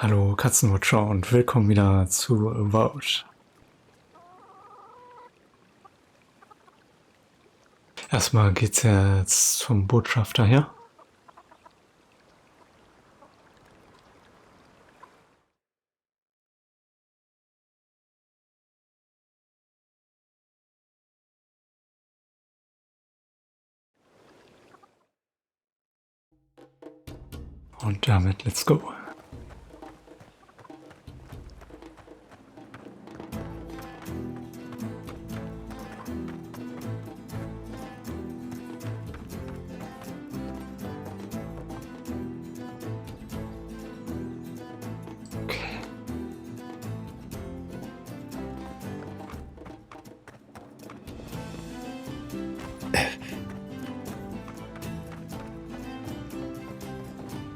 Hallo Katzenwatcher und willkommen wieder zu Avowed. Erstmal geht's jetzt zum Botschafter her. Und damit let's go.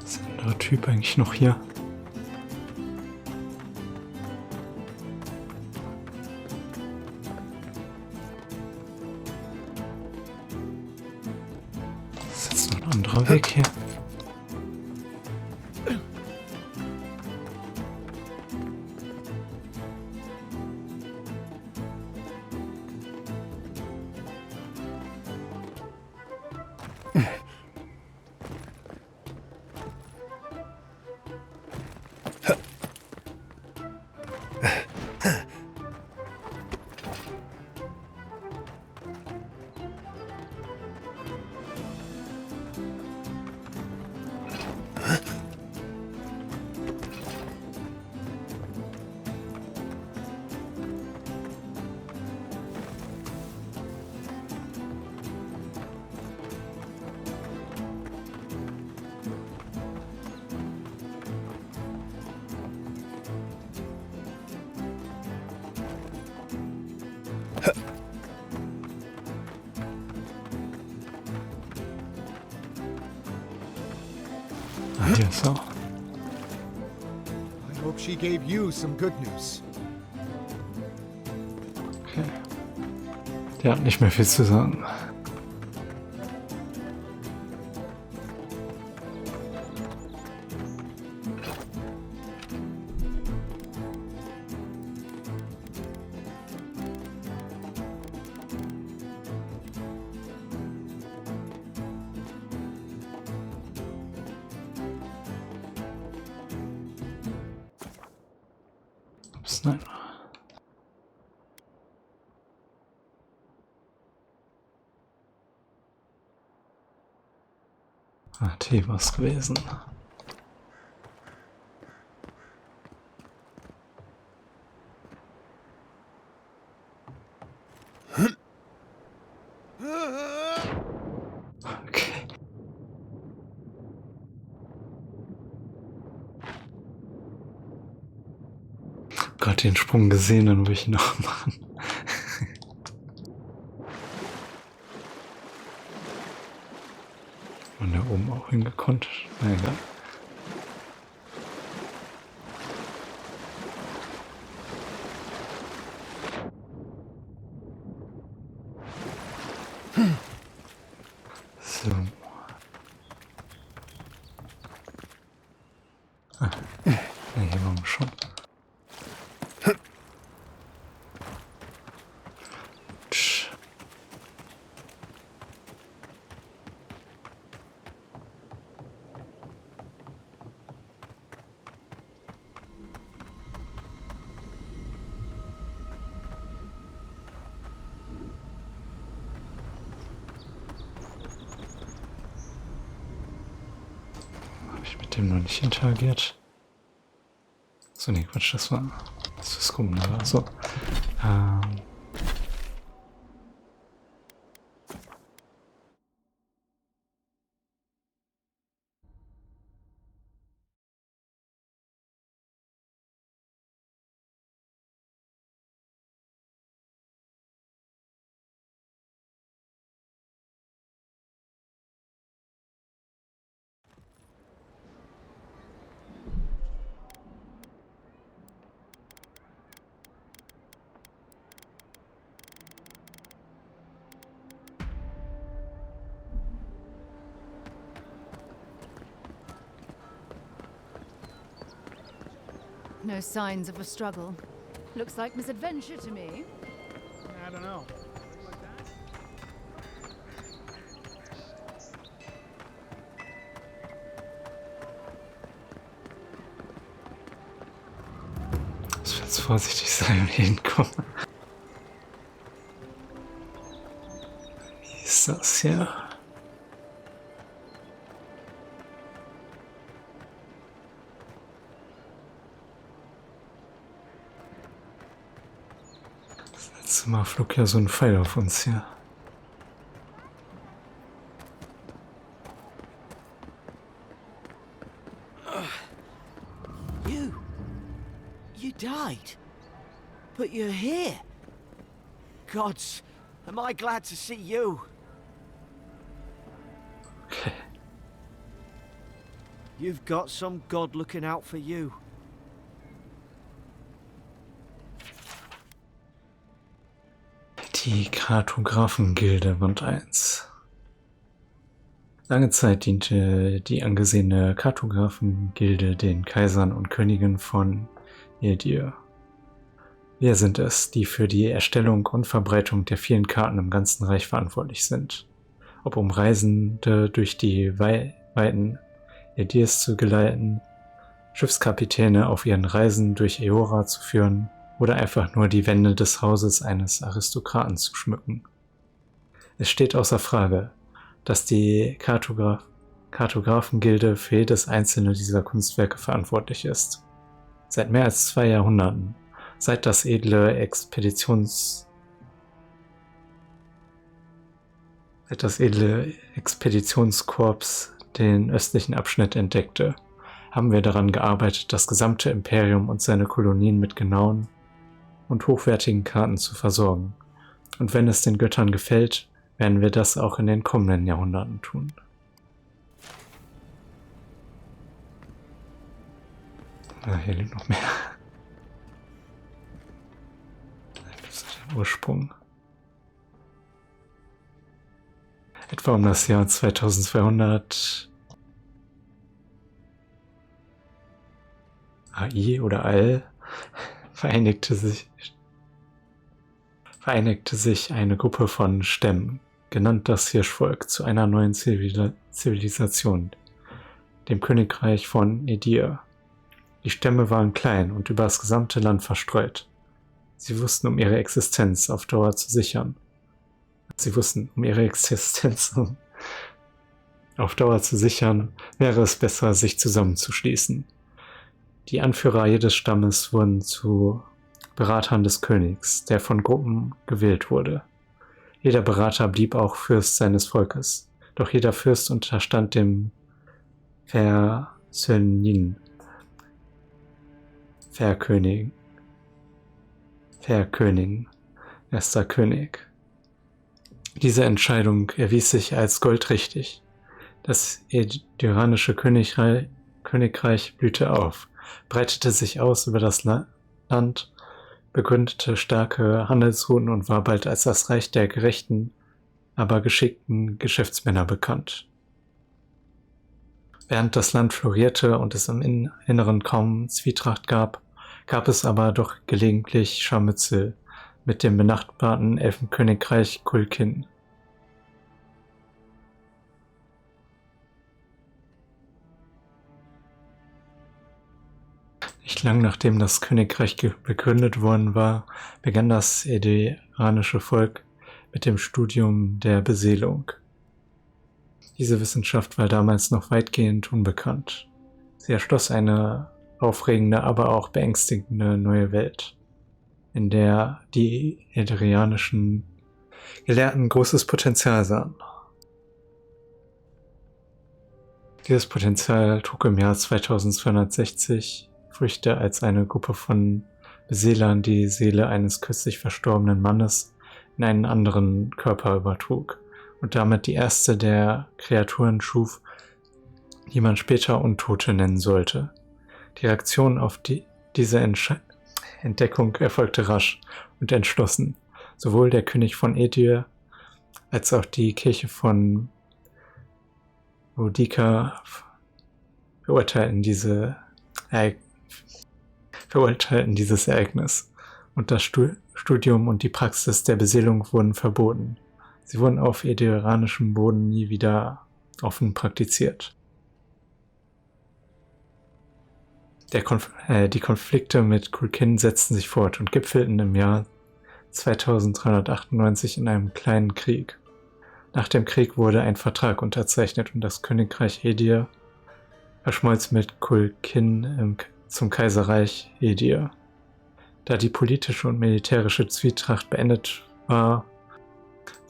Ist der andere Typ eigentlich noch hier? Ist jetzt noch ein anderer Weg hier? Ah, hier ist er. I hope she gave you some good news. Okay. Der hat nicht mehr viel zu sagen. Ups, nein. Ah, T war's gewesen. Okay. Gerade den Sprung gesehen, dann will ich ihn noch machen. Und da oben auch hingekonnt. Na egal. So. Ah. Ja, hier waren wir schon. Tsch. Habe ich mit dem noch nicht interagiert? So, nee, Quatsch, das ist komisch, aber so. Ähm. No signs of a struggle. Looks like misadventure to me. I don't know. Ich will jetzt vorsichtig sein, wenn wir hinkommen. Wie ist das hier? Das letzte Mal flog ja so ein Pfeil auf uns hier. You died? But you're here? Gods, am I glad to see you? Okay. You've got some god looking out for you. Die Kartographengilde Band 1. Lange Zeit diente die angesehene Kartographengilde den Kaisern und Königen von Edir. Wir sind es, die für die Erstellung und Verbreitung der vielen Karten im ganzen Reich verantwortlich sind. Ob um Reisende durch die Weiten Edirs zu geleiten, Schiffskapitäne auf ihren Reisen durch Eora zu führen oder einfach nur die Wände des Hauses eines Aristokraten zu schmücken. Es steht außer Frage, dass die Kartographengilde für jedes einzelne dieser Kunstwerke verantwortlich ist. Seit mehr als 2 Jahrhunderten, seit das edle Expeditionskorps den östlichen Abschnitt entdeckte, haben wir daran gearbeitet, das gesamte Imperium und seine Kolonien mit genauen und hochwertigen Karten zu versorgen. Und wenn es den Göttern gefällt, werden wir das auch in den kommenden Jahrhunderten tun. Hier liegt noch mehr. Das ist der Ursprung. Etwa um das Jahr 2200 AI oder All vereinigte sich eine Gruppe von Stämmen, genannt das Hirschvolk, zu einer neuen Zivilisation, dem Königreich von Edir. Die Stämme waren klein und über das gesamte Land verstreut. Sie wussten, um ihre Existenz auf Dauer zu sichern. Wäre es besser, sich zusammenzuschließen. Die Anführer jedes Stammes wurden zu Beratern des Königs, der von Gruppen gewählt wurde. Jeder Berater blieb auch Fürst seines Volkes, doch jeder Fürst unterstand dem Verkönig, erster König. Diese Entscheidung erwies sich als goldrichtig. Das ediranische Königreich blühte auf, breitete sich aus über das Land, begründete starke Handelsrouten und war bald als das Reich der gerechten, aber geschickten Geschäftsmänner bekannt. Während das Land florierte und es im Inneren kaum Zwietracht gab es aber doch gelegentlich Scharmützel mit dem benachbarten Elfenkönigreich Kulkin. Nicht lang nachdem das Königreich gegründet worden war, begann das ediranische Volk mit dem Studium der Beseelung. Diese Wissenschaft war damals noch weitgehend unbekannt. Sie erschloss eine aufregende, aber auch beängstigende neue Welt, in der die ederianischen Gelehrten großes Potenzial sahen. Dieses Potenzial trug im Jahr 2260 Früchte, als eine Gruppe von Beseelern die Seele eines kürzlich verstorbenen Mannes in einen anderen Körper übertrug und damit die erste der Kreaturen schuf, die man später Untote nennen sollte. Die Reaktion auf diese Entdeckung erfolgte rasch und entschlossen. Sowohl der König von Edir als auch die Kirche von Boudica verurteilten diese verurteilten dieses Ereignis und das Studium und die Praxis der Beseelung wurden verboten. Sie wurden auf ediranischem Boden nie wieder offen praktiziert. Die Konflikte mit Kulkin setzten sich fort und gipfelten im Jahr 2398 in einem kleinen Krieg. Nach dem Krieg wurde ein Vertrag unterzeichnet und das Königreich Edir verschmolz mit Kulkin zum Kaiserreich Edir. Da die politische und militärische Zwietracht beendet war,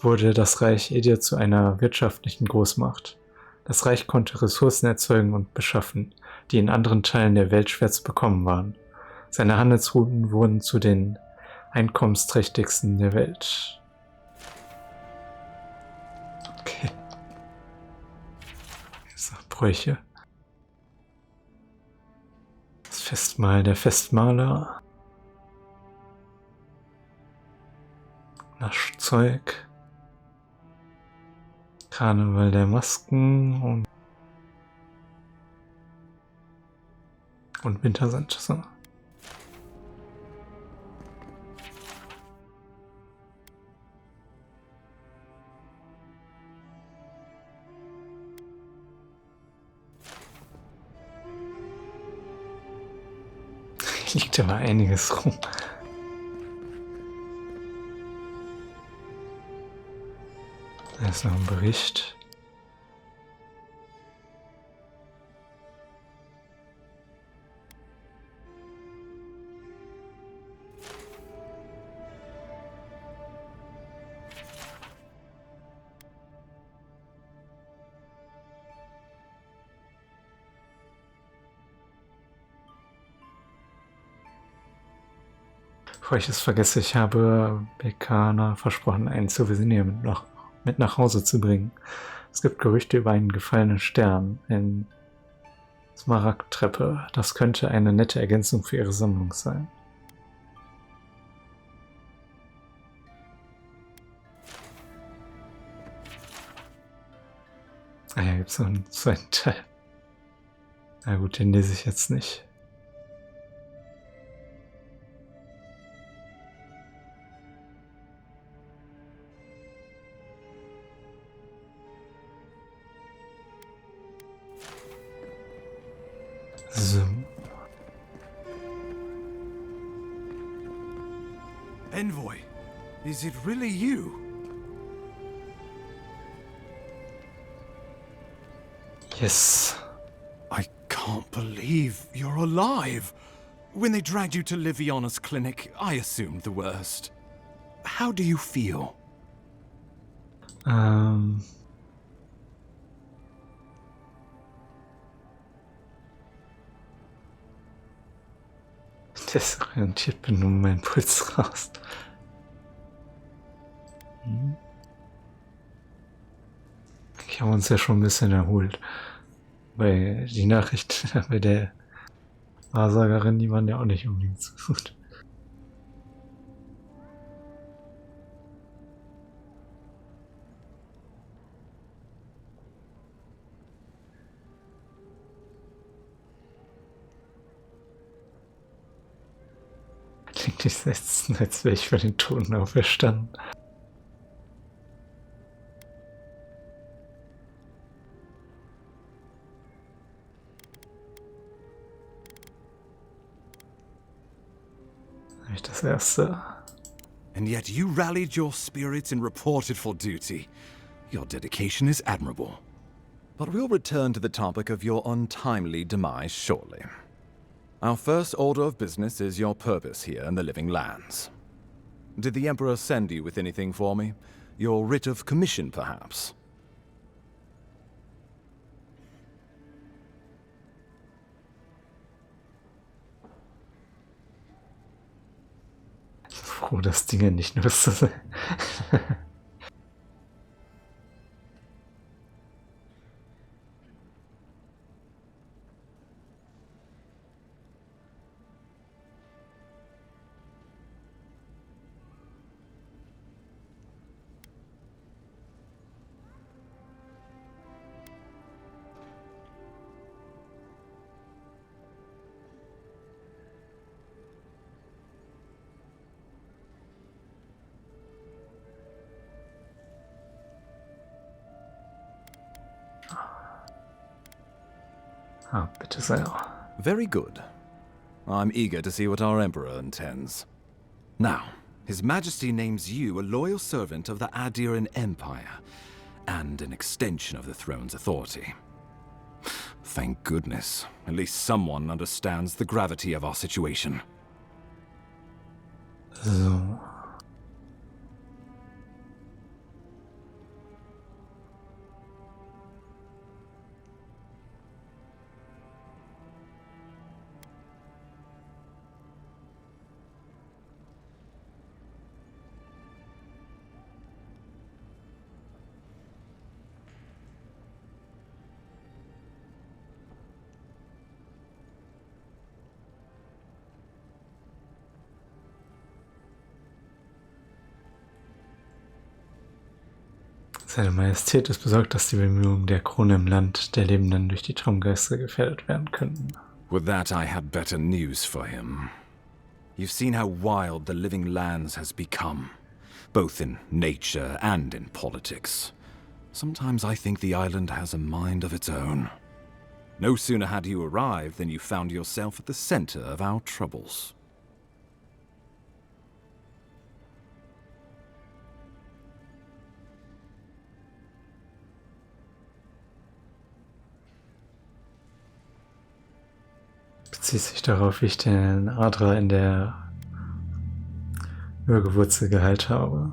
wurde das Reich Edir zu einer wirtschaftlichen Großmacht. Das Reich konnte Ressourcen erzeugen und beschaffen, die in anderen Teilen der Welt schwer zu bekommen waren. Seine Handelsrouten wurden zu den einkommensträchtigsten der Welt. Okay. Bräuche. Das Festmahl der Festmaler. Naschzeug. Karneval der Masken und Wintersand. So. Liegt aber einiges rum. Da ist noch ein Bericht. Bevor ich es vergesse, ich habe Bekana versprochen, einen Souvenir mit nach Hause zu bringen. Es gibt Gerüchte über einen gefallenen Stern in Smaragdtreppe. Das könnte eine nette Ergänzung für ihre Sammlung sein. Ah ja, gibt es noch einen zweiten Teil. Na gut, den lese ich jetzt nicht. So. Envoy, is it really you? Yes. I can't believe you're alive. When they dragged you to Liviana's clinic, I assumed the worst. How do you feel? Desorientiert bin nun mein Puls raus. Ich habe uns ja schon ein bisschen erholt. Weil die Nachricht bei der Wahrsagerin, die waren ja auch nicht unbedingt so gut. Klingt nicht als wäre ich für den Toten auferstanden. Das erste. And yet you rallied your spirits and reported for duty. Your dedication is admirable. But we'll return to the topic of your untimely demise shortly. Our first order of business is your purpose here in the Living Lands. Did the Emperor send you with anything for me? Your writ of commission, perhaps? Froh, dass Dinge nicht nur so sind. Ah, bitte sehr. Very good. I'm eager to see what our Emperor intends. Now, His Majesty names you a loyal servant of the Adiran Empire, and an extension of the throne's authority. Thank goodness. At least someone understands the gravity of our situation. So. Seine Majestät ist besorgt, dass die Bemühungen der Krone im Land der Lebenden durch die Traumgeister gefährdet werden könnten. With that, I had better news for him. You've seen how wild the living lands has become, both in nature and in politics. Sometimes I think the island has a mind of its own. No sooner had you arrived than you found yourself at the center of our troubles. Bezieht sich darauf, wie ich den Adra in der Würgewurzel geheilt habe.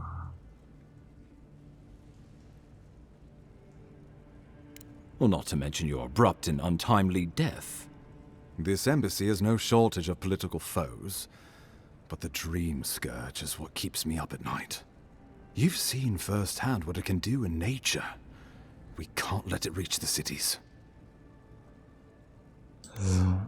Well, not to mention your abrupt and untimely death. This embassy has no shortage of political foes, but the dream scourge is what keeps me up at night. You've seen firsthand what it can do in nature. We can't let it reach the cities. So.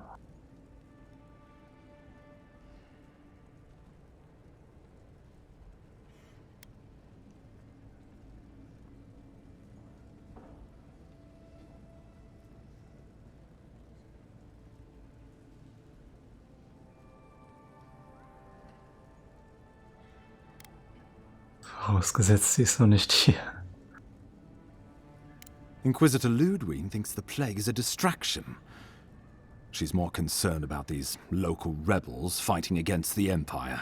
Vorausgesetzt, sie ist noch nicht hier. Inquisitor Ludwig thinks the plague is a distraction. She's more concerned about these local rebels fighting against the Empire.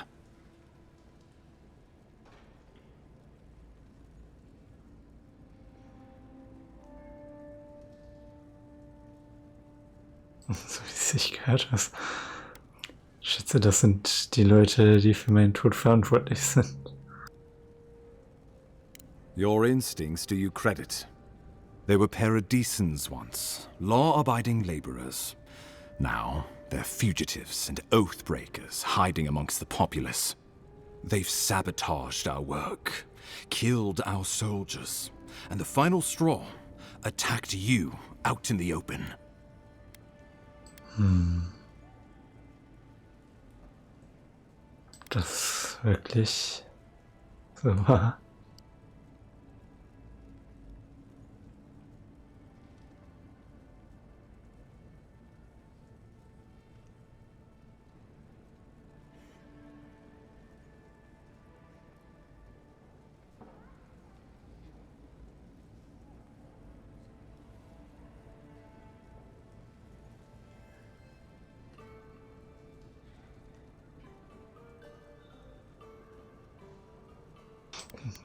So wie es sich gehört hat. Ich schätze, das sind die Leute, die für meinen Tod verantwortlich sind. Your instincts do you credit. They were paradisans once, law-abiding laborers. Now, they're fugitives and oath-breakers hiding amongst the populace. They've sabotaged our work, killed our soldiers, and the final straw, attacked you out in the open. Das wirklich so war.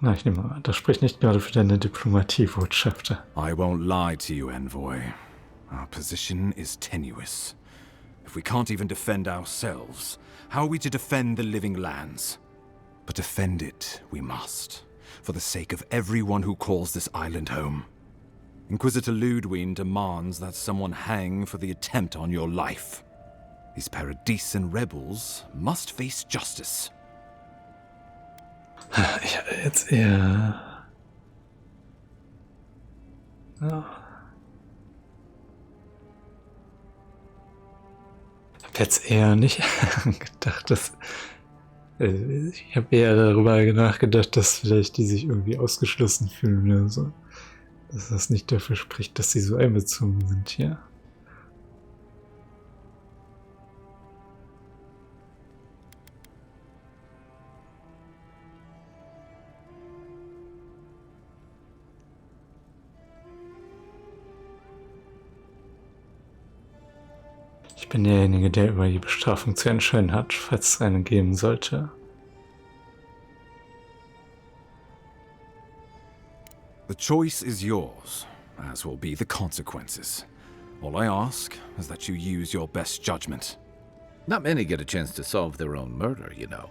Na, ich nehme an, das spricht nicht gerade für deine Diplomatie, Botschafter. I won't lie to you, Envoy. Our position is tenuous. If we can't even defend ourselves, how are we to defend the living lands? But defend it we must, for the sake of everyone who calls this island home. Inquisitor Ludwig demands that someone hang for the attempt on your life. These Paradisan rebels must face justice. Ich hatte jetzt eher... Ja. Ich habe jetzt eher nicht gedacht, dass... Ich habe eher darüber nachgedacht, dass vielleicht die sich irgendwie ausgeschlossen fühlen oder so. Dass das nicht dafür spricht, dass sie so einbezogen sind hier. Ich bin derjenige, der über die Bestrafung zu entscheiden hat, falls es eine geben sollte. The choice is yours, as will be the consequences. All I ask is that you use your best judgment. Not many get a chance to solve their own murder, you know.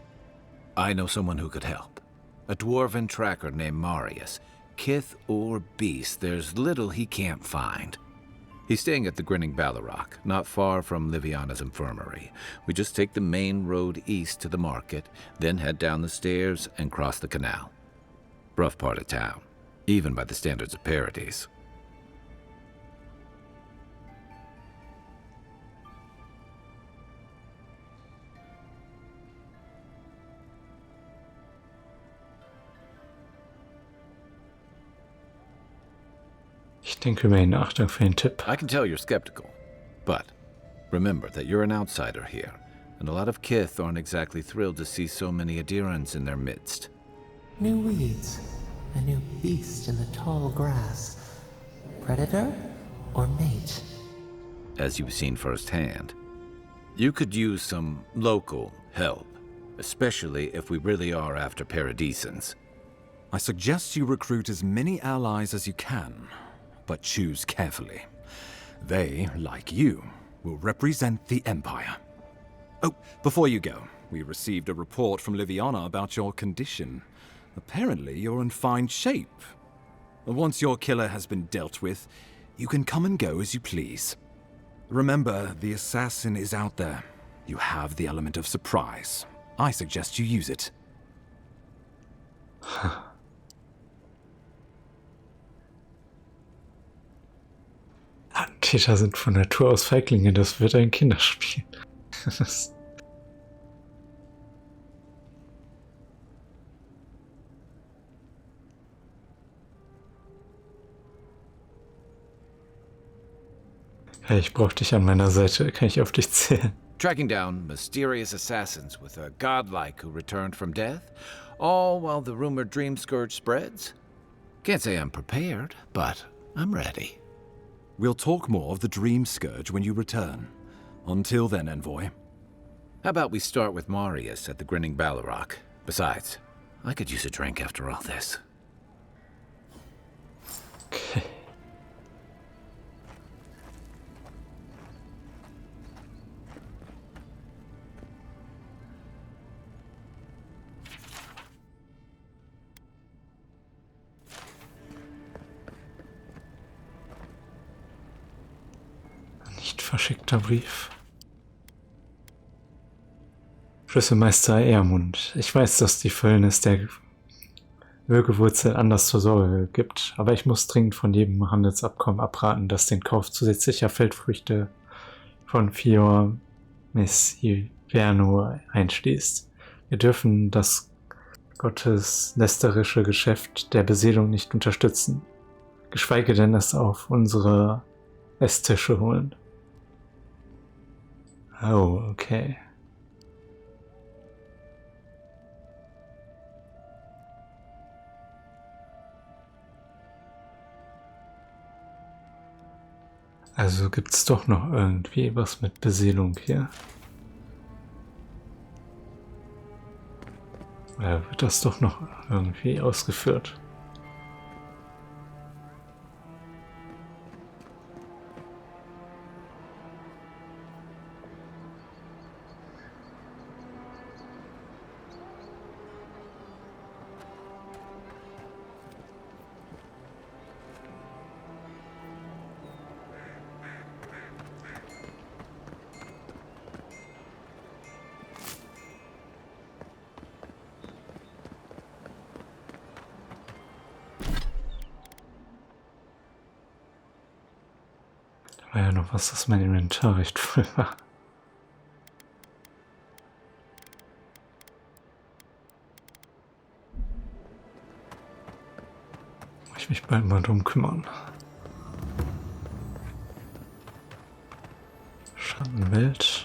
I know someone who could help. A dwarven tracker named Marius. Kith or beast, there's little he can't find. He's staying at the Grinning Ballarrock, not far from Liviana's infirmary. We just take the main road east to the market, then head down the stairs and cross the canal. Rough part of town, even by the standards of Paradise. Ich denke über ihn nach, danke für den Tipp. I can tell you're skeptical, but remember that you're an outsider here, and a lot of Kith aren't exactly thrilled to see so many Adirans in their midst. New weeds, a new beast in the tall grass. Predator or mate? As you've seen firsthand. You could use some local help, especially if we really are after Paradisans. I suggest you recruit as many allies as you can, but choose carefully. They, like you, will represent the Empire. Oh, before you go, we received a report from Liviana about your condition. Apparently, you're in fine shape. Once your killer has been dealt with, you can come and go as you please. Remember, the assassin is out there. You have the element of surprise. I suggest you use it. Täter sind von Natur aus Feiglinge, das wird ein Kinderspiel. Hey, ich brauch dich an meiner Seite, kann ich auf dich zählen? Tracking down mysterious assassins with a godlike who returned from death, all while the rumored dream scourge spreads? Can't say I'm prepared, but I'm ready. We'll talk more of the Dream Scourge when you return. Until then, Envoy. How about we start with Marius at the Grinning Ballarrock? Besides, I could use a drink after all this. Okay. Nicht verschickter Brief. Schlüsselmeister Ehrmund. Ich weiß, dass die Fäulnis der Würgewurzel Anlass zur Sorge gibt, aber ich muss dringend von jedem Handelsabkommen abraten, das den Kauf zusätzlicher Feldfrüchte von Fior Messiverno einschließt. Wir dürfen das gotteslästerische Geschäft der Beseelung nicht unterstützen, geschweige denn es auf unsere Esstische holen. Oh, okay. Also gibt's doch noch irgendwie was mit Beseelung hier. Oder wird das doch noch irgendwie ausgeführt? War ja noch was, dass mein Inventar recht voll war. Muss ich mich bald mal drum kümmern. Schattenwelt.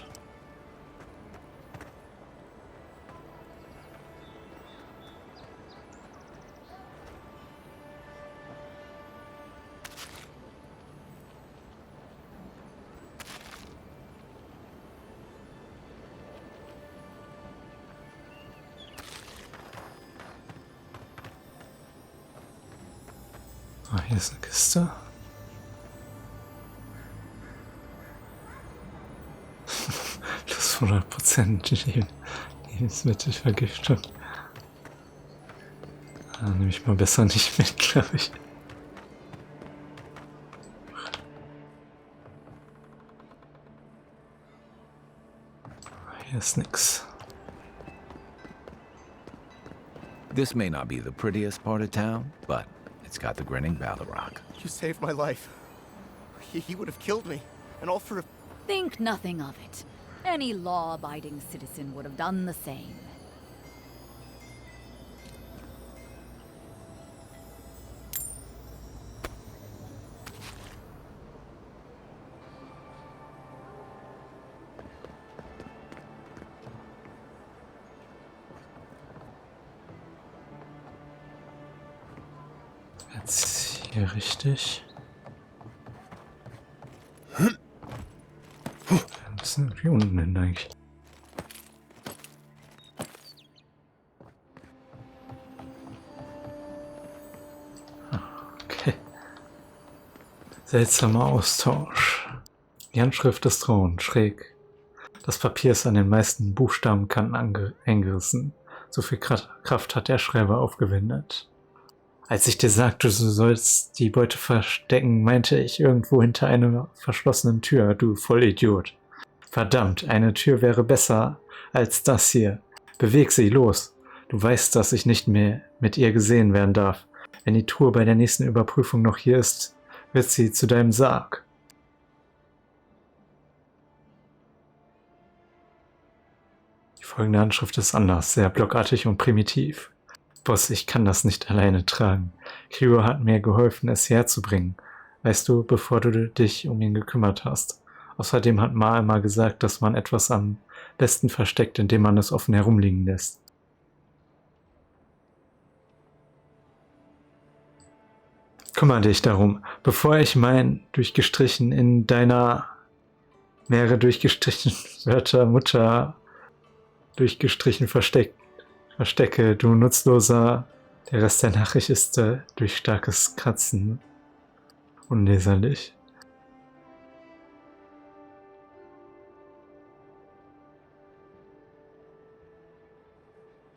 Ah, hier ist eine Kiste. Plus 100% Lebensmittelvergiftung. Nehme ich mal besser nicht mit, glaube ich. Hier ist nix. This may not be the prettiest part of town, but it's got the grinning Balrog. You saved my life. He would have killed me, and all for a... Think nothing of it. Any law-abiding citizen would have done the same. Jetzt hier richtig. Wir müssen irgendwie unten hin eigentlich. Okay. Seltsamer Austausch. Die Handschrift ist rau und schräg. Das Papier ist an den meisten Buchstabenkanten eingerissen. So viel Kraft hat der Schreiber aufgewendet. Als ich dir sagte, du sollst die Beute verstecken, meinte ich irgendwo hinter einer verschlossenen Tür, du Vollidiot. Verdammt, eine Tür wäre besser als das hier. Beweg sie, los. Du weißt, dass ich nicht mehr mit ihr gesehen werden darf. Wenn die Truhe bei der nächsten Überprüfung noch hier ist, wird sie zu deinem Sarg. Die folgende Handschrift ist anders, sehr blockartig und primitiv. Boss, ich kann das nicht alleine tragen. Krio hat mir geholfen, es herzubringen. Weißt du, bevor du dich um ihn gekümmert hast. Außerdem hat Ma immer gesagt, dass man etwas am besten versteckt, indem man es offen herumliegen lässt. Kümmere dich darum, bevor ich mein durchgestrichen in deiner mehrere durchgestrichen Wörter Mutter durchgestrichen verstecke, du Nutzloser. Der Rest der Nachricht ist durch starkes Kratzen unleserlich.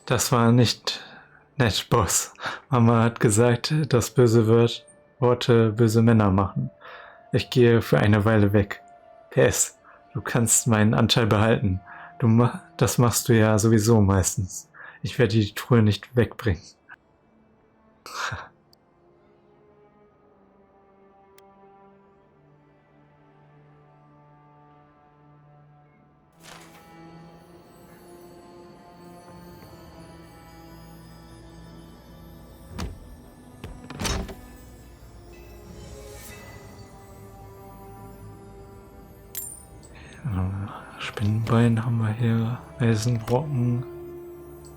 Das war nicht nett, Boss. Mama hat gesagt, dass böse Worte böse Männer machen. Ich gehe für eine Weile weg. PS, du kannst meinen Anteil behalten. Das machst du ja sowieso meistens. Ich werde die Truhe nicht wegbringen. Spinnenbein haben wir hier, Eisenbrocken,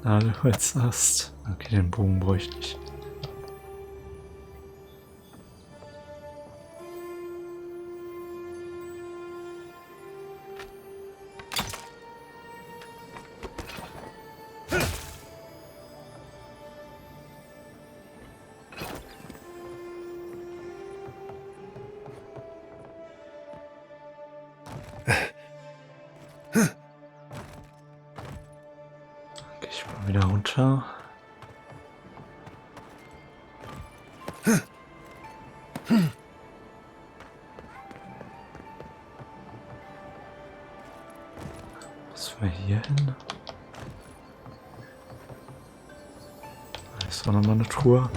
Nadelholzast. Okay, den Bogen bräuchte ich. Ich mal wieder runter. Was wir hier hin? Da ist auch nochmal eine Truhe.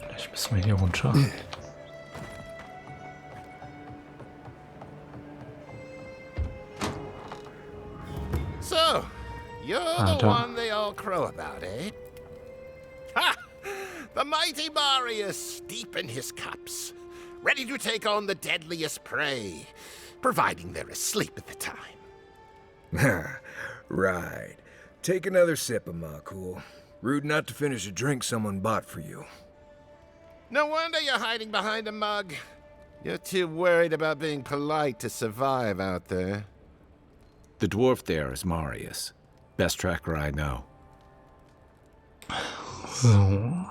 Vielleicht müssen wir hier runter. So, you're the da. one they all crow about, eh? Ha! The mighty Marius, deep in his cups, ready to take on the deadliest prey, providing they're asleep at the time. Right. Take another sip of my cool. Rude not to finish a drink someone bought for you. No wonder you're hiding behind a mug. You're too worried about being polite to survive out there. The dwarf there is Marius. Best tracker I know. So.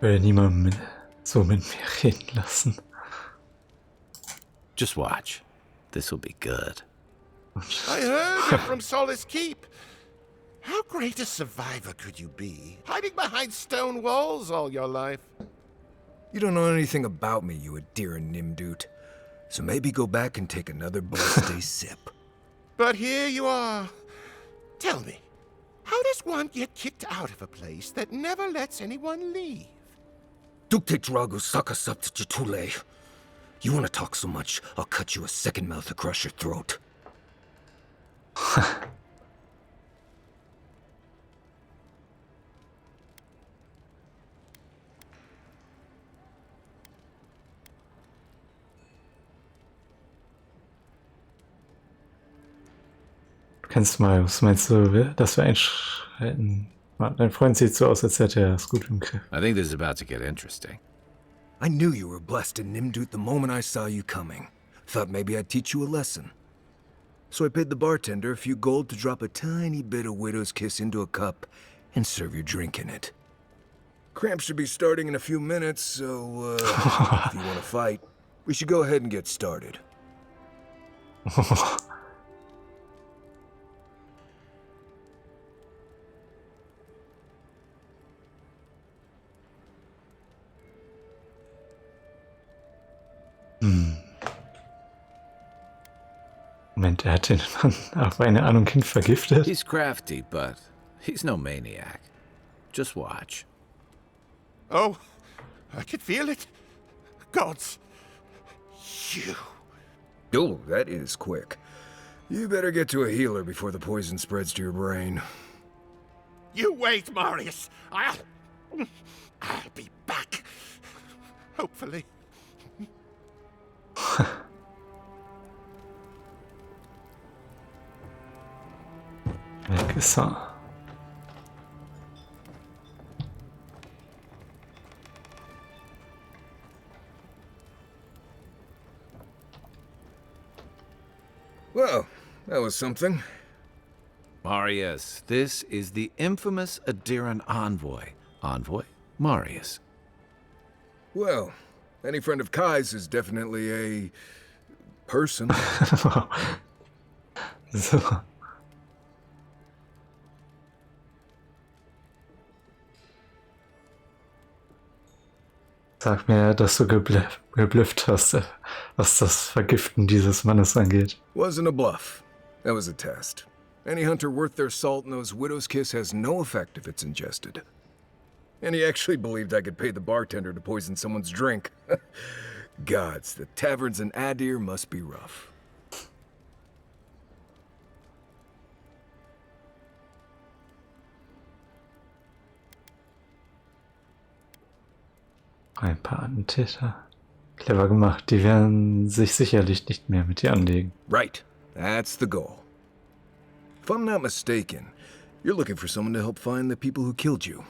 Ich will niemanden so mit mir reden lassen. Just watch. This will be good. I heard you're from Solace Keep. How great a survivor could you be, hiding behind stone walls all your life? You don't know anything about me, you Adira Nimdut. So maybe go back and take another blessed day sip. But here you are. Tell me, how does one get kicked out of a place that never lets anyone leave? Dukte Drago Sakasapt Jitule. You want to talk so much, I'll cut you a second mouth across your throat. Kannst du mal, was meinst du, dass wir einschreiten? Dein Freund sieht so aus, als hätte er es gut im Griff. I think this is about to get interesting. I knew you were blessed in Nimdut the moment I saw you coming. Thought maybe I'd teach you a lesson. So I paid the bartender a few gold to drop a tiny bit of Widow's Kiss into a cup and serve your drink in it. Cramps should be starting in a few minutes, so if you want to fight, we should go ahead and get started. Moment, er hat den Mann auf eine Ahnung hin vergiftet. He's crafty, but he's no maniac. Just watch. Oh, I can feel it. Gods, you. Oh, that is quick. You better get to a healer before the poison spreads to your brain. You wait, Marius. I'll be back. Hopefully. Weg ist er. Well, that was something. Marius, this is the infamous Adiran envoy. Envoy? Marius. Well, any friend of Kai's is definitely a person. So. Sag mir, dass du geblufft hast, was das Vergiften dieses Mannes angeht. Wasn't a bluff. That was a test. Any hunter worth their salt knows Widow's Kiss has no effect if it's ingested. And he actually believed I could pay the bartender to poison someone's drink. Gods, the taverns in Adir must be rough. Ein paar Attentäter. Clever gemacht. Die werden sich sicherlich nicht mehr mit dir anlegen. Right. That's the goal. If I'm not mistaken, you're looking for someone to help find the people who killed you.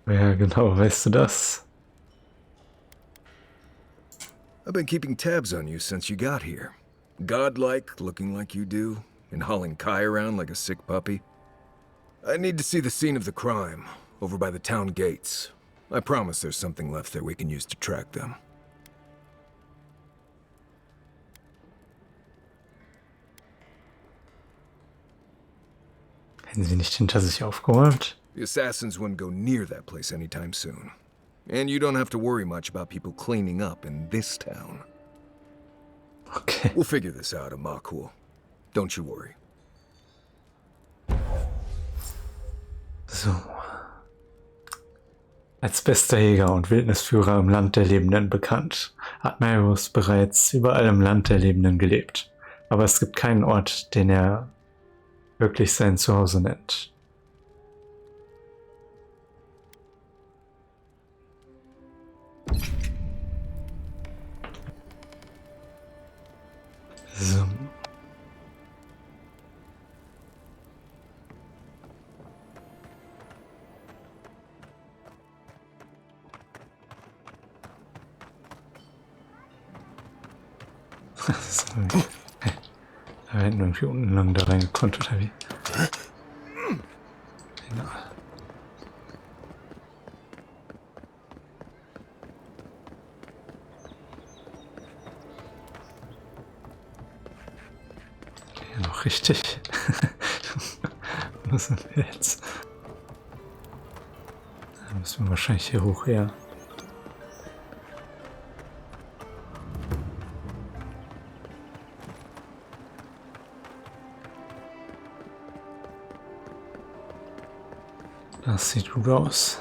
Ja, genau, weißt du das? I've been keeping tabs on you since you got here. Godlike, looking like you do, and hauling Kai around like a sick puppy. I need to see the scene of the crime, over by the town gates. I promise there's something left there we can use to track them. Hätten sie nicht hinter sich aufgeräumt? The assassins wouldn't go near that place anytime soon. And you don't have to worry much about people cleaning up in this town. Okay. We'll figure this out, Amakul. Don't you worry. So. Als bester Jäger und Wildnisführer im Land der Lebenden bekannt, hat Marius bereits überall im Land der Lebenden gelebt. Aber es gibt keinen Ort, den er wirklich sein Zuhause nennt. So. Da hinten irgendwie unten lang da reingekonnt, oder wie? Genau. Ja, noch richtig. Was sind wir jetzt? Da müssen wir wahrscheinlich hier hoch, ja. Das sieht gut aus.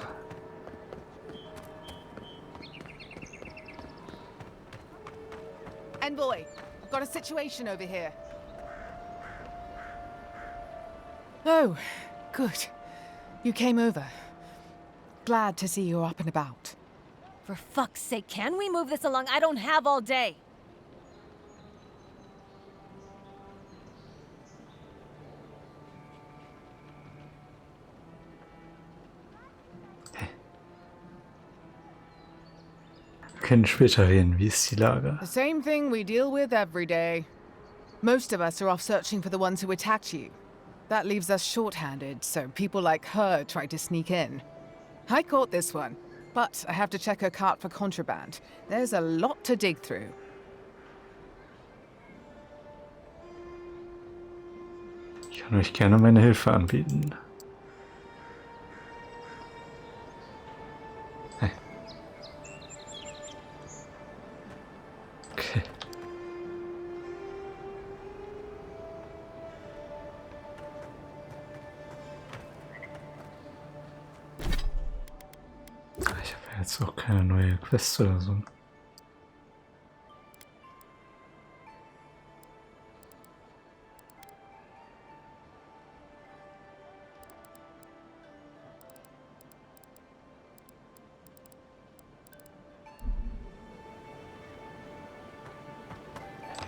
Envoy, I've got a situation over here. Oh, good. You came over. Glad to see you're up and about. For fuck's sake, can we move this along? I don't have all day. Wir können später reden. Wie ist die Lage? The same thing we deal with every day. Most of us are off searching for the ones who attacked you. That leaves us short-handed, so people like her try to sneak in. I caught this one, but I have to check her cart for contraband. There's a lot to dig through. Ich kann euch gerne meine Hilfe anbieten. Hey. Okay. Ich habe jetzt auch keine neue Quest oder so.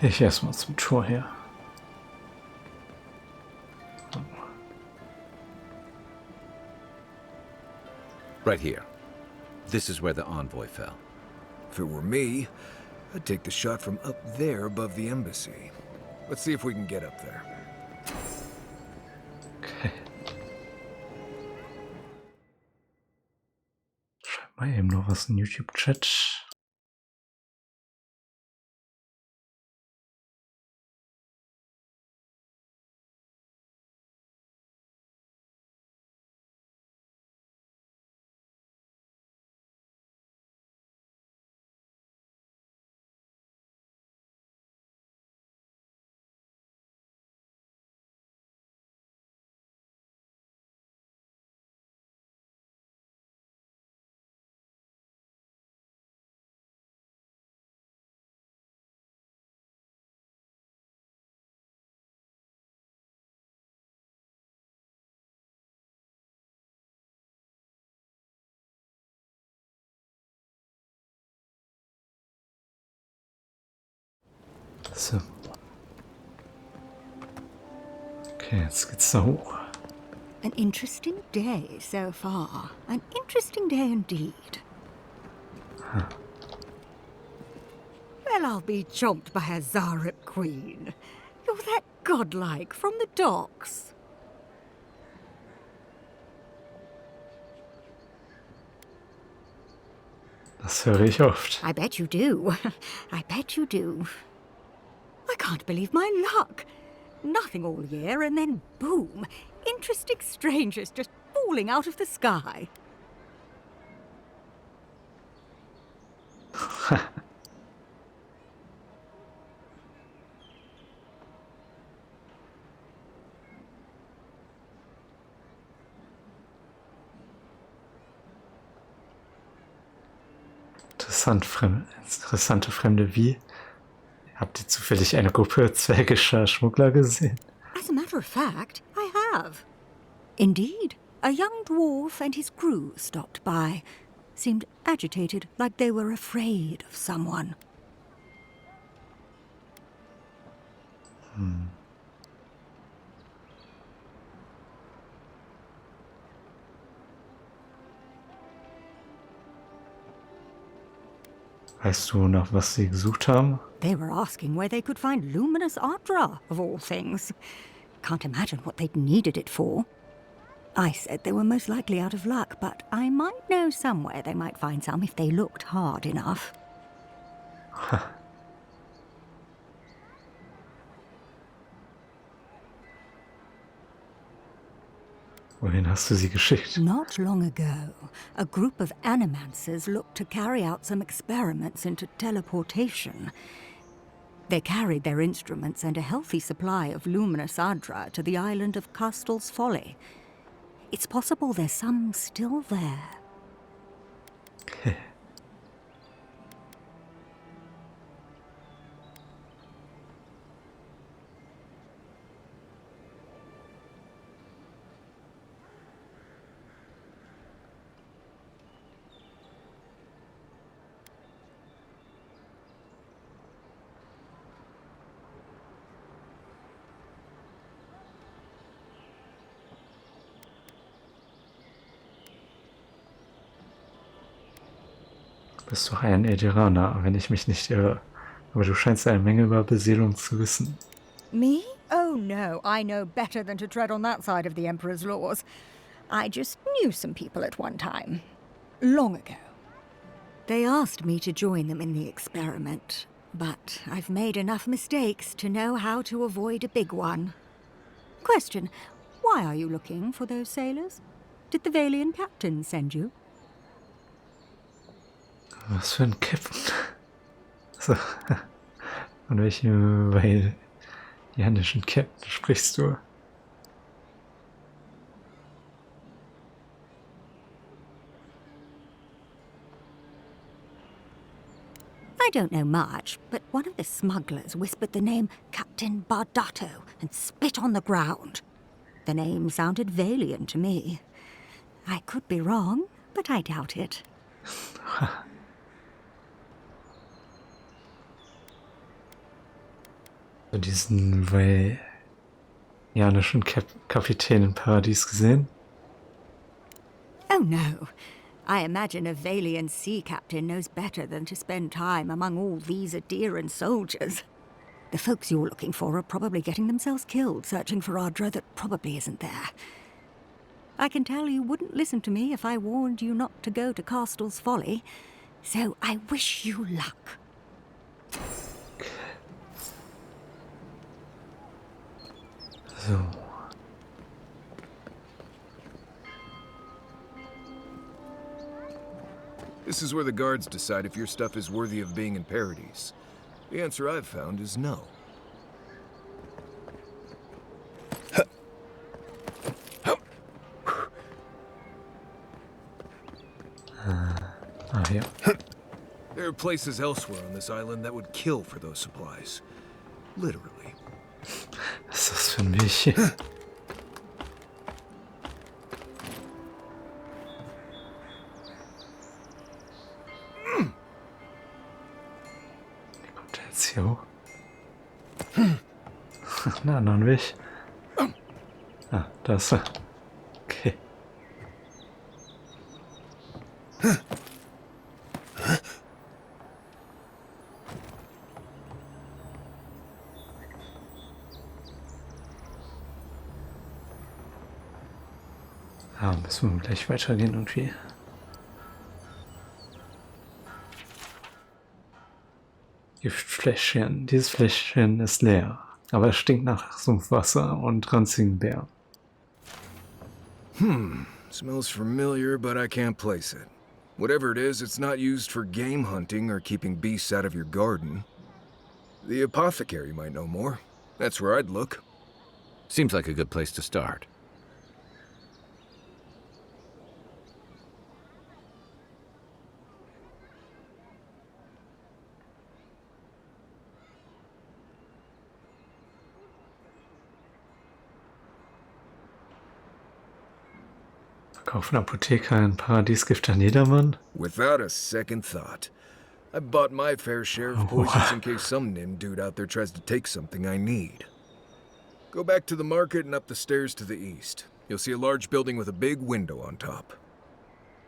Ich erstmal zum Tor her. Right here. This is where the envoy fell. If it were me, I'd take the shot from up there above the embassy. Let's see if we can get up there. Okay. Schreib mal eben noch was in YouTube-Chat. So. Okay, jetzt geht's da hoch. An interesting day so far. An interesting day indeed. Huh. Well, I'll be chomped by a Zarep queen. You're that godlike from the docks. Das höre ich oft. I bet you do. I bet you do. I can't believe my luck. Nothing all year, and then boom, interesting strangers just falling out of the sky. Interessante Fremde wie? Habt ihr zufällig eine Gruppe zwergischer Schmuggler gesehen? As a matter of fact, I have. Indeed, a young dwarf and his crew stopped by. Seemed agitated, like they were afraid of someone. Weißt du, nach was sie gesucht haben? They were asking where they could find luminous Ardra, of all things. Can't imagine what they'd needed it for. I said they were most likely out of luck, but I might know somewhere they might find some if they looked hard enough. Wohin hast du sie geschickt? Not long ago, a group of animancers looked to carry out some experiments into teleportation. They carried their instruments and a healthy supply of luminous Adra to the island of Castel's Folly. It's possible there's some still there. Du bist doch ein Ediraner, wenn ich mich nicht irre. Aber du scheinst eine Menge über Beseelung zu wissen. Me? Oh no, I know better than to tread on that side of the Emperor's laws. I just knew some people at one time. Long ago. They asked me to join them in the experiment, but I've made enough mistakes to know how to avoid a big one. Question, why are you looking for those sailors? Did the Valian captain send you? Was für ein Captain? So. Von welchem valianischen Captain sprichst du? I don't know much, but one of the smugglers whispered the name Captain Bardato and spit on the ground. The name sounded Valian to me. I could be wrong, but I doubt it. Diesen valianischen Kapitän im Paradies gesehen? Oh no. I imagine a Valian sea captain knows better than to spend time among all these Adiran soldiers. The folks you're looking for are probably getting themselves killed searching for Ardra that probably isn't there. I can tell you wouldn't listen to me if I warned you not to go to Castel's Folly, so I wish you luck. So. This is where the guards decide if your stuff is worthy of being in Paradise. The answer I've found is no. Ja. There are places elsewhere on this island that would kill for those supplies. Literally. Was ist das für ein Weg hier? Wie kommt der jetzt hier hoch? Na, noch ein Weg. Ah, da ist er. Okay. Ja, müssen wir gleich weitergehen irgendwie. Giftfläschchen. Dieses Fläschchen ist leer, aber es stinkt nach Sumpfwasser und ranzigen Bären. Smells familiar, but I can't place it. Whatever it is, it's not used for game hunting or keeping beasts out of your garden. The apothecary might know more. That's where I'd look. Seems like a good place to start. Kaufen Apotheker ein Paradiesgift an jedermann? Without a second thought. I've bought my fair share of poisons in case some nim dude out there tries to take something I need. Go back to the market and up the stairs to the east. You'll see a large building with a big window on top.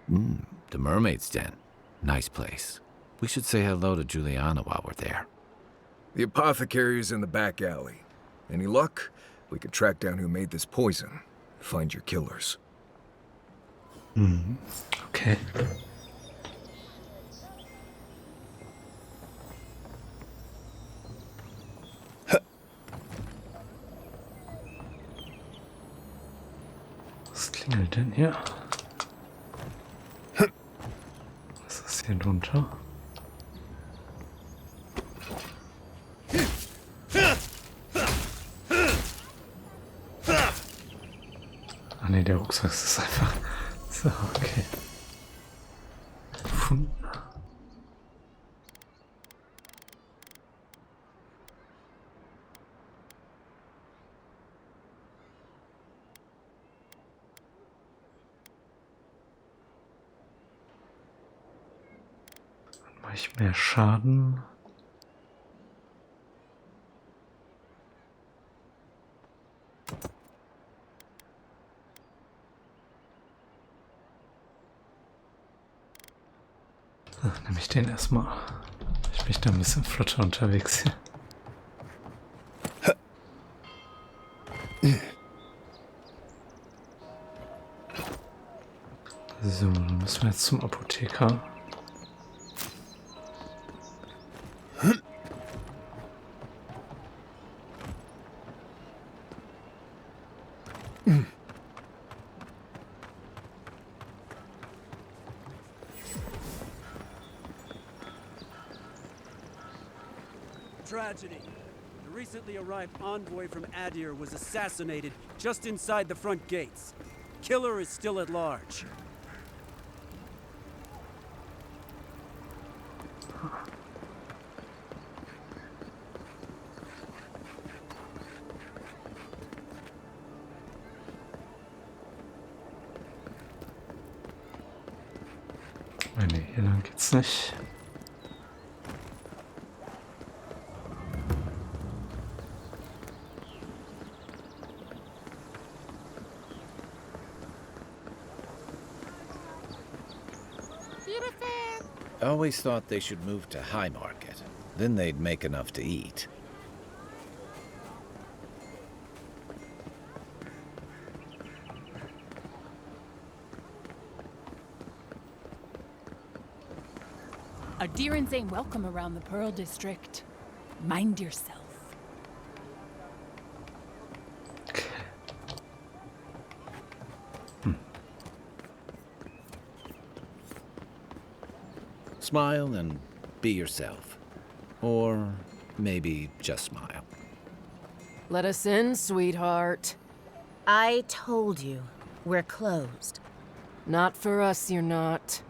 The Mermaid's Den. Nice place. We should say hello to Juliana while we're there. The apothecary is in the back alley. Any luck? We could track down who made this poison. Find your killers. Okay. Was klingelt denn hier? Was ist hier drunter? Ah ne, der Rucksack ist einfach... So, okay. Gefunden. Dann mache ich mehr Schaden. Nehme ich den erstmal. Ich bin da ein bisschen flotter unterwegs hier. So, dann müssen wir jetzt zum Apotheker. Tragedy. The recently arrived envoy from Adir was assassinated just inside the front gates. Killer is still at large. Nee, hier lang geht's nicht. I always thought they should move to High Market. Then they'd make enough to eat. Adirans ain't welcome around the Pearl District. Mind yourself. Smile and be yourself. Or maybe just smile. Let us in, sweetheart. I told you, we're closed. Not for us, you're not.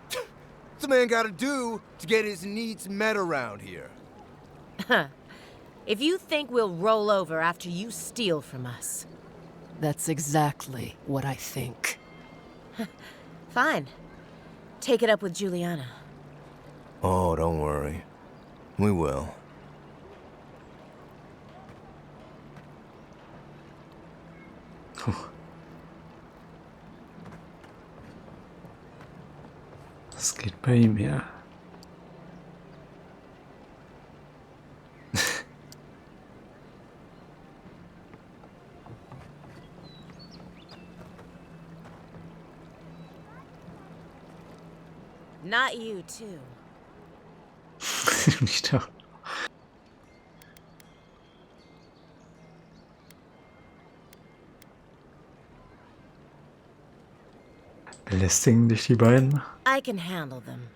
What's a man gotta do to get his needs met around here? If you think we'll roll over after you steal from us. That's exactly what I think. Fine. Take it up with Juliana. Oh, don't worry. We will. Was geht bei ihm her? Not you, too. Nicht da. Belästigen dich die beiden? I can handle them.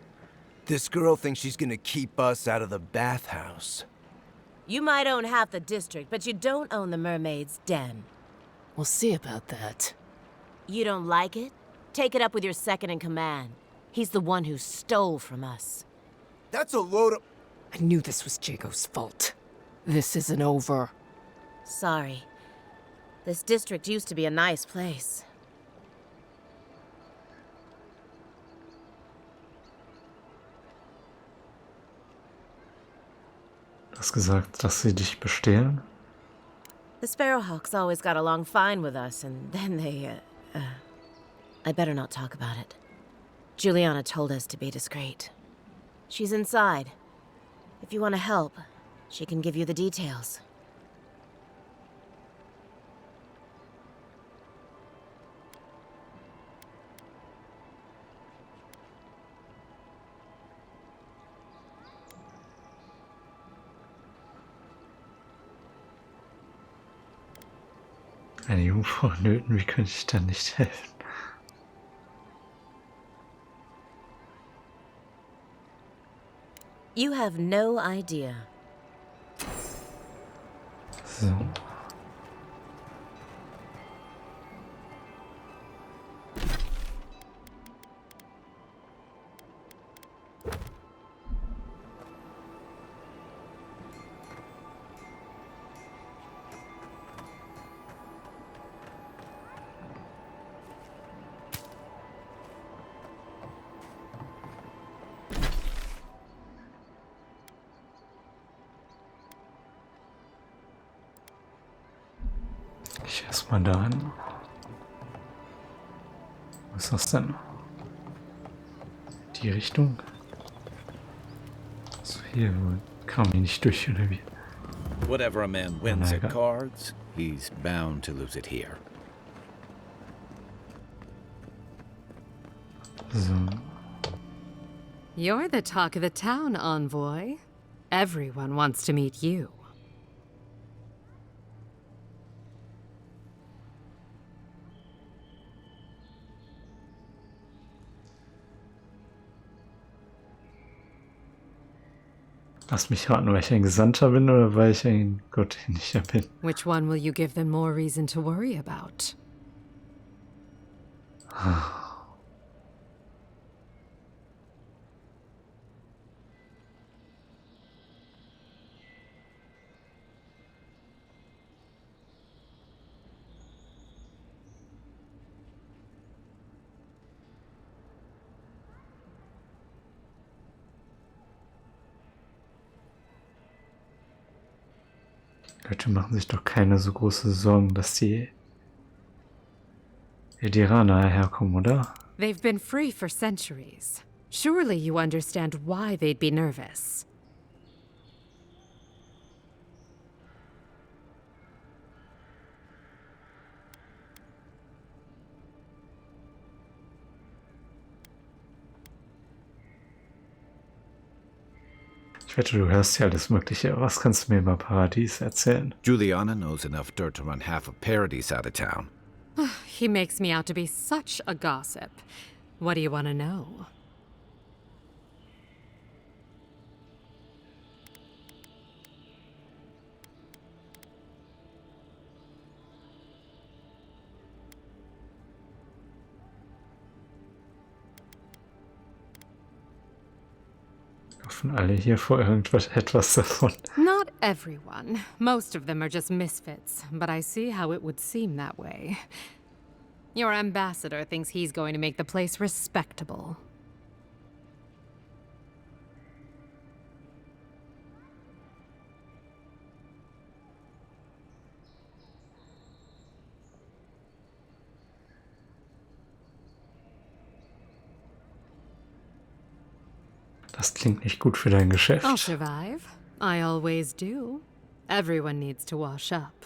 This girl thinks she's gonna keep us out of the bathhouse. You might own half the district, but you don't own the Mermaid's Den. We'll see about that. You don't like it? Take it up with your second in command. He's the one who stole from us. That's a load of... I knew this was Jago's fault. This isn't over. Sorry. This district used to be a nice place. Du hast gesagt, dass sie dich bestehlen? The Sparrowhawks always got along fine with us, and then I better not talk about it. Juliana told us to be discreet. She's inside. If you want to help, she can give you the details. Eine Jungfrau in Nöten, wie könnte ich da nicht helfen? You have no idea. So. Ich erstmal dahin. Was ist das denn? Die Richtung? So, hier kam ich nicht durch, oder wie? Whatever a man wins at cards, he's bound to lose it here. So. You're the talk of the town, envoy. Everyone wants to meet you. Lass mich raten, weil ich ein Gesandter bin oder weil ich ein Gottdienlicher bin. Which one will you give them more reason to worry about? Leute machen sich doch keine so große Sorgen, dass die Ediraner herkommen, oder? They've been free for centuries. Surely you understand why they'd be nervous. Ich wette, du hörst ja alles Mögliche. Was kannst du mir über Paradies erzählen? Juliana knows enough dirt to run half of Paradise out of town. He makes me out to be such a gossip. What do you want to know? Hoffen alle hier vor etwas davon. Not everyone. Most of them are just misfits, but I see how it would seem that way. Your ambassador thinks he's going to make the place respectable. Das klingt nicht gut für dein Geschäft. I'll survive. I always do. Everyone needs to wash up.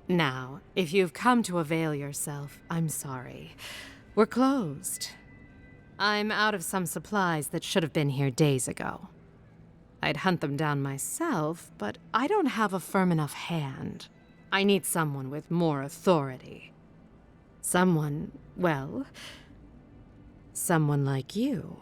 Now, if you've come to avail yourself, I'm sorry. We're closed. I'm out of some supplies that should have been here days ago. I'd hunt them down myself, but I don't have a firm enough hand. I need someone with more authority. Someone, well, someone like you.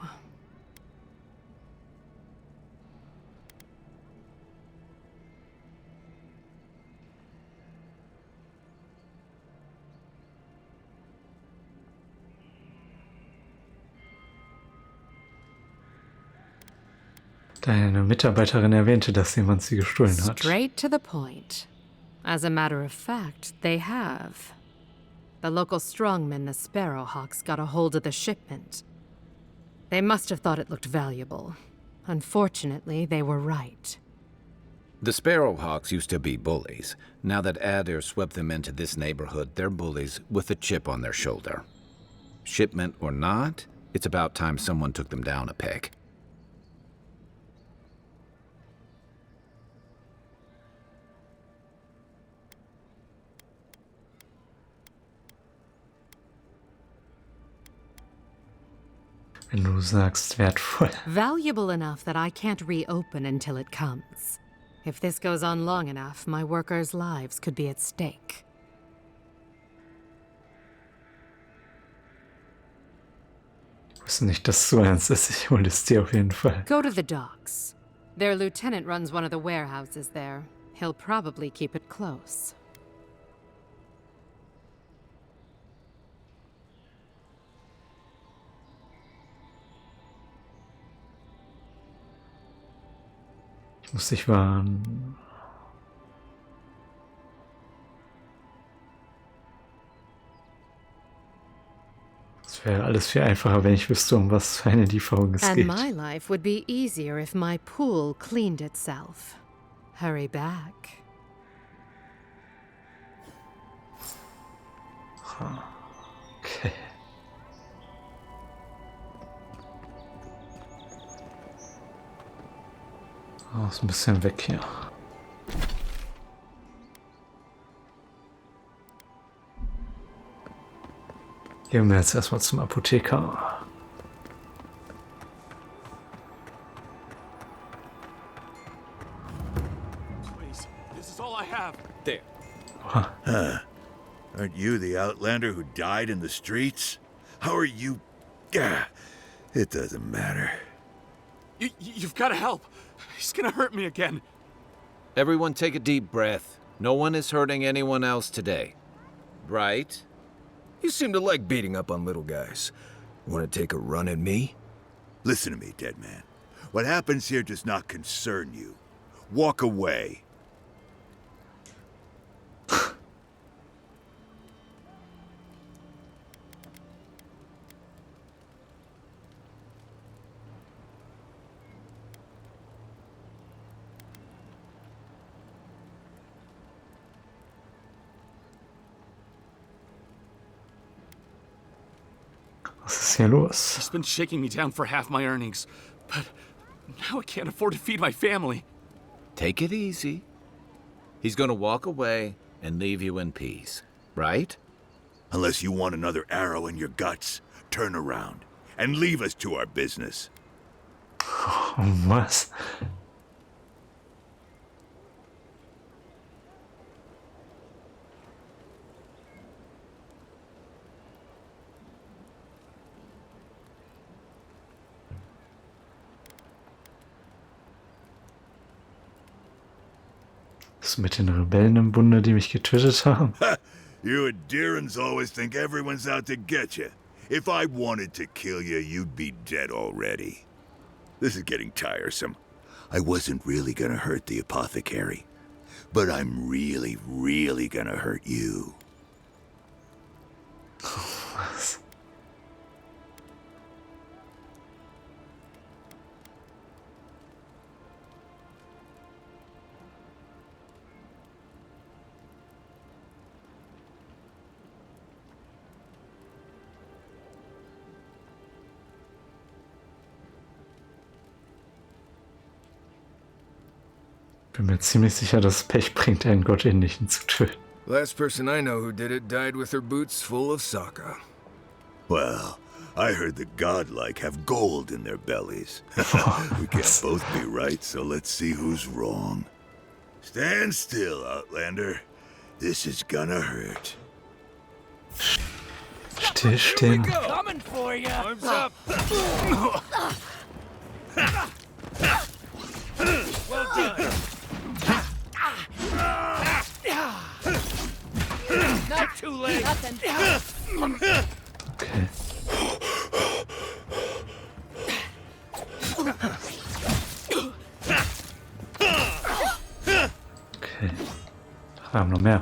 Deine Mitarbeiterin erwähnte, dass jemand sie gestohlen hat. Straight to the point. As a matter of fact, they have. The local strongmen, the Sparrowhawks, got a hold of the shipment. They must have thought it looked valuable. Unfortunately, they were right. The Sparrowhawks used to be bullies. Now that Adair swept them into this neighborhood, they're bullies with a chip on their shoulder. Shipment or not, it's about time someone took them down a peg. Wenn du sagst wertvoll. Valuable enough that I can't reopen until it comes. If this goes on long enough, my workers' lives could be at stake. Ich wusste nicht, dass es so ernst ist. Ich hole es dir auf jeden Fall. Go to the docks. Their lieutenant runs one of the warehouses there. He'll probably keep it close. Ich muss dich warnen. Es wäre alles viel einfacher, wenn ich wüsste, um was für eine Lieferung es And geht. my life would be easier if my pool cleaned itself. Hurry back. Okay. Oh, ist ein bisschen weg hier. Gehen wir jetzt erstmal zum Apotheker. Please, this is all I have. There. Huh. Aren't you the outlander who died in the streets? How are you? Gah, it doesn't matter. You've got to help. He's gonna hurt me again. Everyone take a deep breath. No one is hurting anyone else today. Right? You seem to like beating up on little guys. Want to take a run at me? Listen to me, dead man. What happens here does not concern you. Walk away. Was ist hier los? He's been shaking me down for half my earnings, but now I can't afford to feed my family. Take it easy. He's gonna walk away and leave you in peace, right? Unless you want another arrow in your guts, turn around and leave us to our business. Was? Was mit den Rebellen im Bunde, die mich getötet haben? You Adirans always think everyone's out to get you. If I wanted to kill you, you'd be dead already. This is getting tiresome. I wasn't really gonna hurt the apothecary, but I'm really, really gonna hurt you. Was? Bin mir ziemlich sicher, dass Pech bringt, einen Gottähnlichen zu töten. Last person I know who did it died with her boots full of saka. Well, I heard the godlike have gold in their bellies. We can't both be right, so let's see who's wrong. Stand still, Outlander. This is gonna hurt. Stillstehen. Coming for you. Arms up. Well done. Not too late. Nothing. Okay. Okay. Wir haben noch mehr.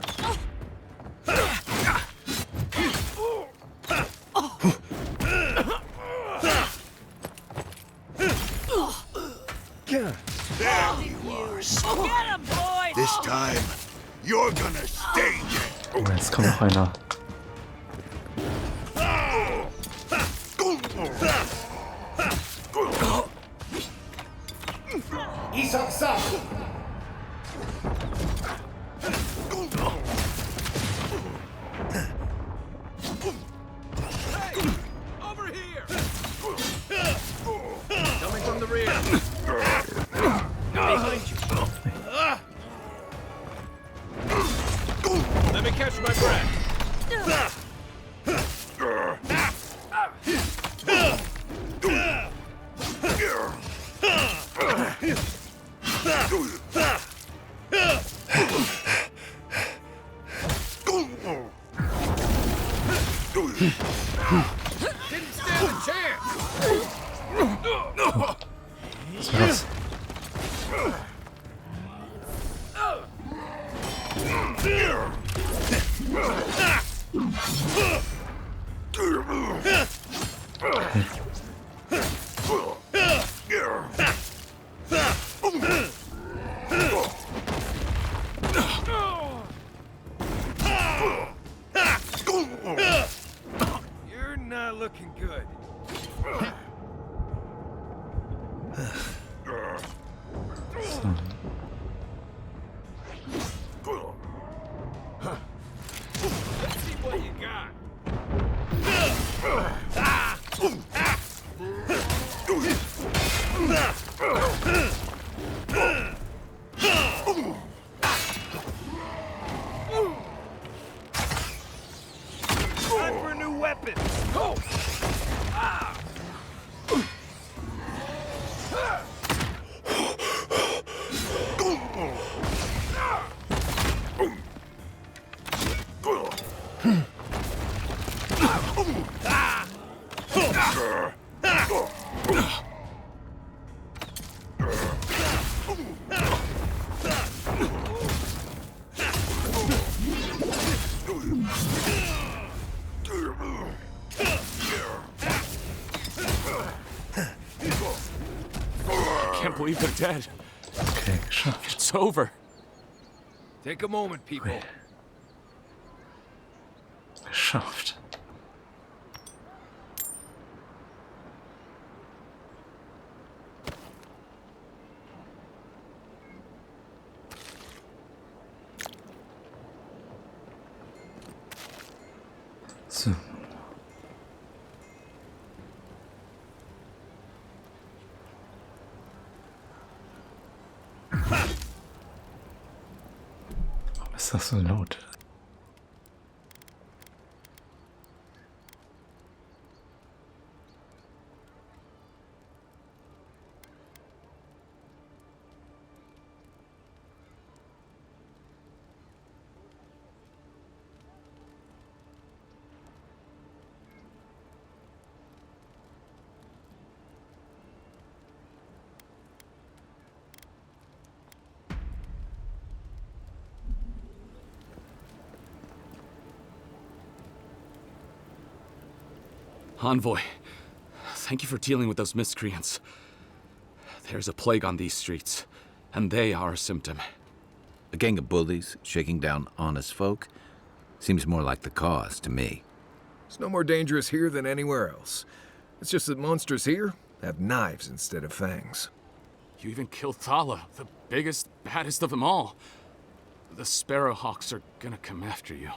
There you are, son. This time, you're gonna stay dead. Oh, jetzt kommt noch einer. Over here! Coming from the rear. Behind you. Let me catch my breath. Didn't stand a chance. Was war das? You're not looking good. So. Let's see what you got. Time for a new weapon. Oh. Ah. I can't believe they're dead. Okay, geschafft. It's over. Take a moment, people. Geschafft. So. Warum ist das so laut? Envoy, thank you for dealing with those miscreants. There's a plague on these streets, and they are a symptom. A gang of bullies shaking down honest folk? Seems more like the cause to me. It's no more dangerous here than anywhere else. It's just that monsters here have knives instead of fangs. You even killed Thala, the biggest, baddest of them all. The Sparrowhawks are gonna come after you.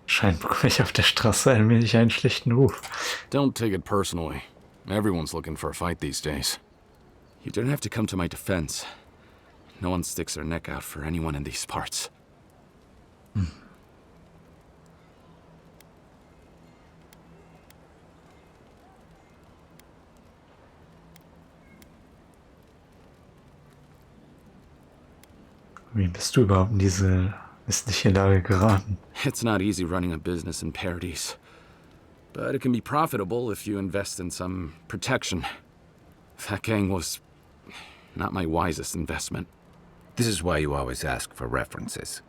Scheint bekomme ich auf der Straße allmählich einen schlechten Ruf. Don't take it personally. Everyone's looking for a fight these days. You don't have to come to my defense. No one sticks their neck out for anyone in these parts. Wie bist du überhaupt in diese missliche Lage geraten? It's not easy running a business in Paradise. But it can be profitable if you invest in some protection. That gang was Not my wisest investment. This is why you always ask for references.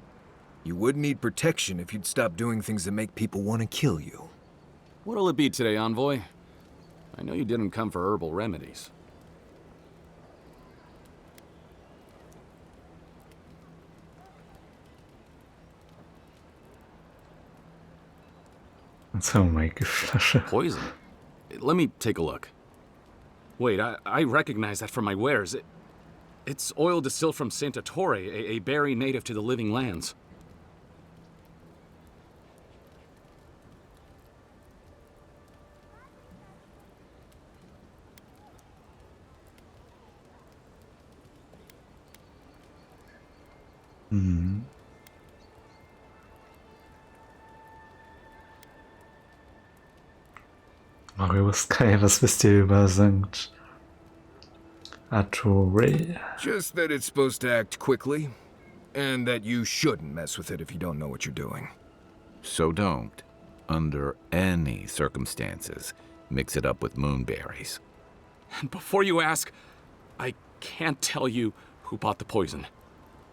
You would need protection if you'd stop doing things that make people want to kill you. What'll it be today, Envoy? I know you didn't come for herbal remedies. Oh my Flasche. Poison? Let me take a look. Wait, I recognize that from my wares. It's oil distilled from Santa Torre, a berry native to the Living Lands. Mhm. Marius Kai, was wisst ihr über St. Torre? Just that it's supposed to act quickly, and that you shouldn't mess with it if you don't know what you're doing. So don't, under any circumstances, mix it up with moonberries. And before you ask, I can't tell you who bought the poison.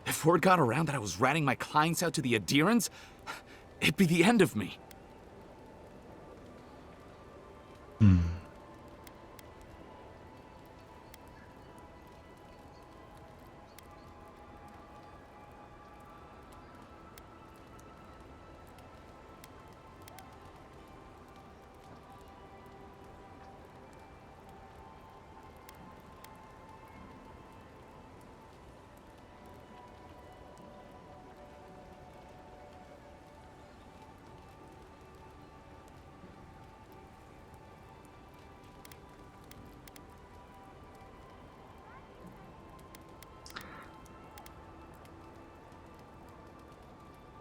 If word got around that I was ratting my clients out to the adherents, it'd be the end of me.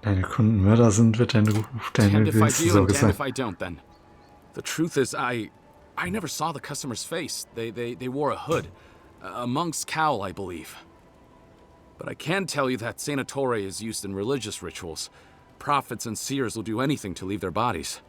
Deine Kunden Mörder sind, wird dein Ruf deine Damned if I Wüste do so and damned if gesagt. I don't, then. The truth is, I never saw the customer's face. They wore a hood. A monk's cowl, I believe. But I can tell you that Santa Torre is used in religious rituals. Prophets and seers will do anything to leave their bodies.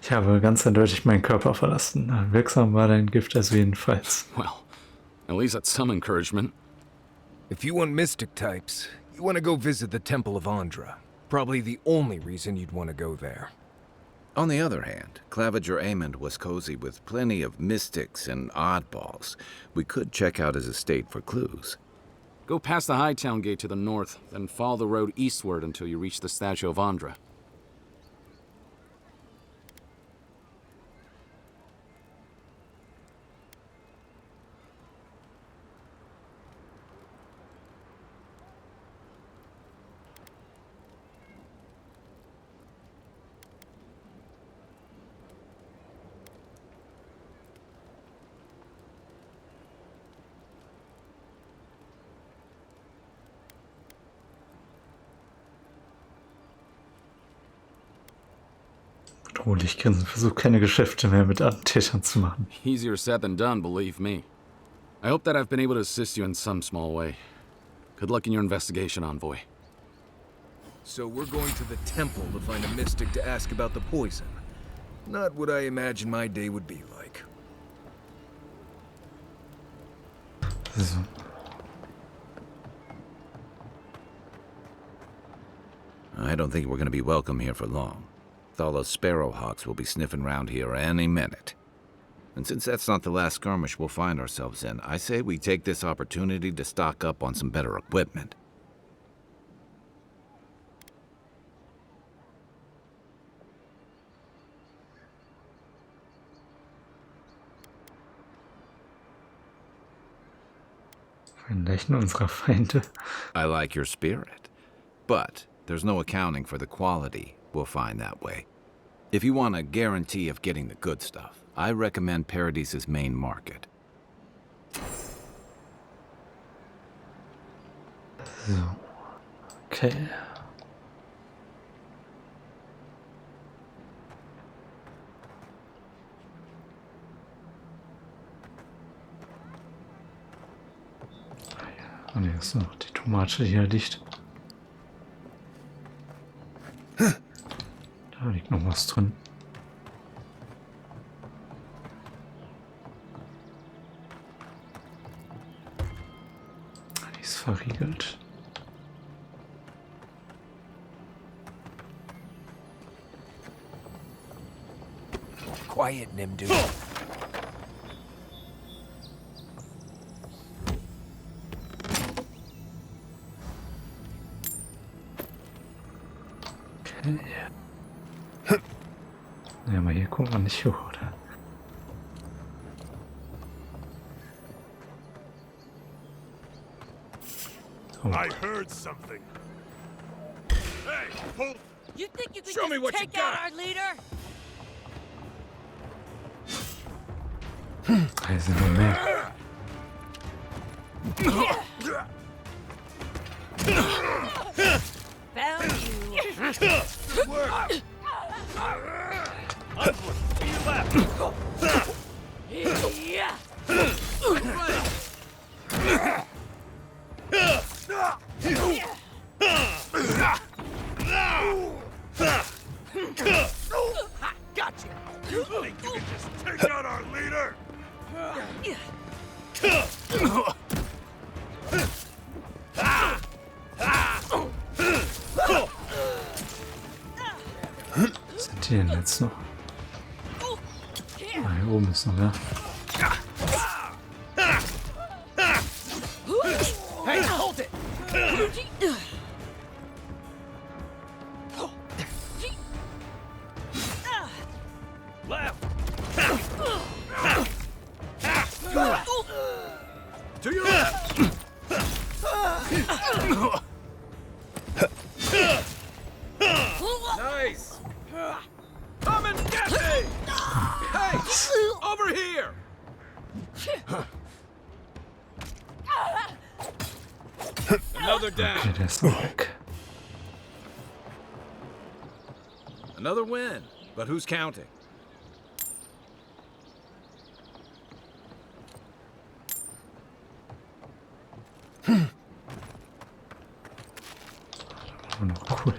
Ich habe ganz eindeutig meinen Körper verlassen. Wirksam war dein Gift also jedenfalls. Well, at least that's some encouragement. If you want mystic types, you want to go visit the Temple of Andra. Probably the only reason you'd want to go there. On the other hand, Claviger Amond was cozy with plenty of mystics and oddballs. We could check out his estate for clues. Go past the Hightown Gate to the north, then follow the road eastward until you reach the statue of Andra. Bedrohlich grinsen, versuch keine Geschäfte mehr mit Attentätern zu machen. Easier said than done, believe me. I hope that I've been able to assist you in some small way. Good luck in your investigation, Envoy. So we're going to the temple to find a mystic to ask about the poison. Not what I imagine my day would be like. So. I don't think we're going to be welcome here for long. All those sparrowhawks will be sniffing around here any minute. And since that's not the last skirmish we'll find ourselves in, I say we take this opportunity to stock up on some better equipment. Leichen unserer Feinde. I like your spirit, but there's no accounting for the quality we'll find that way. If you want a guarantee of getting the good stuff, I recommend Paradis' main market. So. Okay. Und hier ist noch die Tomate, die hier liegt. Da liegt noch was drin. Die ist verriegelt. Quiet, Nimdu. Okay. Ja, aber hier kommt man nicht hoch, oder? Oh. I heard something. Hey, pull! You think you could Show me just what you take out got. our leader? Da sind noch mehr. Found you. Good work. To your left. Yeah. Gotcha. You think you can just take out our leader? Was sind die denn jetzt noch? Ah, hier oben ist noch wer. Hey, hold it! Left. To your left! Nice. Come and get me! Hey, over here! Another down. Okay, der ist noch weg. Another win, but who's counting? Oh, noch cool.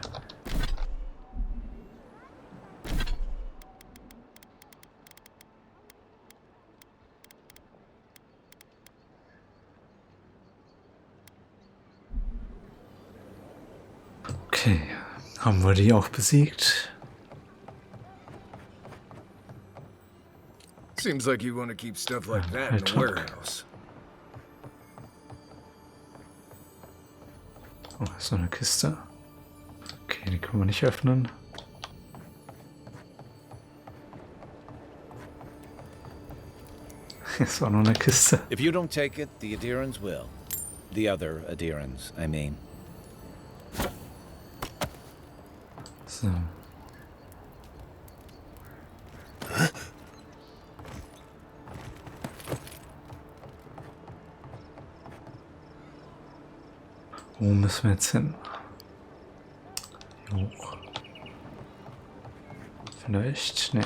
Okay, haben wir die auch besiegt? Seems like you want to keep stuff like that in the warehouse. Oh, ist so eine Kiste. Okay, die können wir nicht öffnen. Ist auch noch eine Kiste. If you don't take it, the Adirans will. The other Adirans, I mean. So. Wo müssen wir jetzt hin? Hier hoch. Vielleicht? Nee.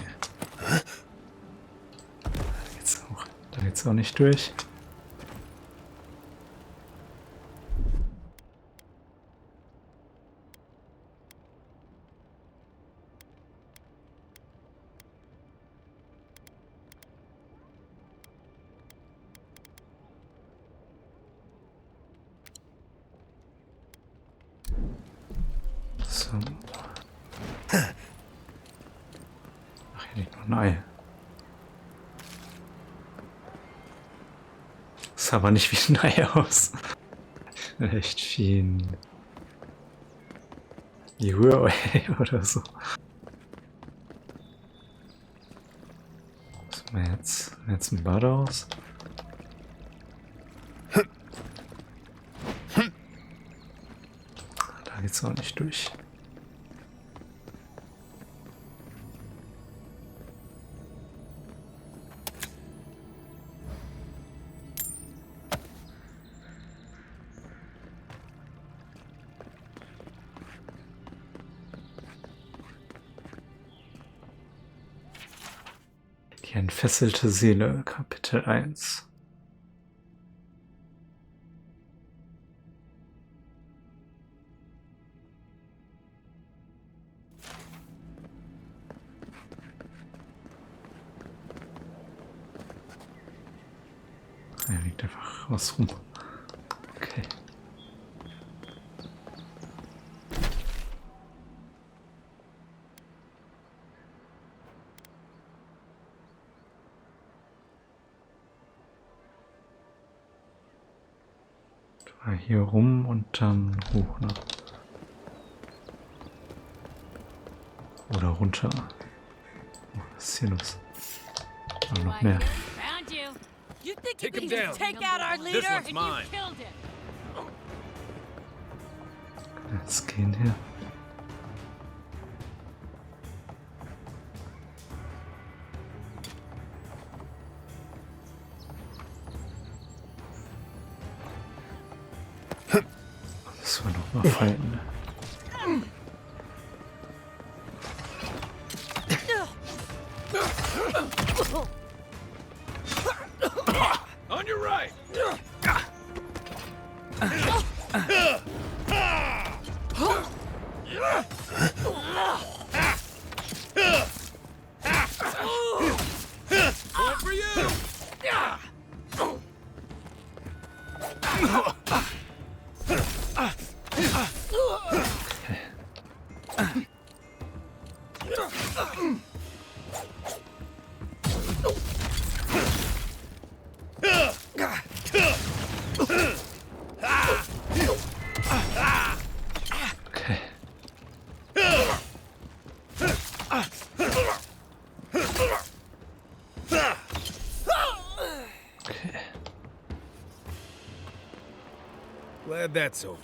Da geht's auch nicht durch. So. Ach, hier liegt noch ein Ei. Das sah aber nicht wie ein Ei aus. Vielleicht wie ein Rührei oder so. Was haben wir jetzt? Haben wir jetzt ein Bad aus? Da geht's auch nicht durch. Die entfesselte Seele, Kapitel 1. Da liegt einfach was rum. Okay. Hier rum und dann hoch, ne? Oder runter. Oh, was ist hier los? Oh, noch mehr. Found you. You think Take you him can down. just take out our leader This one's and mine. you killed him? Jetzt gehen hier. Das war noch mal fallen. On your right. Going for you. Okay. Okay. Glad that's over.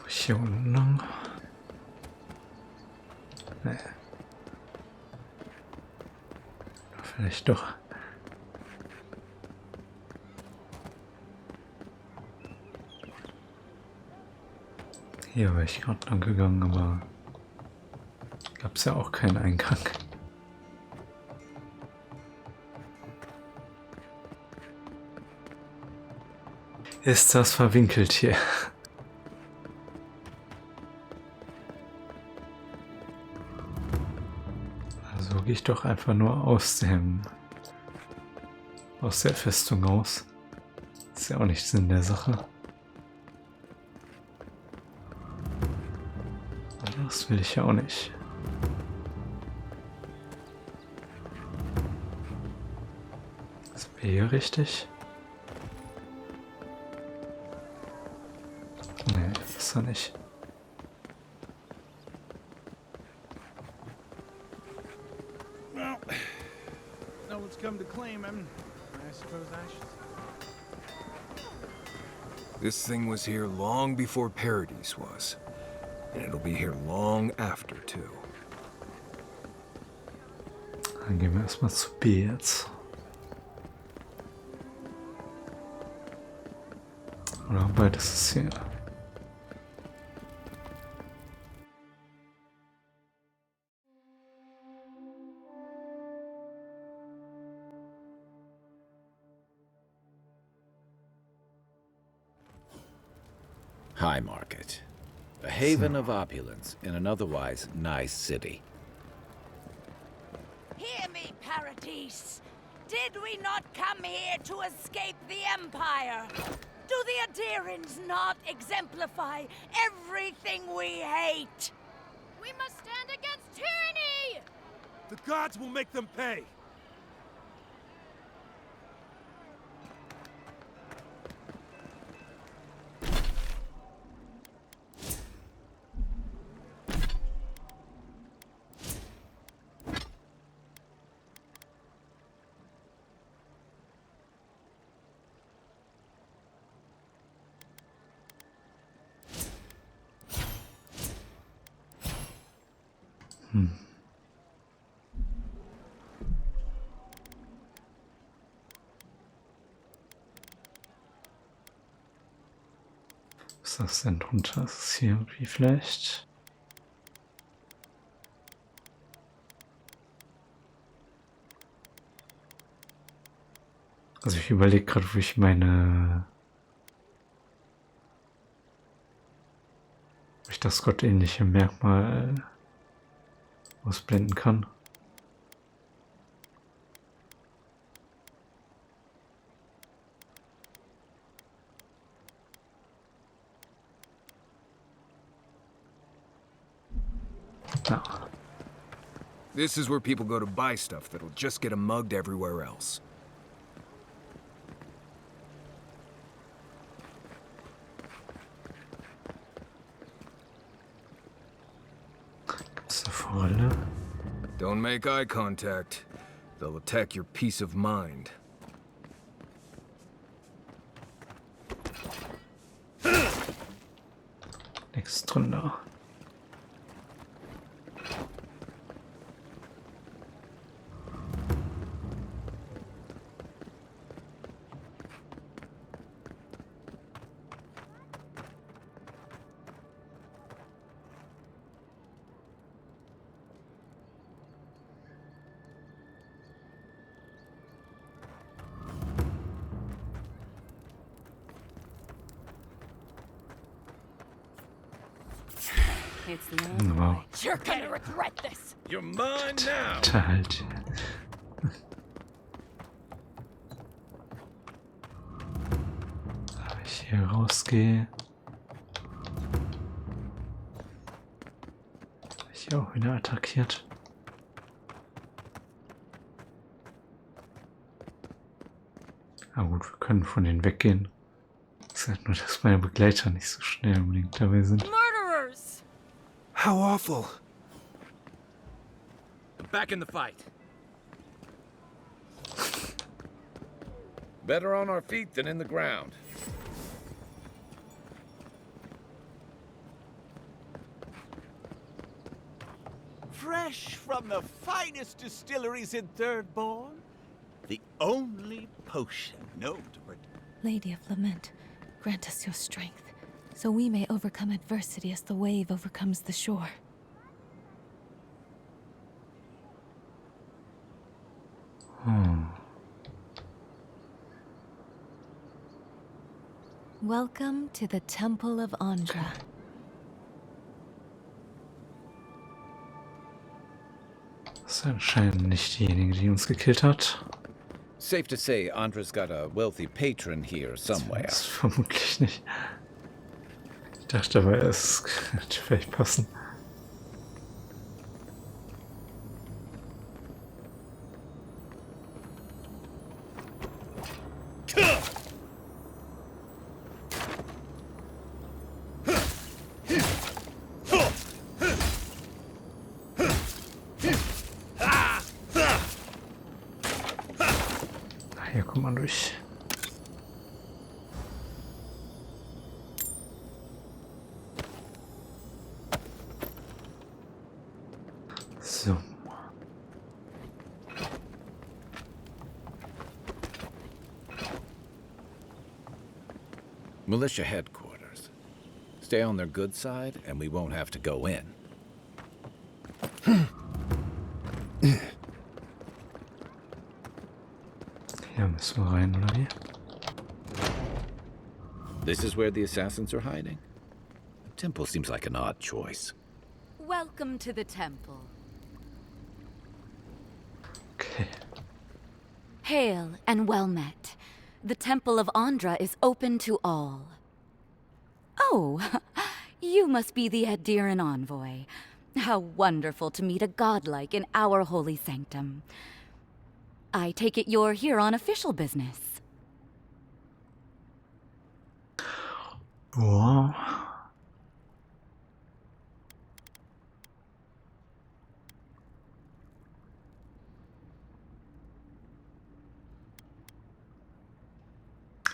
Hier unten lang. Nee. Vielleicht doch. Hier war ich gerade lang gegangen, aber gab es ja auch keinen Eingang. Ist das verwinkelt hier? Also gehe ich doch einfach nur aus der Festung aus. Ist ja auch nicht Sinn der Sache. Das will ich ja auch nicht. Ist hier richtig? Nee, ist er nicht. Well, no one's come to claim him. I suppose I should. This thing was here long before Paradise was. And it'll be here long after, too. Dann gehen wir erstmal zu B jetzt. Oder beides ist hier. High Market. A haven of opulence in an otherwise nice city. Hear me, Paradise. Did we not come here to escape the Empire? Do the Adirans not exemplify everything we hate? We must stand against tyranny! The gods will make them pay. Was ist das denn drunter? Ist es hier irgendwie vielleicht? Also ich überlege gerade, wo ich das gottähnliche Merkmal ausblenden kann. No. This is where people go to buy stuff that'll just get them mugged everywhere else. Gibt's eine Forelle? Don't make eye contact. They'll attack your peace of mind. Nichts drin da. Wow. You're gonna regret this. You're mine now. Halt. Wenn ich hier rausgehe. Bin ich hier auch wieder attackiert. Na gut, wir können von denen weggehen. Es ist halt nur, dass meine Begleiter nicht so schnell unbedingt dabei sind. Murderers! How awful. I'm back in the fight. Better on our feet than in the ground. Fresh from the finest distilleries in Third Bourne, the only potion known to protect. Lady of Lament, grant us your strength, so we may overcome adversity as the wave overcomes the shore. Welcome to the Temple of Andra. Das ist anscheinend nicht diejenige, die uns gekillt hat. Safe to say, Andra's got a wealthy patron here somewhere. Das vermutlich nicht. Ich dachte aber, es könnte vielleicht passen. Hier kommt man durch. So. Militia headquarters. Stay on their good side, and we won't have to go in. Hier müssen wir rein, oder wie? This is where the assassins are hiding? The temple seems like an odd choice. Welcome to the temple. Okay. Hail and well met. The Temple of Andra is open to all. Oh, you must be the Adiran envoy. How wonderful to meet a godlike in our holy sanctum. I take it you're here on official business. Wow.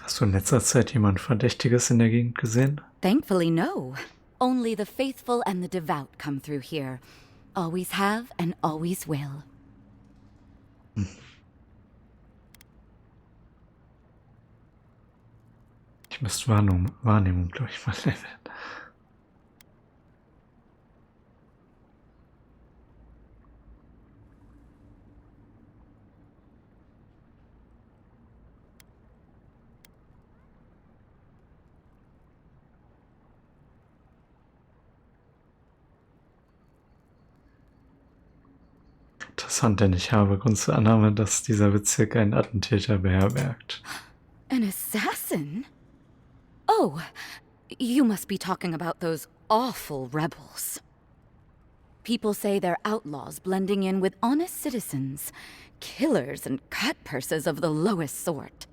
Hast du in letzter Zeit jemand Verdächtiges in der Gegend gesehen? Thankfully, no. Only the faithful and the devout come through here. Always have and always will. Ich Ich müsste Wahrnehmung, glaube ich, mal leveln. Interessant, denn ich habe Grund zur Annahme, dass dieser Bezirk einen Attentäter beherbergt. An assassin? Oh, you must be talking about those awful rebels. People say they're outlaws blending in with honest citizens, killers and cut-purses of the lowest sort.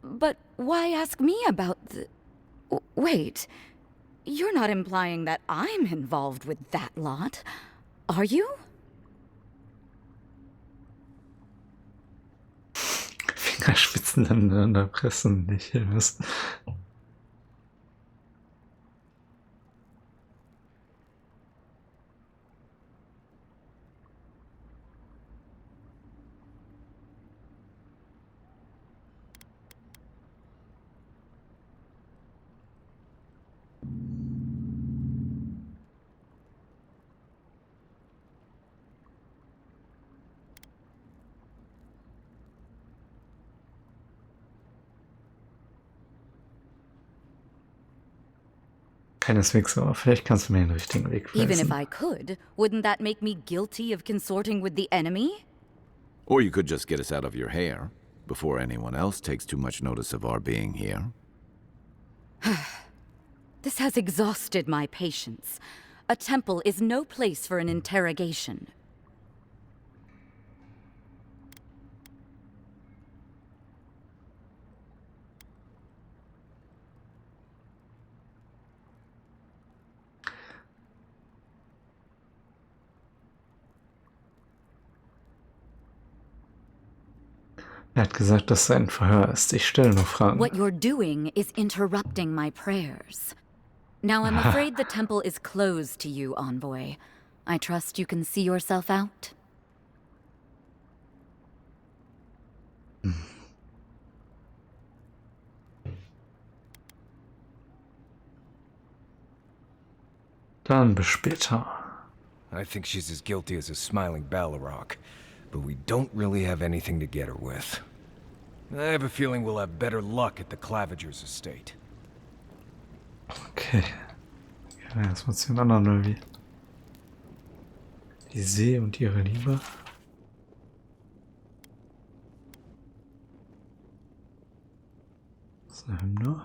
But why ask me about the... Wait, you're not implying that I'm involved with that lot, are you? Fingerspitzen aneinander pressen, nicht ihr wisst. Keineswegs, aber vielleicht kannst du mir den richtigen Weg weisen. Even if I could, wouldn't that make me guilty of consorting with the enemy? Or you could just get us out of your hair before anyone else takes too much notice of our being here. This has exhausted my patience. A temple is no place for an interrogation. Er hat gesagt, dass es ein Verhör ist. Ich stelle nur Fragen. What you're doing is interrupting my prayers. Now I'm afraid the temple is closed to you, Envoy. I trust you can see yourself out. Dann bis später. I think she's as guilty as a smiling Balrog, but we don't really have anything to get her with. I have a feeling we'll have better luck at the Clavigers' estate. Okay. Ja, erstmal zu den anderen, oder wie? Die See und ihre Liebe. Das ist eine Hymne.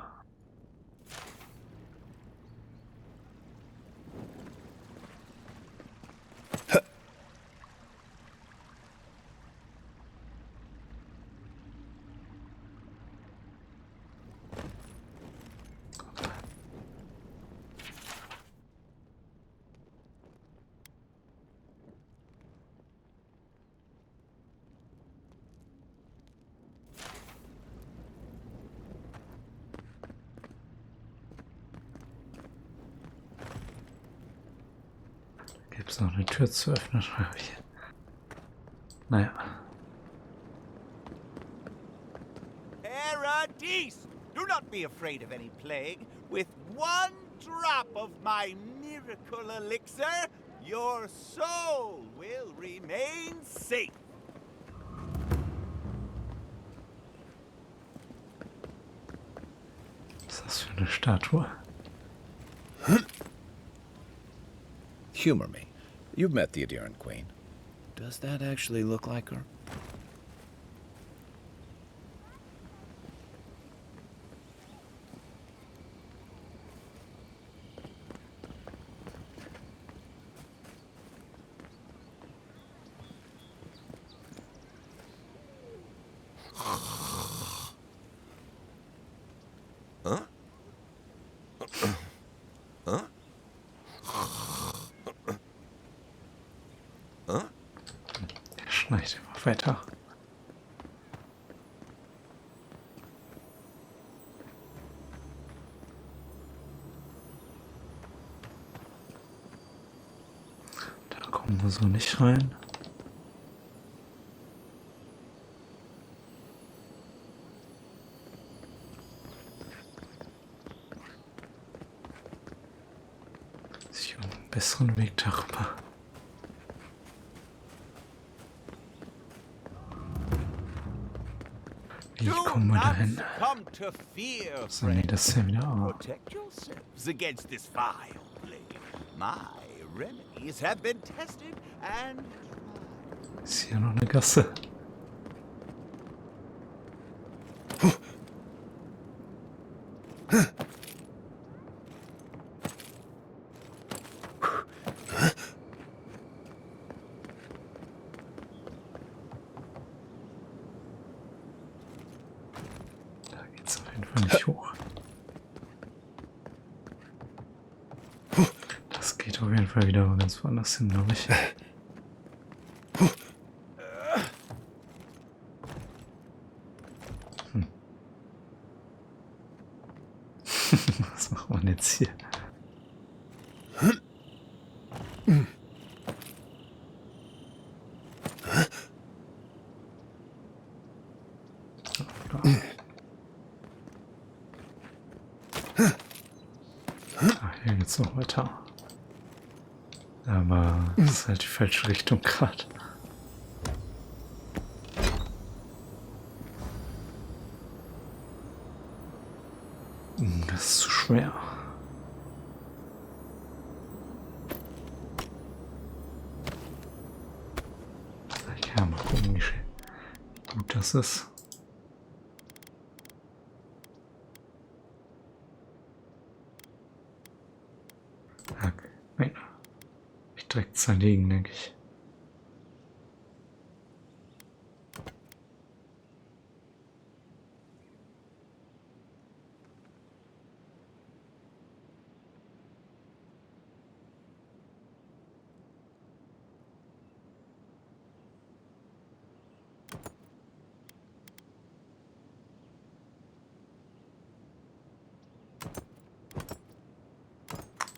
Gibt es noch eine Tür zu öffnen? Naja. Paradise! Do not be afraid of any plague. With one drop of my miracle elixir, your soul will remain safe. Was ist das für eine Statue? Humor me. You've met the Adherent Queen. Does that actually look like her? Schneit immer weiter. Da kommen wir so nicht rein. besseren Weg darüber. Wie kommen wir da hin? So, nee, das ist ja wieder auch. Protect yourselves against this vile plague. My remedies have been tested and Ist hier noch eine Gasse? Da geht's auf jeden Fall nicht hoch. Das geht auf jeden Fall wieder ganz woanders hin, glaube ich. Was macht man jetzt hier? Hier geht's noch weiter. Aber das ist halt die falsche Richtung gerade. Das ist zu schwer. Ich kann mal gucken, wie gut das ist. Nein. Ich direkt zerlegen, denke ich.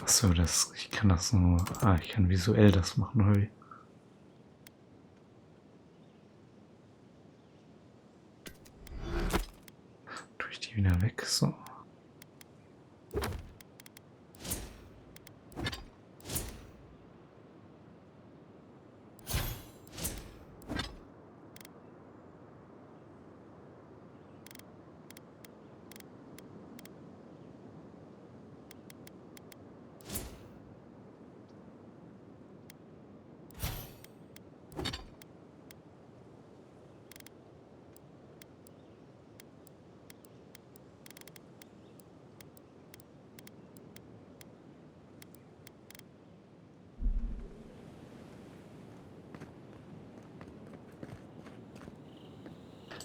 Achso, ich kann das nur. Ich kann visuell das machen, oder wie? Tue ich die wieder weg, so.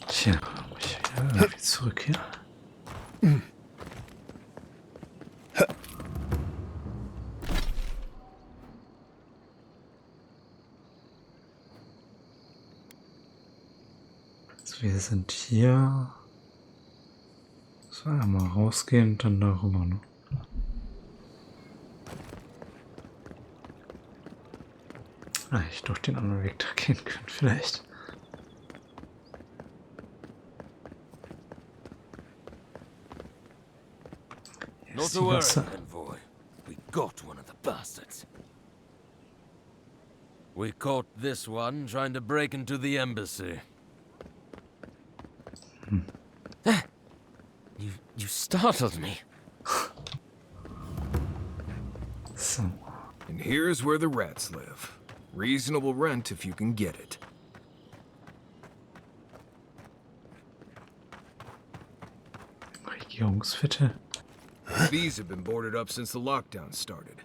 Tja, muss ich wieder irgendwie zurück hier. Also wir sind hier. So, einmal rausgehen und dann darüber, ne? Ich durch den anderen Weg da gehen können, vielleicht. Not to worry, envoy. We got one of the bastards. We caught this one trying to break into the embassy. You startled me. So. And here's where the rats live. Reasonable rent if you can get it. Regierungsviertel. These have been boarded up since the lockdown started.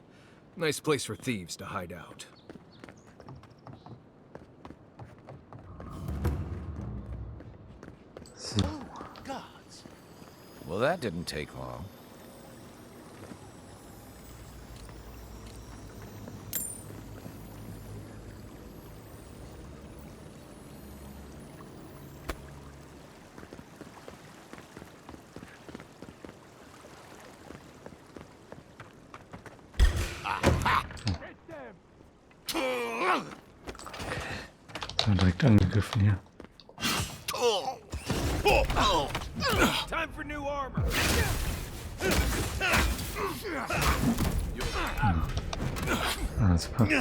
Nice place for thieves to hide out. Oh, gods. Well, that didn't take long. Direkt angegriffen hier. Time for new armor. Alles passt.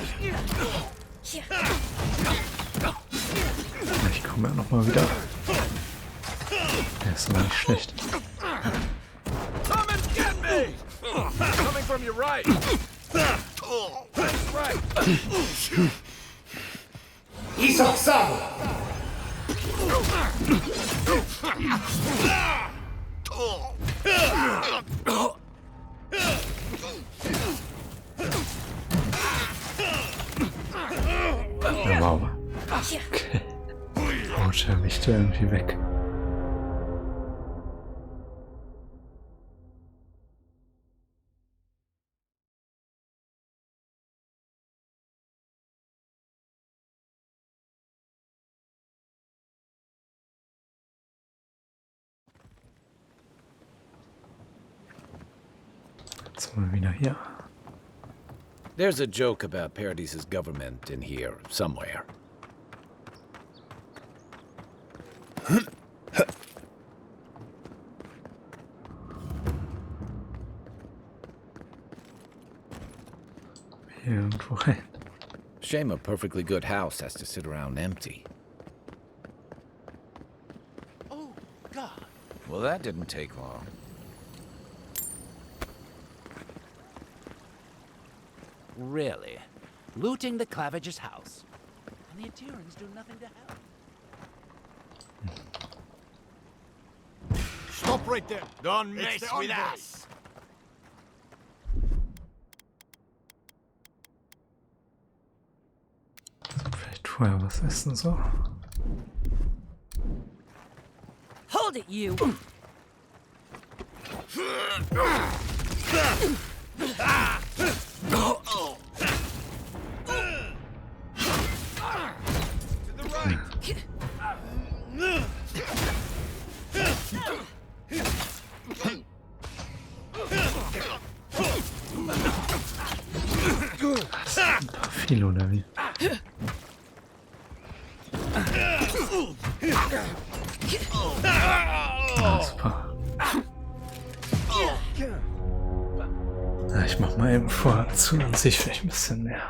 Ich komme ja nochmal wieder. Der ist aber nicht schlecht. Come and get me! Coming from your right. That's right. Ja, wow. Okay. Haut er mich da irgendwie weg. Jetzt sind wir wieder hier. There's a joke about Paradise's government in here somewhere. Irgendwo rein. Shame a perfectly good house has to sit around empty. Oh, God. Well, that didn't take long. Really? Looting the Clavige's house. And the Adherents do nothing to help. Stop right there. Don't It's mess the with envoy. us! Vielleicht vorher was essen so. Hold it, you! To the right! Das ist ein paar viel, oder wie? Ah, super. Ja, ich mach mal eben vorher zu, dann sehe ich vielleicht ein bisschen mehr.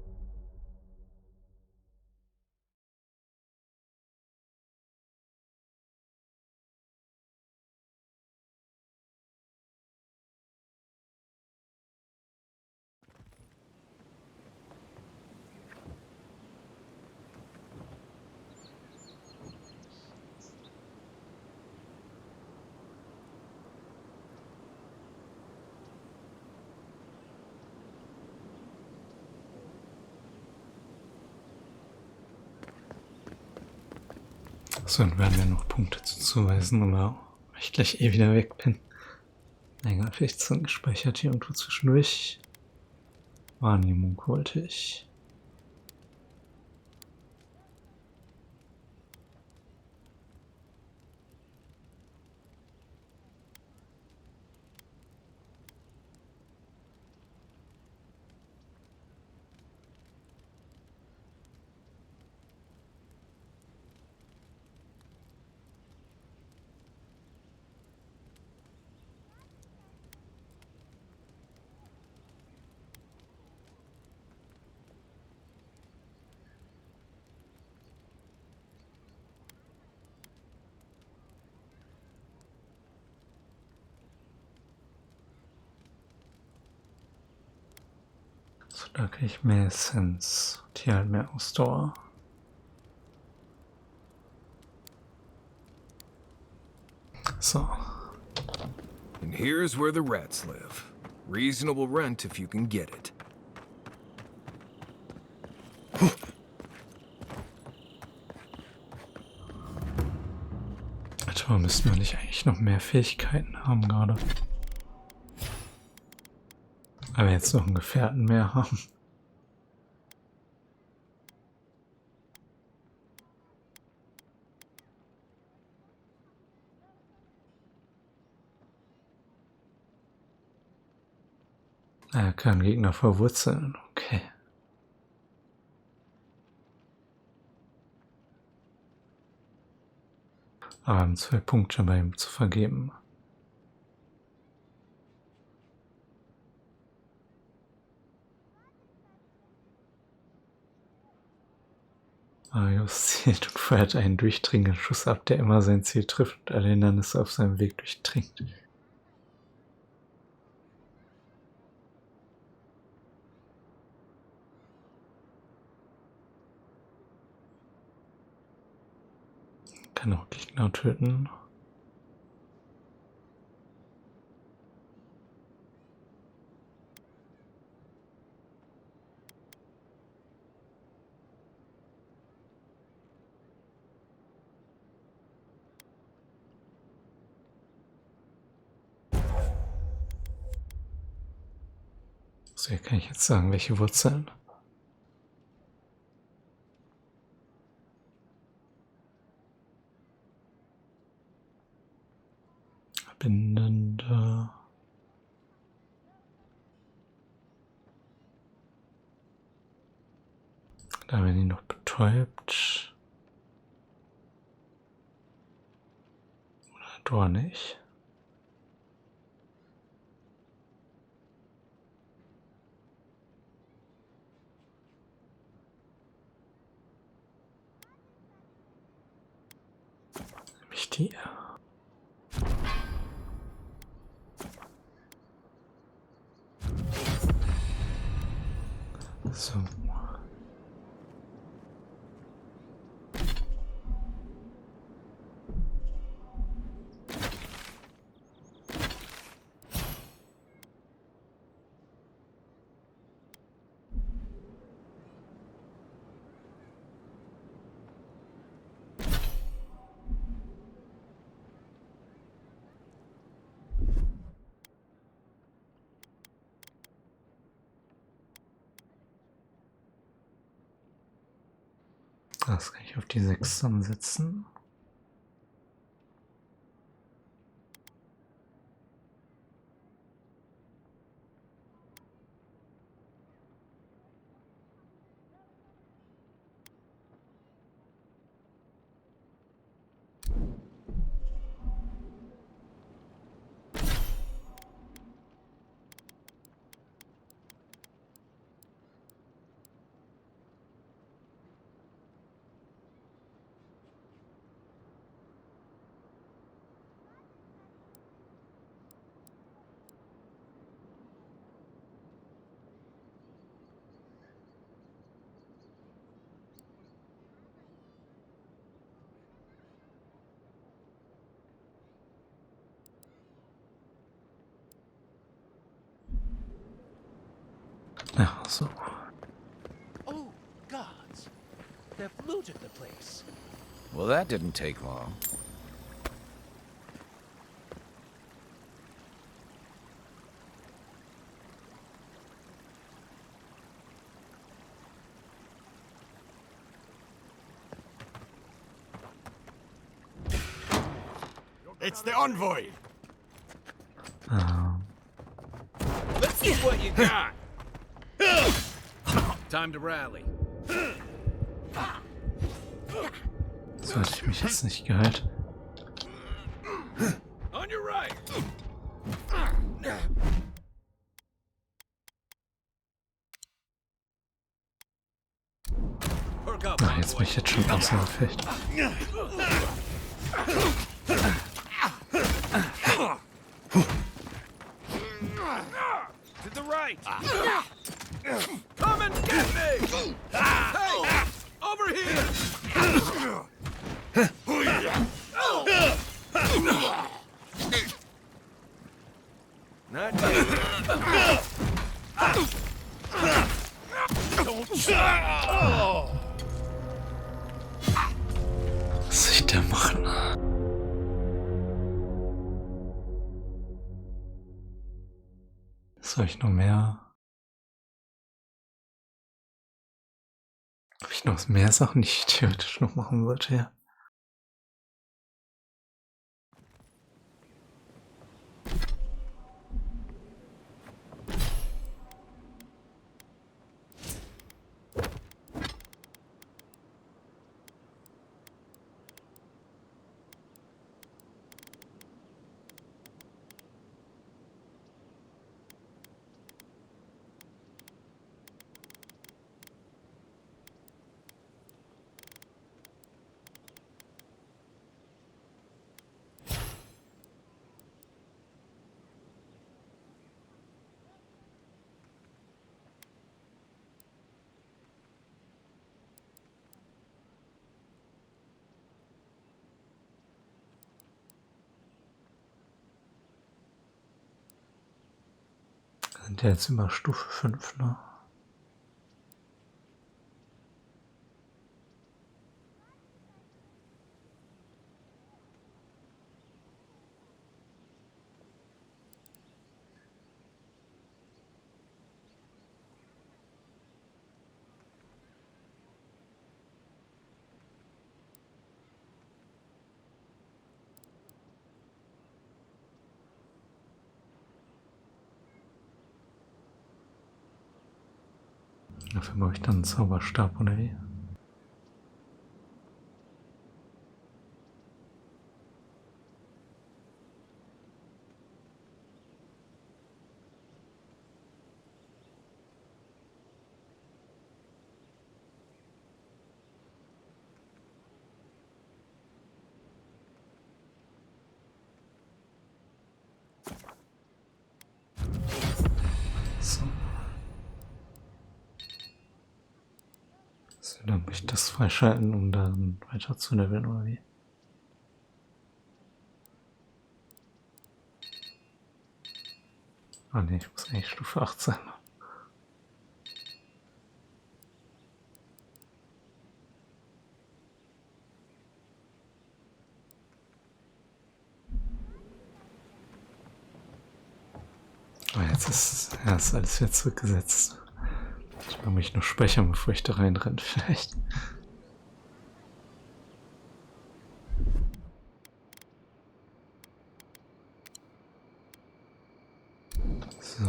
So, dann werden wir noch Punkte zuweisen, aber ich gleich eh wieder weg bin. Egal, vielleicht ist dann gespeichert hier irgendwo zwischendurch. Wahrnehmung wollte ich. So, da kriege ich mehr Essenz und hier halt mehr Ausdauer. So. And here's where the rats live. Reasonable rent if you can get it. Aber müssten wir nicht eigentlich noch mehr Fähigkeiten haben gerade? Aber jetzt noch einen Gefährten mehr haben. Er kann Gegner verwurzeln, okay. Aber wir haben 2 Punkte bei ihm zu vergeben. Marius zielt und feuert einen durchdringenden Schuss ab, der immer sein Ziel trifft und alle Hindernisse auf seinem Weg durchdringt. Kann auch Gegner töten. So, hier kann ich jetzt sagen, welche Wurzeln. Verbindende. Da werden die noch betäubt. Oder doch nicht. Nämlich die. So. Das kann ich auf die 6 zusammensetzen. Ach so. Oh, gods. They've looted the place. Well, that didn't take long. It's the envoy. Let's see what you got. Time to rally. So hatte ich mich jetzt nicht geheilt. On your right. Ach, jetzt bin ich jetzt schon außer Gefecht. To the right. Come and get me. Hey, over here. Not Was soll ich da machen? Soll ich noch mehr? Habe ich noch mehr Sachen, die ich theoretisch noch machen wollte, ja? sind ja jetzt über Stufe 5, ne? Dafür brauche ich dann einen Zauberstab, oder wie? So. Dann muss ich das freischalten, um dann weiter zu leveln, oder wie? Ah ne, ich muss eigentlich Stufe 8 sein. Ah, jetzt ist alles wieder zurückgesetzt. Ich muss mich noch speichern, bevor ich da reinrenne, vielleicht. So.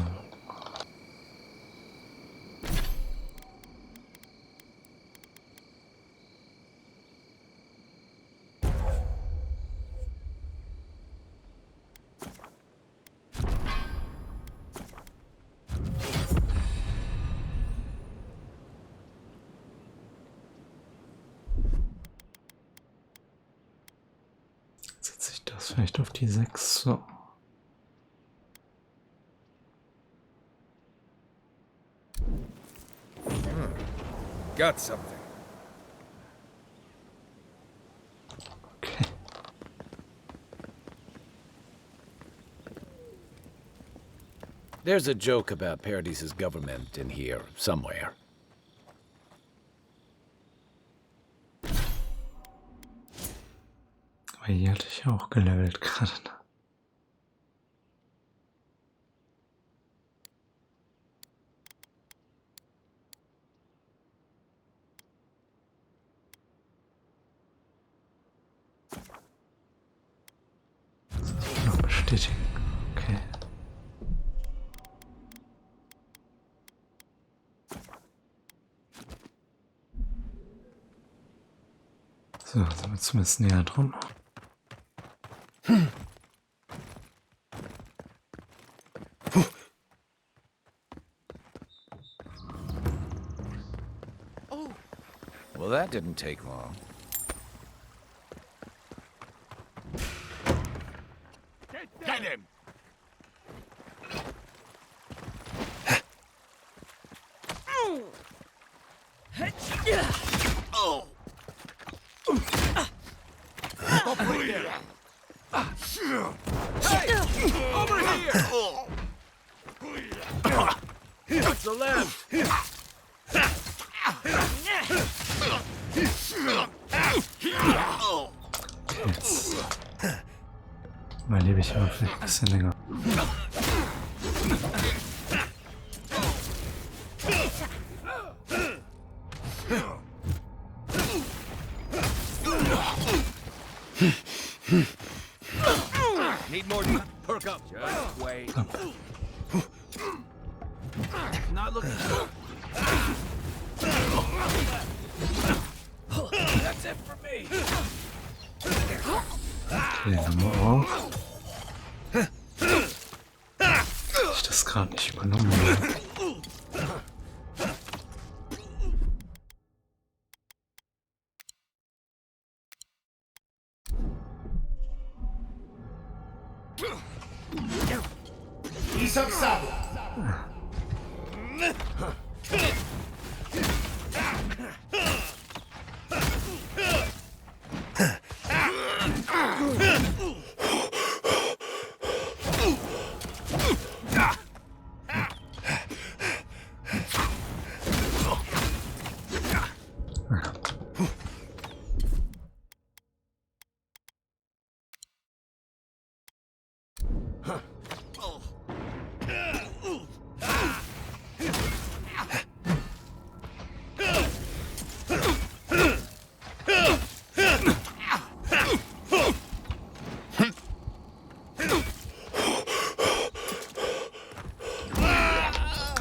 Vielleicht auf die 6, so. Got something. Okay. There's a joke about Paradise's government in here, somewhere. Aber hier hatte ich auch gelevelt gerade. Noch bestätigen. Okay. So, sind wir zumindest näher dran. Well, that didn't take long. Get him! Oh! Over here! Hey! Over here! What's the left? Jetzt überlebe ich aber vielleicht ein bisschen länger. Need more. Perk up. Just wait. Not looking good. That's it for me. Den haben wir auch. Ich das gerade nicht übernommen habe.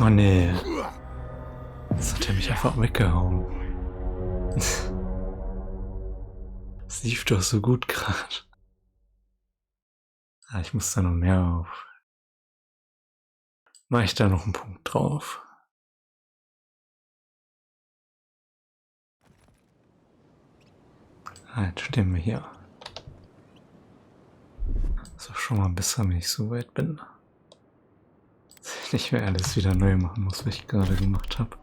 Oh nee. Jetzt hat er mich einfach weggehauen. Das lief doch so gut gerade. Ah, ich muss da noch mehr auf. Mache ich da noch einen Punkt drauf. Ah, jetzt stehen wir hier. Ist doch schon mal besser, wenn ich so weit bin. Dass ich nicht mehr alles wieder neu machen muss, was ich gerade gemacht habe.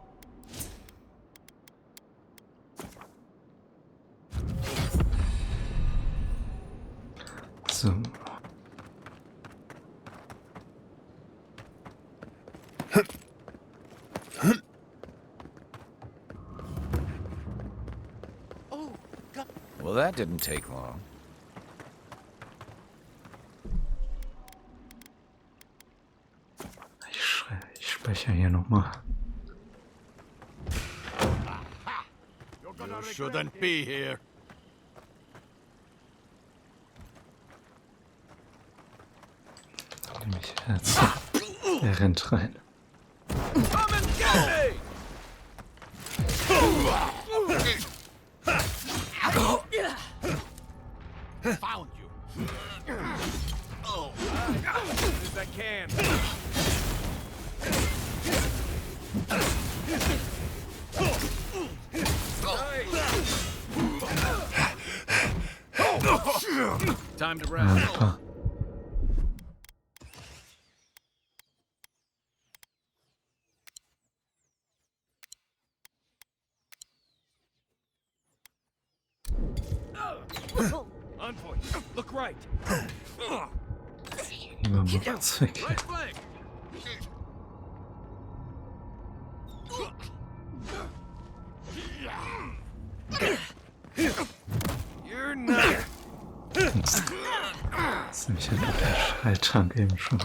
So. Well, that didn't take long. Ich speichere hier nochmal. You shouldn't be here. Nehme ich Herz. Er rennt rein. Come and get me! Found you. As I can. Time to wrap. Envoy, look right. Niemand macht was weg. Right flank. You're not. Das ist nämlich halt der Schalltank eben schon.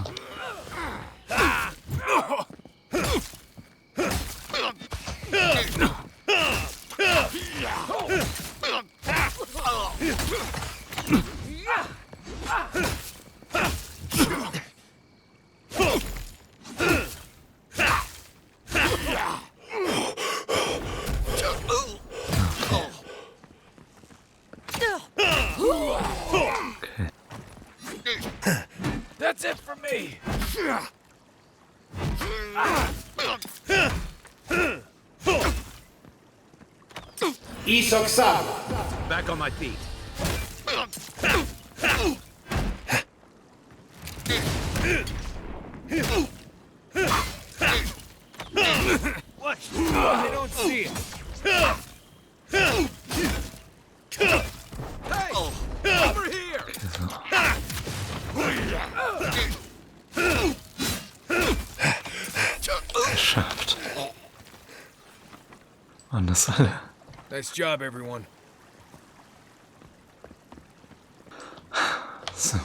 That's it for me. Back on my feet. What? I don't see it. Hey! Over here! Geschafft. Waren das alle? Nice job, everyone. So.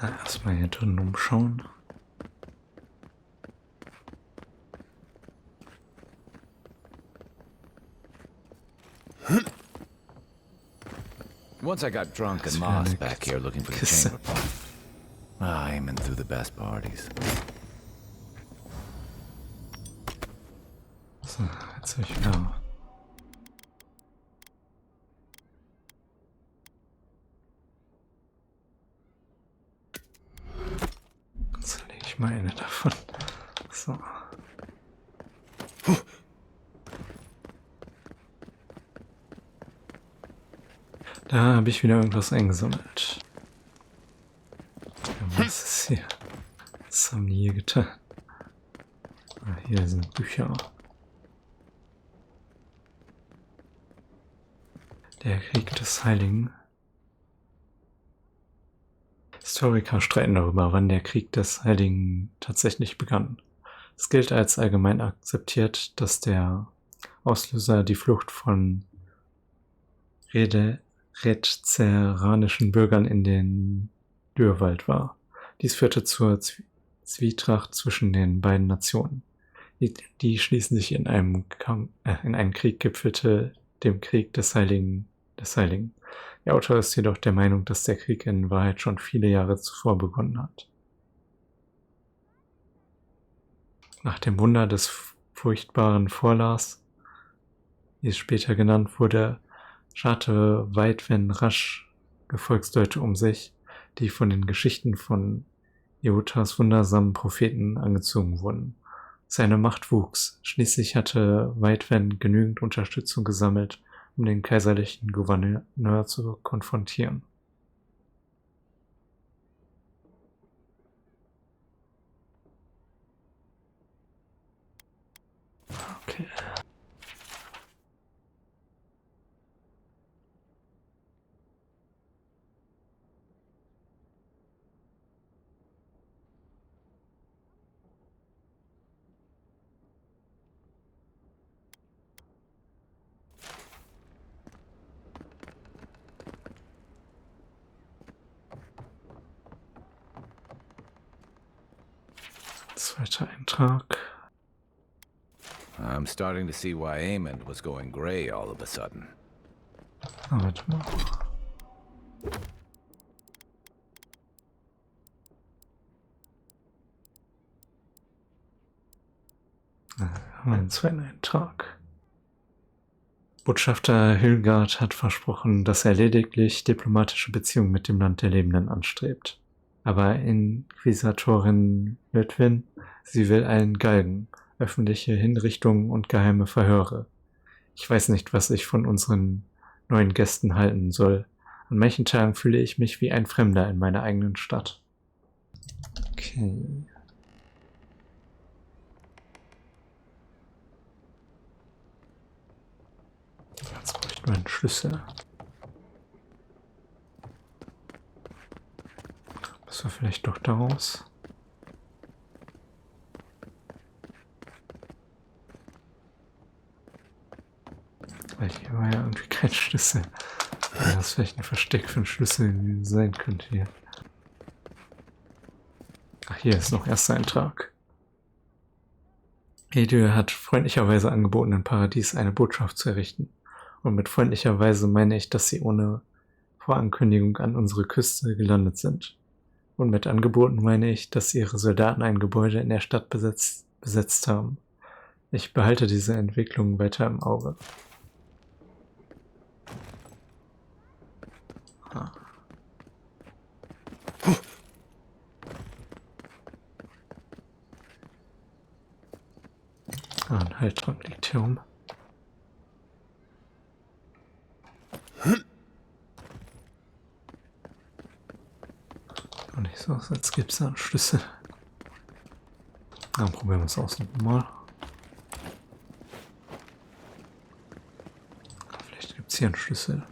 Erstmal hier drin umschauen. Once I got drunk and lost back here looking for the chamber pot. Aiming through the best parties. So, jetzt habe ich wieder. Jetzt lege ich mal eine davon. So. Da habe ich wieder irgendwas eingesammelt. Ja, was ist hier? Was haben die hier getan? Ah, hier sind Bücher. Der Krieg des Heiligen. Historiker streiten darüber, wann der Krieg des Heiligen tatsächlich begann. Es gilt als allgemein akzeptiert, dass der Auslöser die Flucht von rezerranischen Bürgern in den Dürrwald war. Dies führte zur Zwietracht zwischen den beiden Nationen. Die schließlich in einem Krieg gipfelte, dem Krieg des Heiligen. Der Autor ist jedoch der Meinung, dass der Krieg in Wahrheit schon viele Jahre zuvor begonnen hat. Nach dem Wunder des furchtbaren Vorlars, wie es später genannt wurde, scharte Weitwen rasch Gefolgsleute um sich, die von den Geschichten von Jehotas wundersamen Propheten angezogen wurden. Seine Macht wuchs. Schließlich hatte Weitwen genügend Unterstützung gesammelt, um den kaiserlichen Gouverneur zu konfrontieren. Okay. Zweiter Eintrag. I'm starting to see why Amond was going gray all of a sudden. Warte mal. Haben wir einen zweiten Eintrag. Botschafter Hilgard hat versprochen, dass er lediglich diplomatische Beziehungen mit dem Land der Lebenden anstrebt. Aber Inquisitorin Litwin, sie will einen Galgen, öffentliche Hinrichtungen und geheime Verhöre. Ich weiß nicht, was ich von unseren neuen Gästen halten soll. An manchen Tagen fühle ich mich wie ein Fremder in meiner eigenen Stadt. Okay. Jetzt bräuchten wir einen Schlüssel. Müssen wir vielleicht doch daraus? Weil hier war ja irgendwie kein Schlüssel. Ja, das ist vielleicht ein Versteck für einen Schlüssel sein könnte hier. Ach, hier ist noch erster Eintrag. Edil hat freundlicherweise angeboten, im Paradies eine Botschaft zu errichten. Und mit freundlicherweise meine ich, dass sie ohne Vorankündigung an unsere Küste gelandet sind. Und mit angeboten meine ich, dass ihre Soldaten ein Gebäude in der Stadt besetzt haben. Ich behalte diese Entwicklung weiter im Auge. Ein Heiltrank liegt hier rum. Und nicht so aus, als gäbe es da einen Schlüssel. Dann probieren wir es aus nochmal. Vielleicht gibt es hier einen Schlüssel.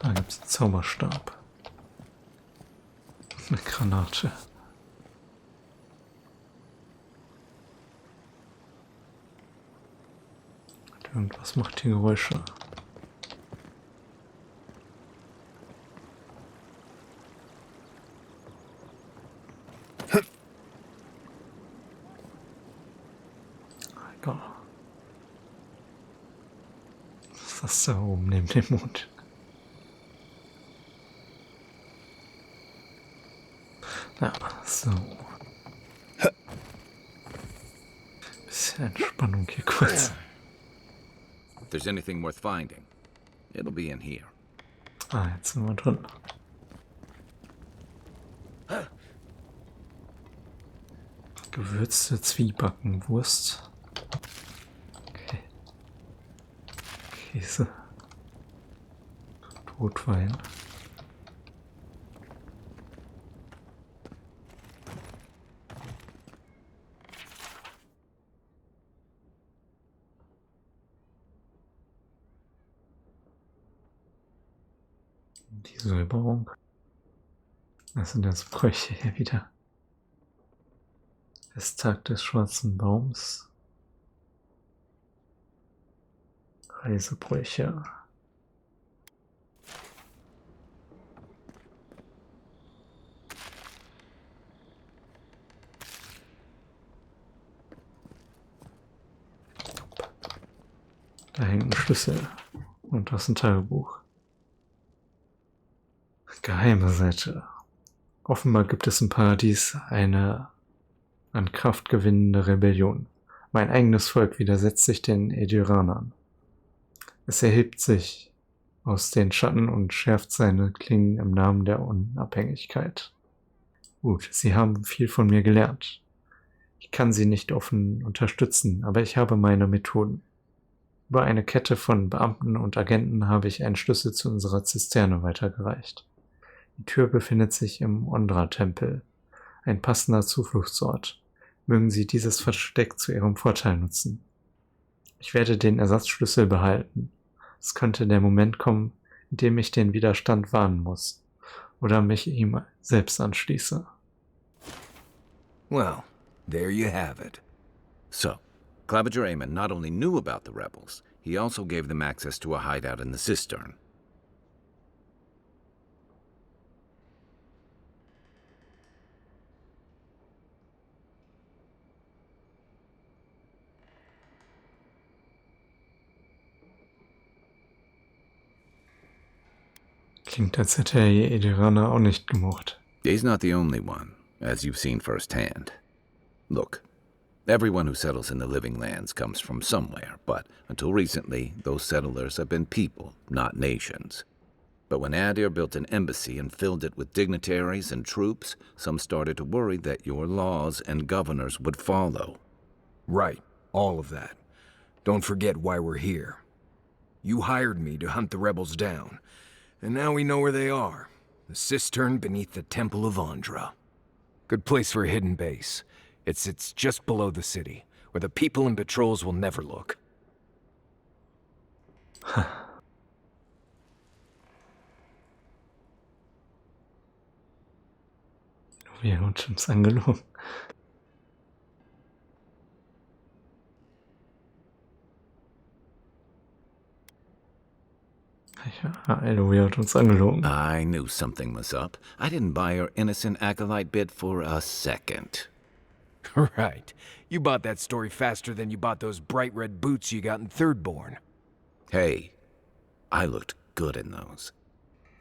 Da gibt es einen Zauberstab. Eine Granate. Und irgendwas macht hier Geräusche. Egal. Was ist das da oben neben dem Mond? Ja, so. Bisschen Entspannung hier kurz. If there's anything worth finding, it'll be in here. Ah, jetzt sind wir drin. Gewürzte Zwiebackenwurst. Okay. Käse. Rotwein. Die Säuberung. Was sind das Bräuche hier wieder? Festtag des schwarzen Baums. Reisebräuche. Da hängt ein Schlüssel. Und das ist ein Tagebuch. Geheime Seite. Offenbar gibt es im Paradies eine an Kraft gewinnende Rebellion. Mein eigenes Volk widersetzt sich den Ediranern. Es erhebt sich aus den Schatten und schärft seine Klingen im Namen der Unabhängigkeit. Gut, sie haben viel von mir gelernt. Ich kann sie nicht offen unterstützen, aber ich habe meine Methoden. Über eine Kette von Beamten und Agenten habe ich einen Schlüssel zu unserer Zisterne weitergereicht. Die Tür befindet sich im Ondra-Tempel, ein passender Zufluchtsort. Mögen Sie dieses Versteck zu Ihrem Vorteil nutzen. Ich werde den Ersatzschlüssel behalten. Es könnte der Moment kommen, in dem ich den Widerstand warnen muss oder mich ihm selbst anschließe. Well, there you have it. So, Claviger Amon not only knew about the rebels, he also gave them access to a hideout in the cistern. Klingt, als hätte er die Ediraner auch nicht gemocht. He's not the only one, as you've seen firsthand. Look, everyone who settles in the living lands comes from somewhere, but until recently, those settlers have been people, not nations. But when Adir built an embassy and filled it with dignitaries and troops, some started to worry that your laws and governors would follow. Right, all of that. Don't forget why we're here. You hired me to hunt the rebels down. And now we know where they are. The cistern beneath the Temple of Ondra. Good place for a hidden base. It sits just below the city, where the people and patrols will never look. Wir haben uns angelogen. Eloy hat uns angelogen. I knew something was up. I didn't buy her innocent acolyte bit for a second. Right. You bought that story faster than you bought those bright red boots you got in Thirdborn. Hey, I looked good in those.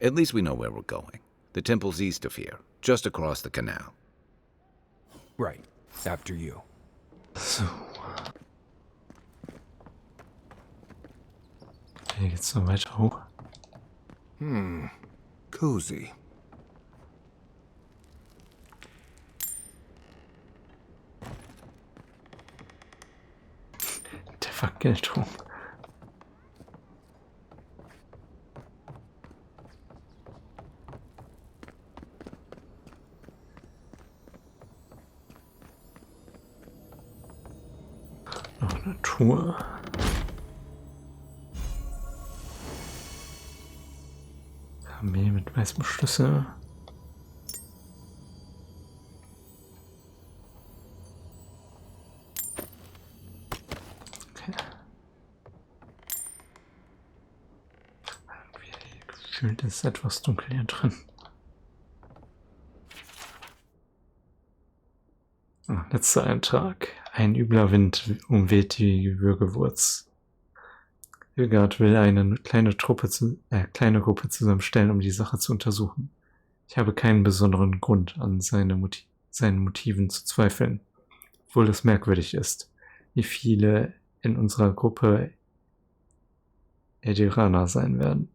At least we know where we're going. The temple's east of here, just across the canal. Right. After you. So. Hier geht's noch weiter hoch. Cozy. Der Vergeltung. Noch eine Tour. Armee mit weißem Schlüssel. Okay. Irgendwie gefühlt ist etwas dunkel hier drin. Letzter Eintrag. Ein übler Wind umweht die Würgewurz. Hilgard will eine kleine Gruppe zusammenstellen, um die Sache zu untersuchen. Ich habe keinen besonderen Grund, an seinen Motiven zu zweifeln, obwohl es merkwürdig ist, wie viele in unserer Gruppe Ediraner sein werden.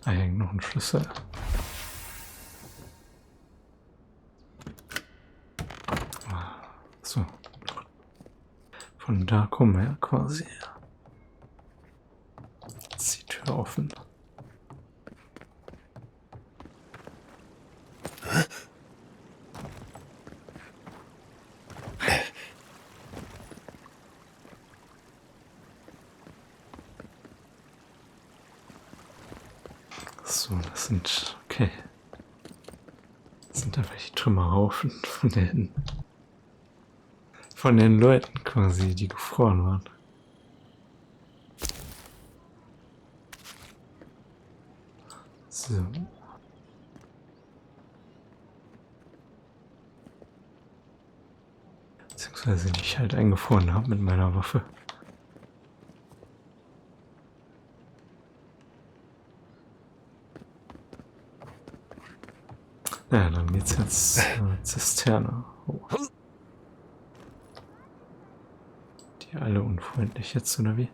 Da hängt noch ein Schlüssel. So. Von da kommen wir quasi. Jetzt ist die Tür offen. So, das sind... Okay. Das sind einfach die Trümmerhaufen von den Leuten quasi, die gefroren waren. So. Beziehungsweise die ich halt eingefroren habe mit meiner Waffe. Ja, dann geht's jetzt Zisterne hoch. Die alle unfreundlich jetzt, oder wie?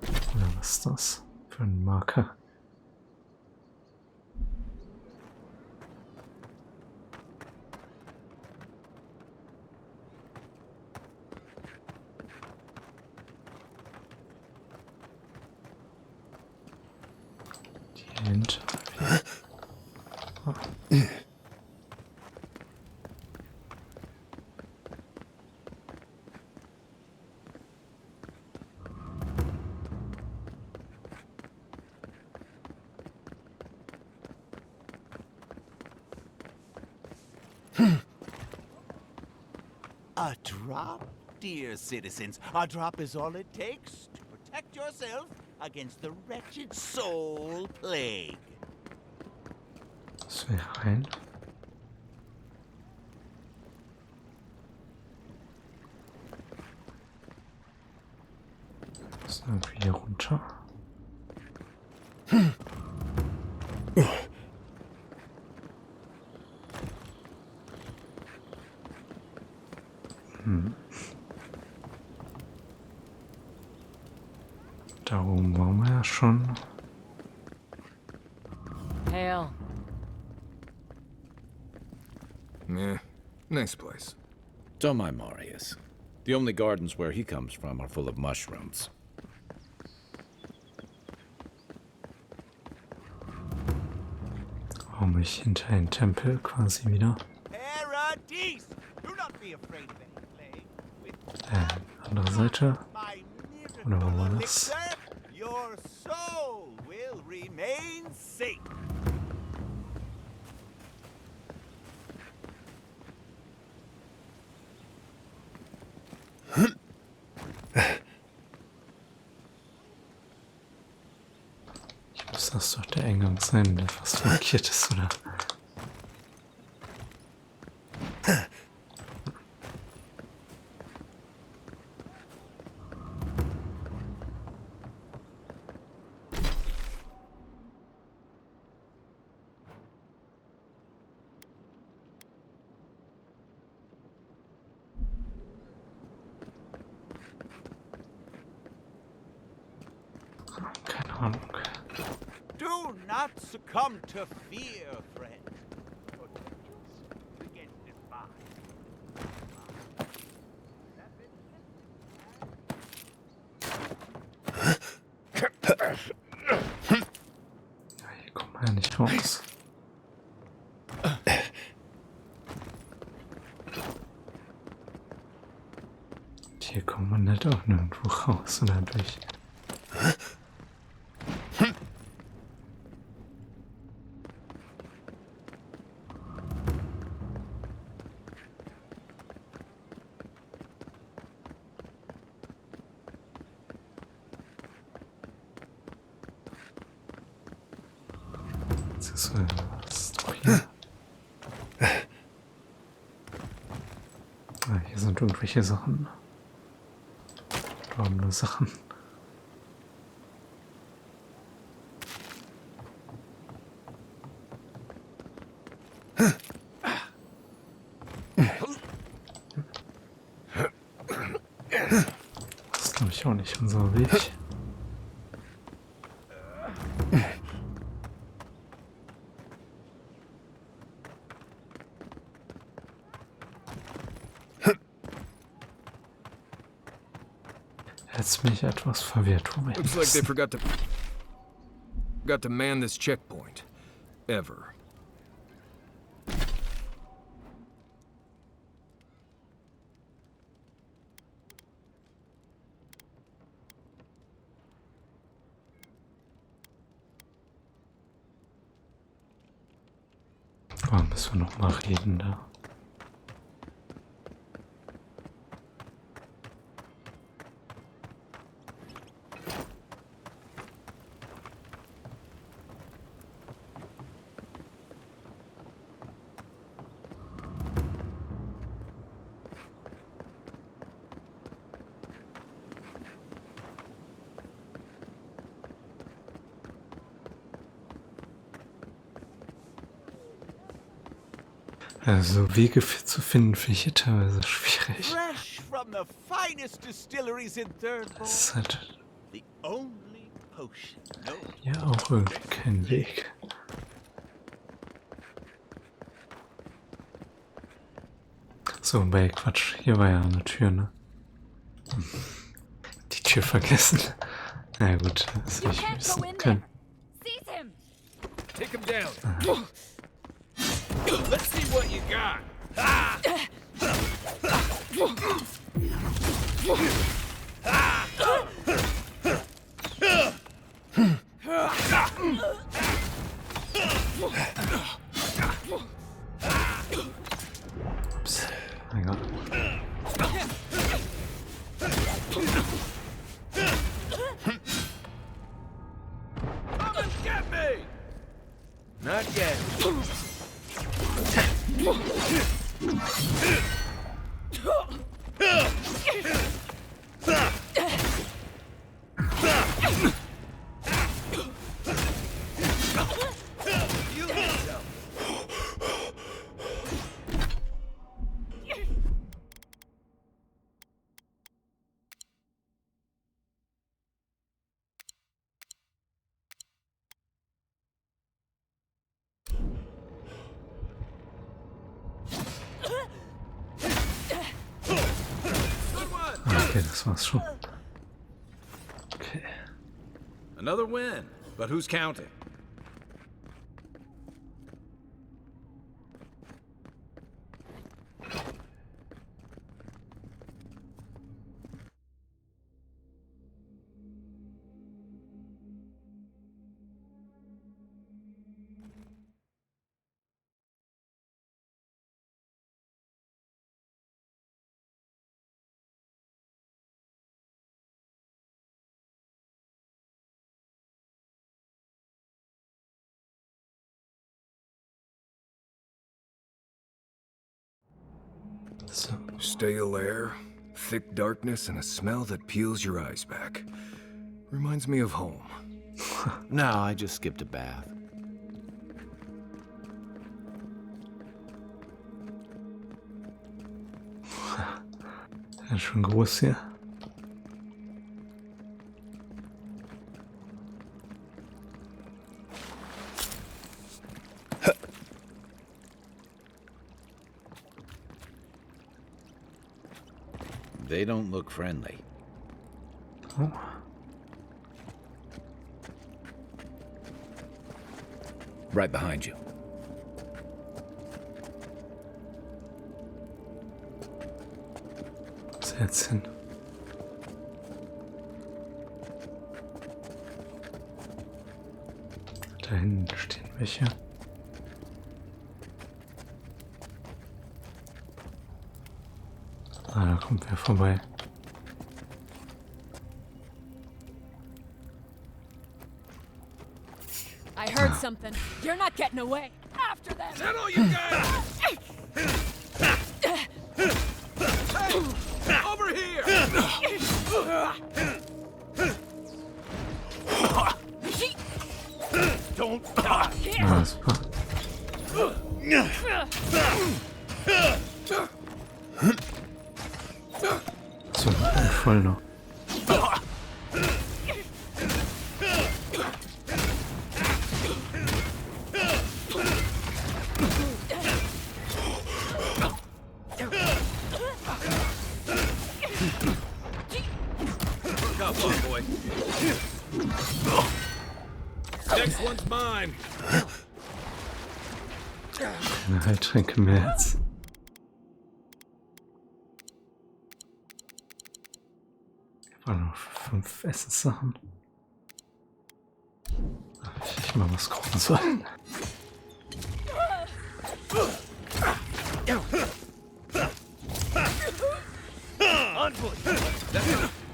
Oder was ist das für ein Marker? Die Hinter. Oh. A drop, dear citizens. A drop is all it takes to protect yourself against the wretched soul plague. Das wäre rein. Das ist irgendwie hier runter. Da oben waren wir ja schon. Hail. Yeah, nice place. Don't mind Marius. The only gardens where he comes from are full of mushrooms. Warum ich hinter den Tempel quasi wieder? Paradise! Do not be afraid of any plague. Andere Seite. Oder wo war das? Your soul will remain safe. Muss das doch der Eingang sein, der fast markiert ist, oder? Keine Ahnung. Do not succumb to fear, friend. Protect yourself against this body. Ja, hier kommen wir ja nicht raus. Und hier kommt man nicht auch nirgendwo raus, oder durch. Was ist doch hier? Ah, hier sind irgendwelche Sachen. Verdorbene Sachen. Das ist, glaube ich, auch nicht unser Weg. Jetzt bin ich etwas verwirrt, wo wir Looks like they forgot to man this checkpoint. Ever. Irgendwann müssen wir noch mal reden da. Also Wege zu finden, finde ich hier teilweise schwierig. Fresh from the finest distilleries in Third Das ist halt the only potion known. ja auch irgendwie kein Weg. So, bei Quatsch, hier war ja eine Tür, ne? Die Tür vergessen. Na gut, das hätte ich wissen können. Take him down. Let's see what you got. Ah! Ups, mein Gott. Come and get me! Not yet. Okay, das war's schon. Okay. Another win, but who's counting? Stale air, thick darkness, and a smell that peels your eyes back. Reminds me of home. No, I just skipped a bath. Ja, schon groß hier. They don't look friendly. Oh. Right behind you. Wo ist er jetzt hin? Da hinten stehen welche. Ah, da kommt wer vorbei. I heard something. You're not getting away. After them. Is that all you got? Hey, over here! Don't die. Ah, super. So, voll noch. Next one's mine. Keine Heiltränke mehr jetzt. Ich habe noch 5 Essenssachen. Darf ich mal was kochen sollen? Envoy,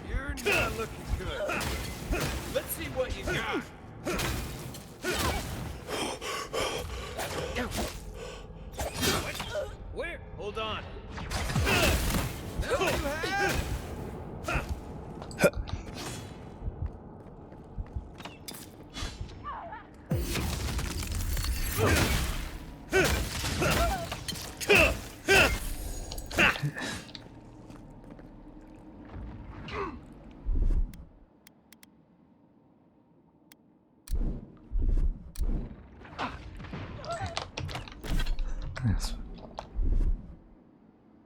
you're not looking good. Let's see what you got. Where? Hold on. Now you have.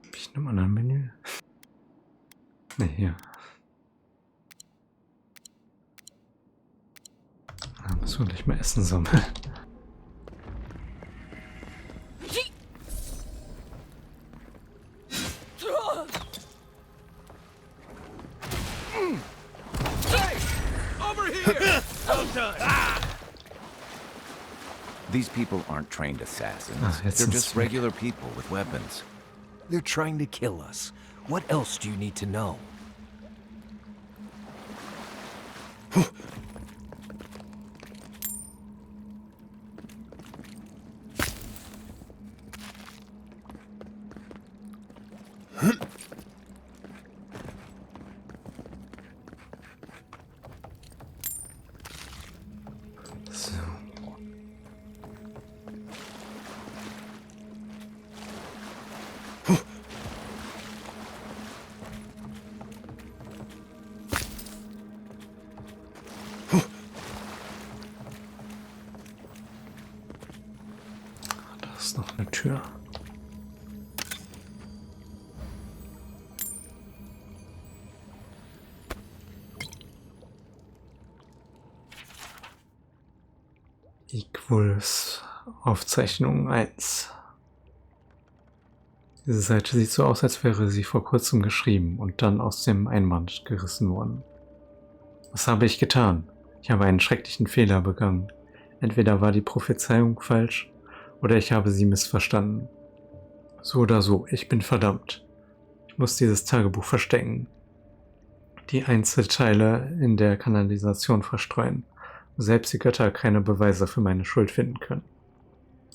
Hab ich noch ein anderes Menü? Ne, hier. Da müssen wir gleich mal Essen sammeln. These people aren't trained assassins. Ah, They're just regular people with weapons. They're trying to kill us. What else do you need to know? Da ist noch eine Tür. Equals Aufzeichnung 1. Diese Seite sieht so aus, als wäre sie vor kurzem geschrieben und dann aus dem Einband gerissen worden. Was habe ich getan? Ich habe einen schrecklichen Fehler begangen. Entweder war die Prophezeiung falsch oder ich habe sie missverstanden. So oder so, ich bin verdammt. Ich muss dieses Tagebuch verstecken. Die Einzelteile in der Kanalisation verstreuen, wo selbst die Götter keine Beweise für meine Schuld finden können.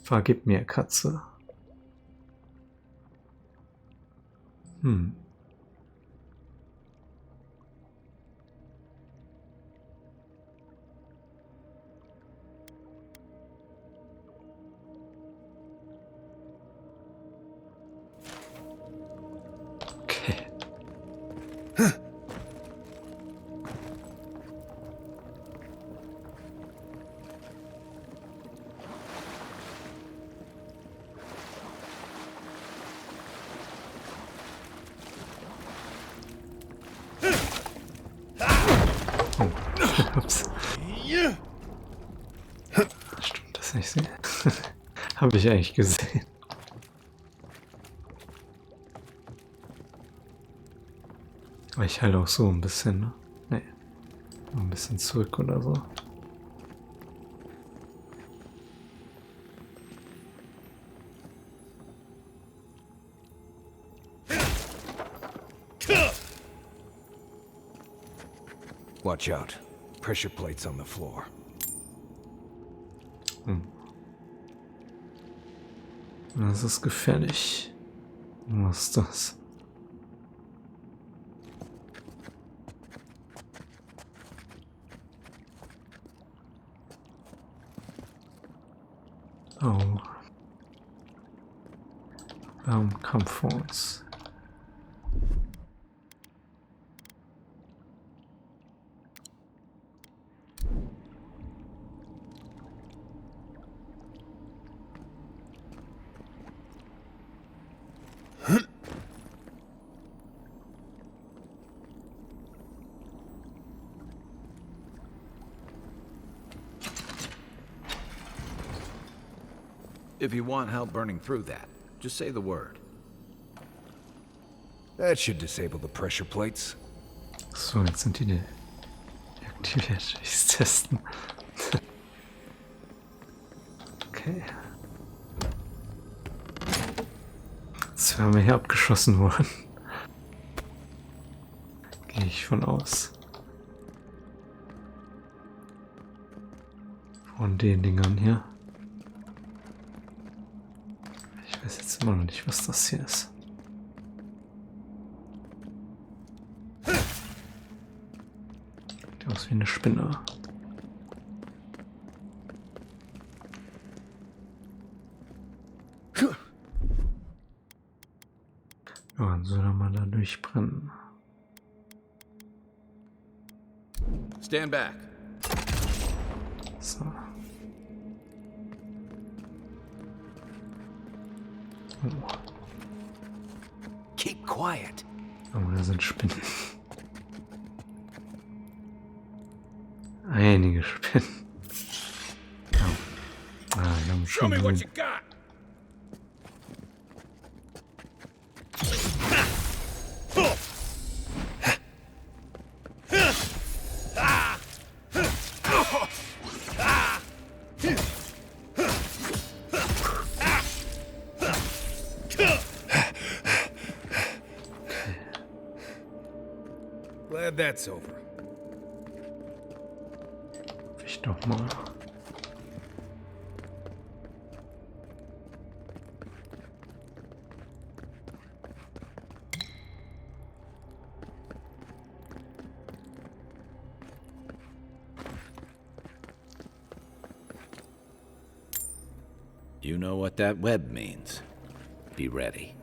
Vergib mir, Katze. Okay. Ups. Stimmt, das nicht sehen. Habe ich eigentlich gesehen. Aber ich halte auch so ein bisschen, ne? Nee. Ein bisschen zurück oder so. Watch out. Pressure plates on the floor. Das ist gefährlich. Was ist das? Oh. Warum kam vor uns? If you want help burning through that, just say the word. That should disable the pressure plates. So, jetzt sind die deaktiviert. Ich testen. Okay. Jetzt wären wir hier abgeschossen worden. Gehe ich von aus. Von den Dingern hier. Ich weiß jetzt immer noch nicht, was das hier ist. Sieht aus wie eine Spinne. Ja, dann soll er mal da durchbrennen. Stand back. So. Oh. Keep quiet. Oh, da sind Spinnen. Einige Spinnen. Oh. Ah, wir haben schon gesehen. Glad that's over. Ich doch mal. You know what that web means. Be ready.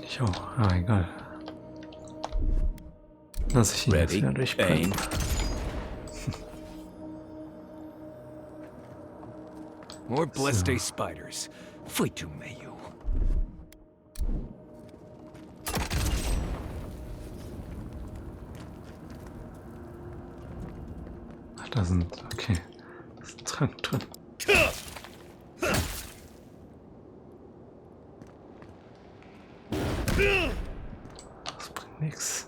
Ich auch. Ah, egal. Lass ich ihn jetzt wieder durchbrennen. More blessed day spiders. Fight you, Mayu. Ach, da sind. Okay. Da ist ein Trank drin. Das bringt nichts.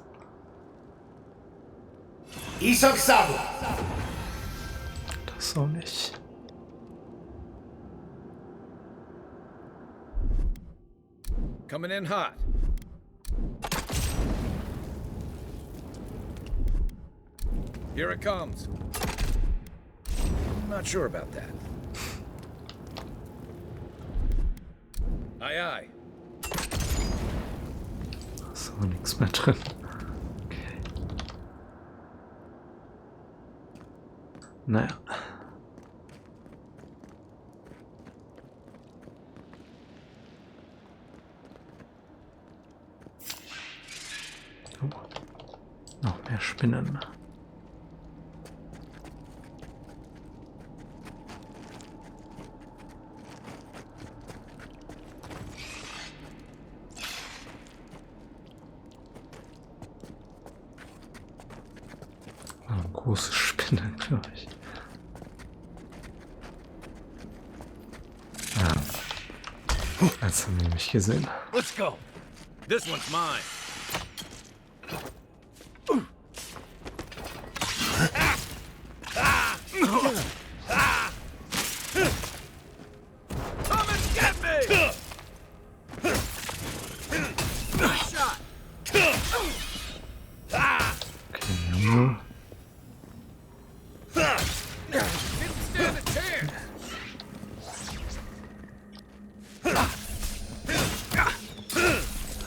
Das auch nicht. Coming in hot. Here it comes. I'm not sure about that. Aye, aye. Da ist aber nichts mehr drin. Okay. Naja. Oh. Noch mehr Spinnen. Große Spinne, glaube ich. Ah. Jetzt haben die mich gesehen. Let's go. This one's mine. Come and get me! Nice shot. Okay, Junge.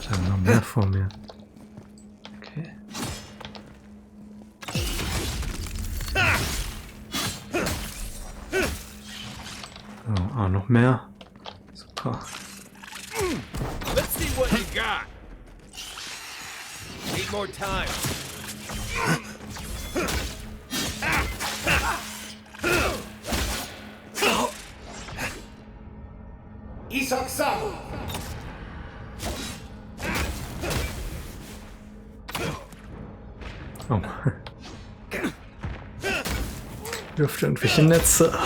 Dann noch mehr vor mir. Okay. Oh, ah, noch mehr. Super. Let's see what you got. Need more time. Oh. Wirft irgendwelche Netze.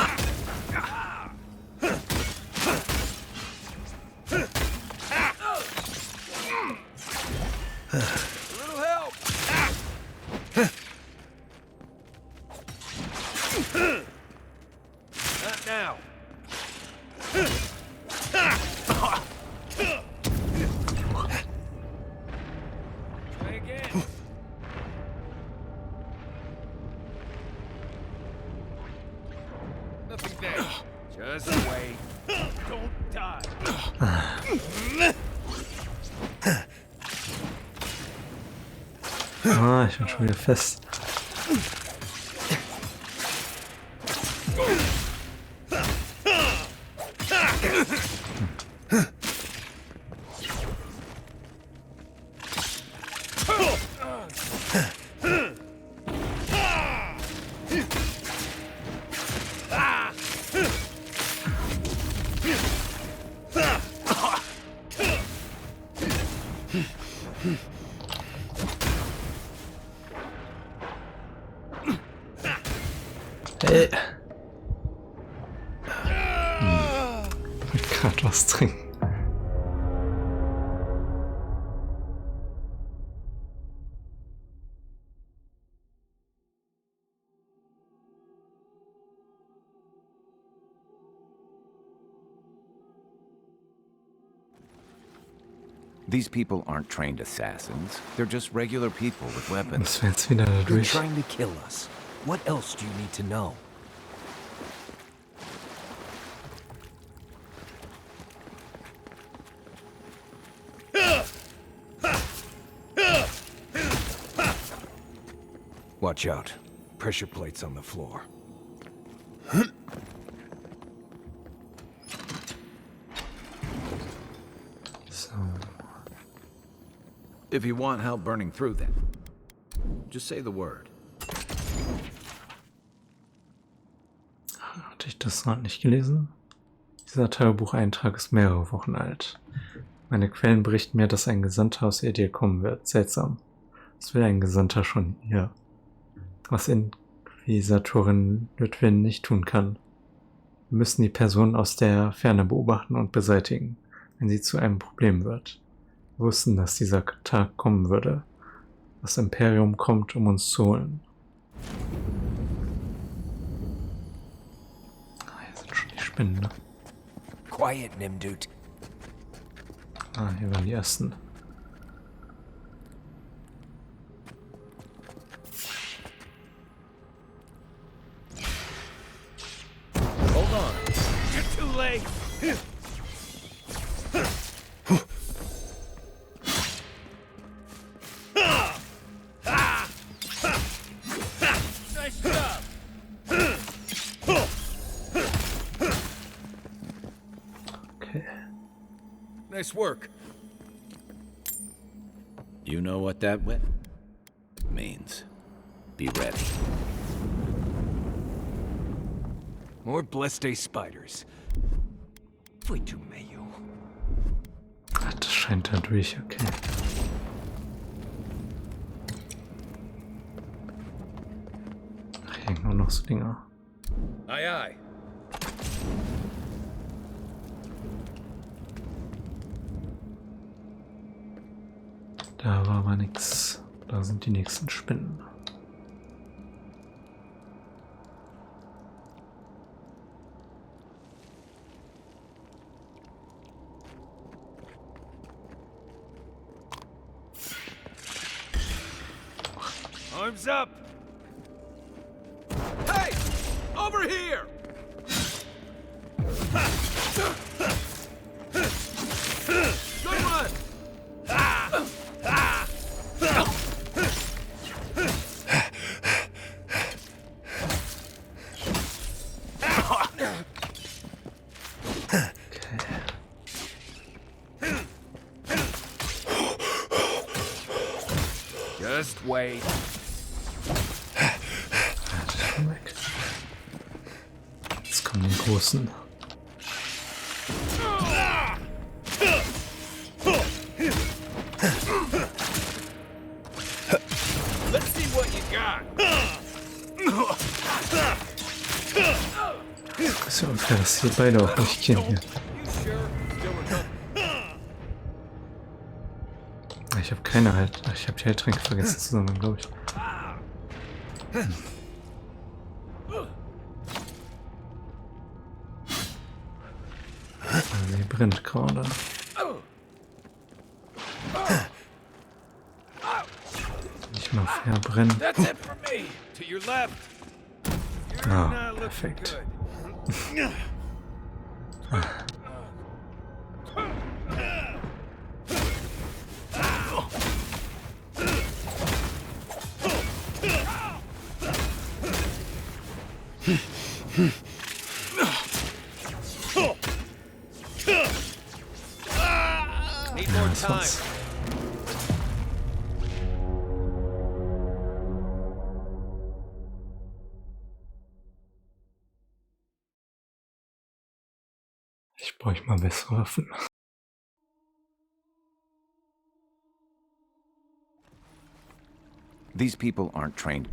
Just wait. Don't die. Ah, ich bin schon wieder fest. Hey. Ich will grad was trinken. These people aren't trained assassins. They're just regular people with weapons. Das wäre jetzt wieder They're dadurch. trying to kill us. What else do you need to know? Watch out. Pressure plates on the floor. So. If you want help burning through them, just say the word. Hatte ich das noch nicht gelesen? Dieser Tagebucheintrag ist mehrere Wochen alt. Meine Quellen berichten mir, dass ein Gesandter aus Edir kommen wird. Seltsam. Was will ein Gesandter schon hier? Was Inquisitorin Lütwin nicht tun kann. Wir müssen die Person aus der Ferne beobachten und beseitigen, wenn sie zu einem Problem wird. Wir wussten, dass dieser Tag kommen würde. Das Imperium kommt, um uns zu holen. Hier sind schon die Spinnen, ne? Quiet, Nimdude. Ah, hier waren die ersten. Hold on. You're too late. Nice job. Okay. Nice work. You know what that means. Be ready. More blessed day spiders. Pfui, du Mayo. Ach, das scheint dadurch, okay. Ach, hier hängen auch noch so Dinger. Aye, aye. Da war aber nix. Da sind die nächsten Spinnen. Arms up. Hey! Over here! Good one! Just wait. Jetzt kommen die Großen. Let's see what you got. Ist ja unfair, dass hier beide auch nicht kennen hier. Ich habe keine halt. Ich habe die Heiltränke vergessen zu sammeln, glaube ich. Sie brennt gerade. Nicht mal verbrennen. That's it for me. To your left. Ah, perfekt. Need more time. Ich bräuchte mal bessere Waffen. These people aren't trained.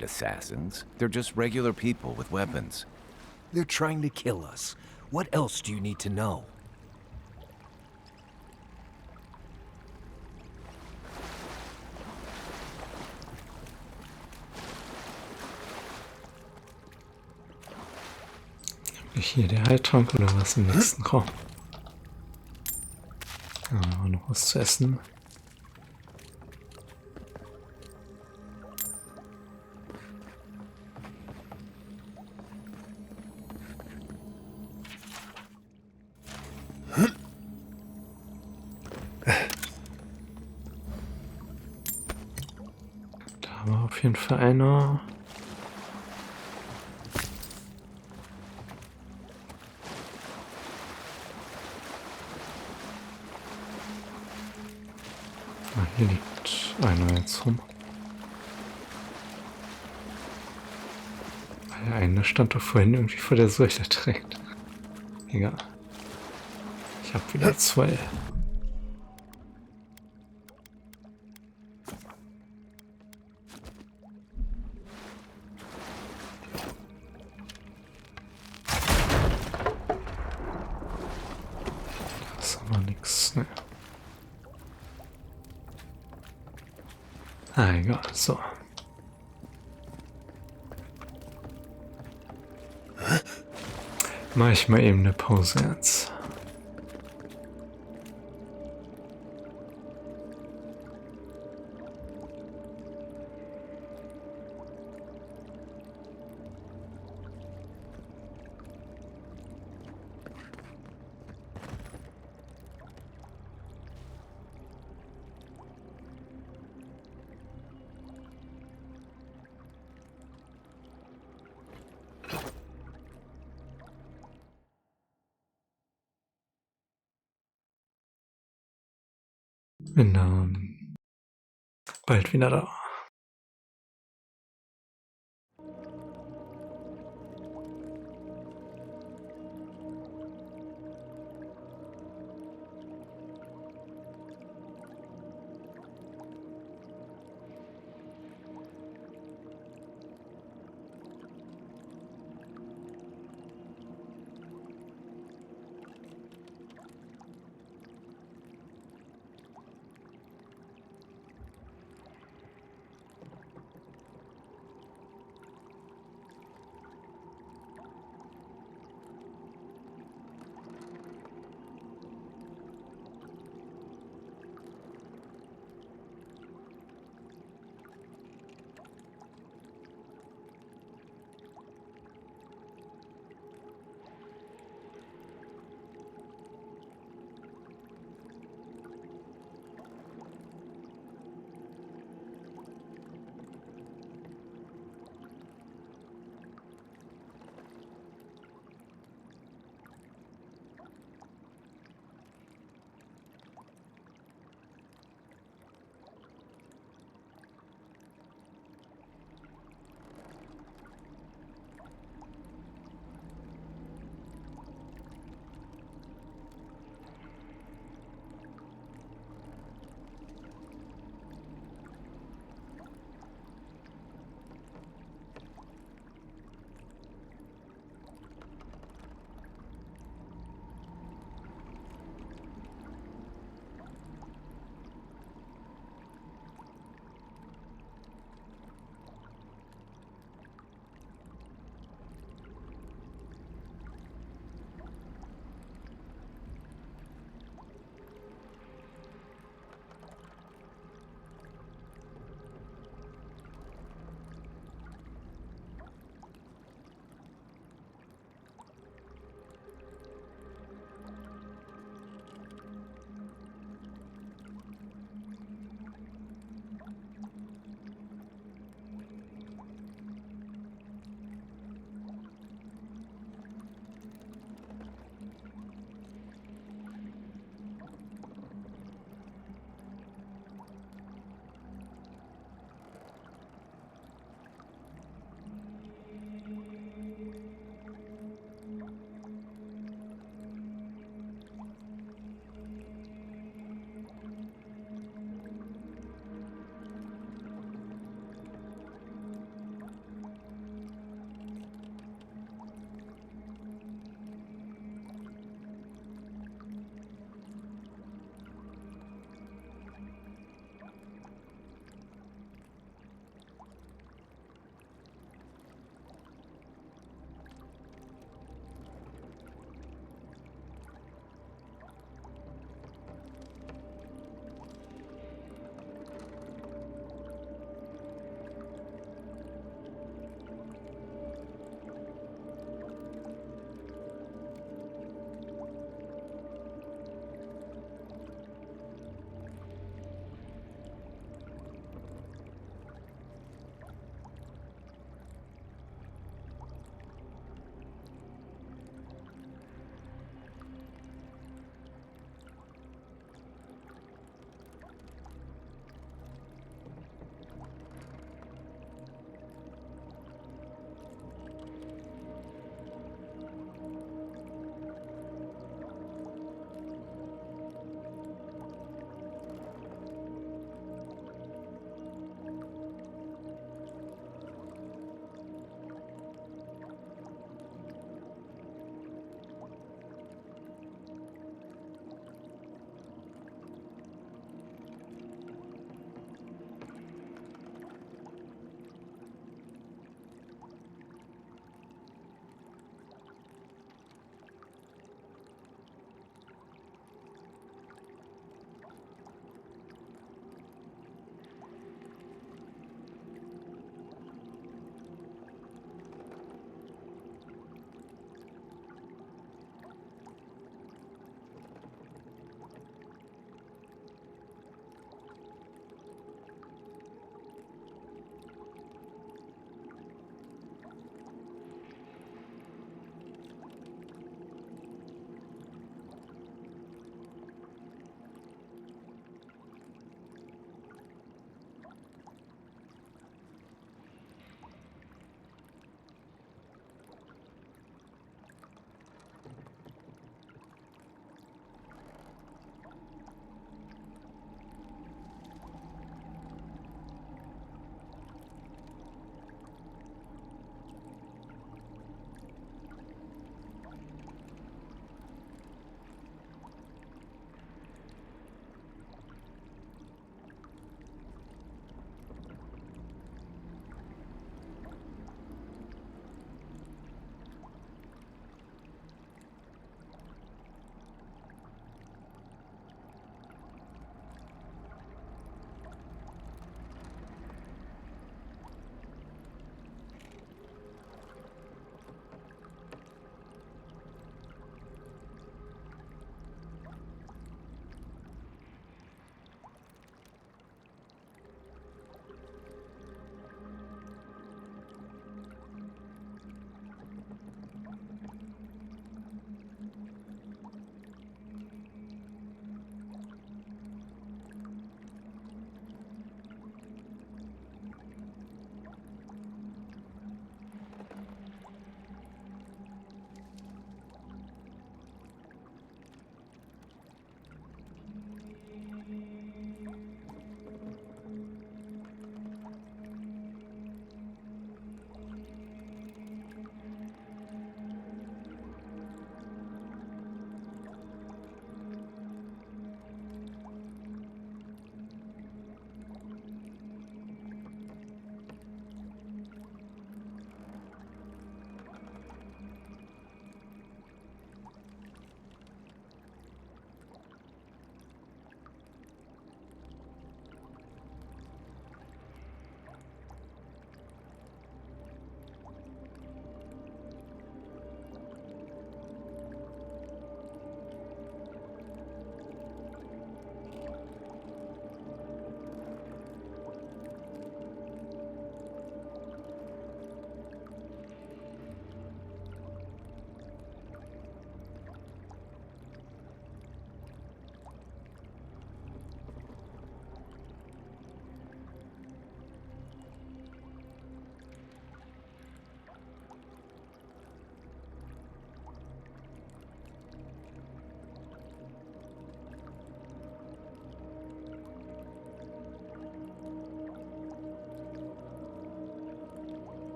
Assassins? They're just regular people with weapons. They're trying to kill us. What else do you need to know? Hier der Heiltrank oder was im nächsten Raum? Ja, noch was zu essen. Da war auf jeden Fall einer. Hier liegt einer jetzt rum. Der eine stand doch vorhin irgendwie vor der Säule direkt. Egal. Ich habe wieder 2. Das ist aber nix, ne? Ah, egal, so. Mach ich mal eben eine Pause jetzt. Bin dann bald wieder da.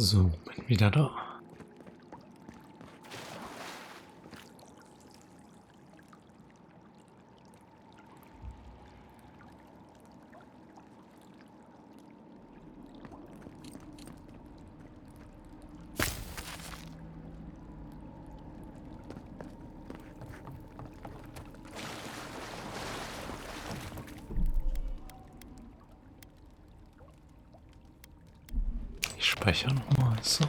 So, bin wieder da. Ich speichere nochmal so.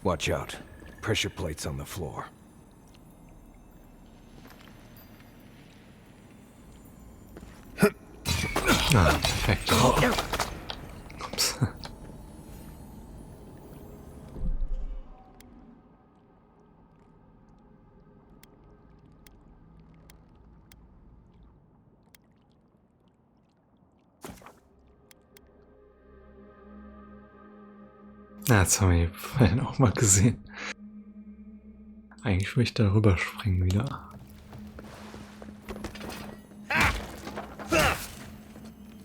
Watch out. Pressure plates on the floor. Ah, perfekt. Ups. Na, jetzt haben wir hier vorhin auch mal gesehen. Eigentlich will ich da rüberspringen wieder.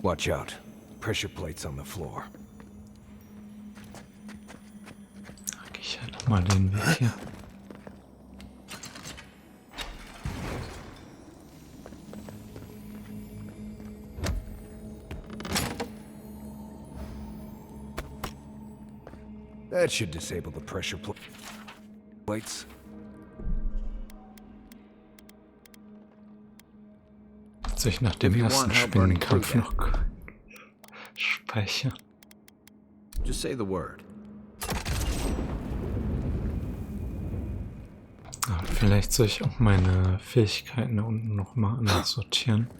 Watch out. Pressure plates on the floor. Da gehe ich halt nochmal den Weg hier. That should disable the pressure plates. Soll ich nach dem ersten Spinnenkampf noch speichern? Just say the word. Aber vielleicht soll ich auch meine Fähigkeiten da unten nochmal anders sortieren.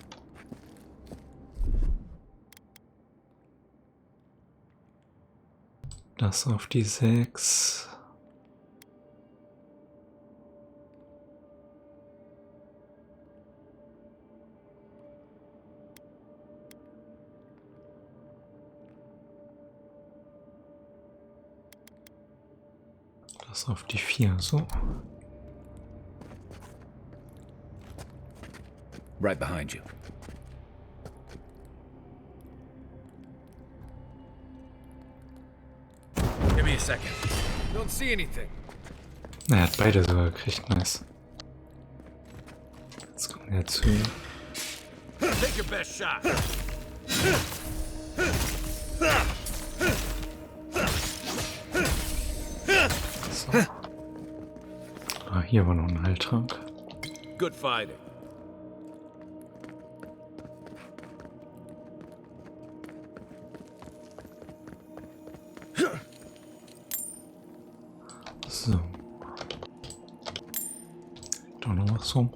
Das auf die 6. Das auf die 4, so. Right behind you. Give me a second. Don't see anything. Na, er hat beide sogar gekriegt, nice. Jetzt kommen wir zu ihm. Take your best shot. So. Ah, hier war noch ein Heiltrank. Good fighting. So. Doch noch was rum.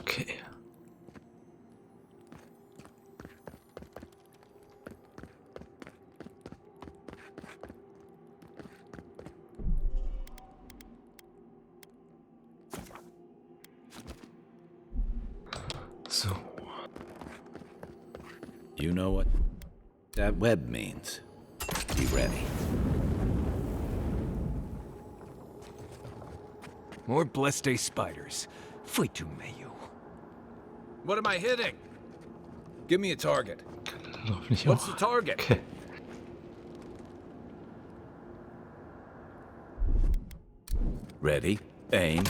Okay. So. You know what that web means. Be ready. More blessed day spiders. Fui tu meio. What am I hitting? Give me a target. What's the target? Okay. Ready, aim.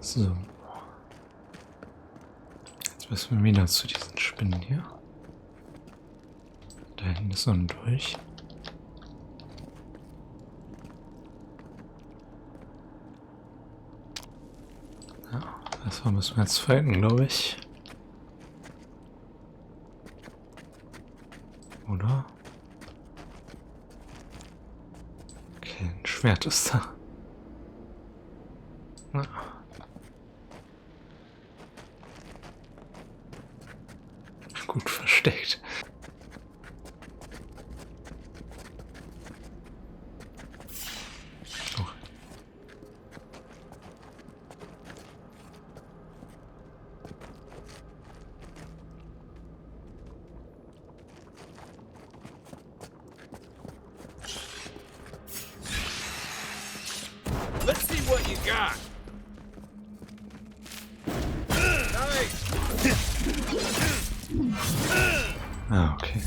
So. Jetzt müssen wir wieder zu diesen Spinnen hier. Da hinten ist so ein Durch. Ja, das müssen wir jetzt fighten, glaube ich. Oder? Okay, ein Schwert ist da. Ja. Gut versteckt. Oh. Let's see what you you got. Ah, okay.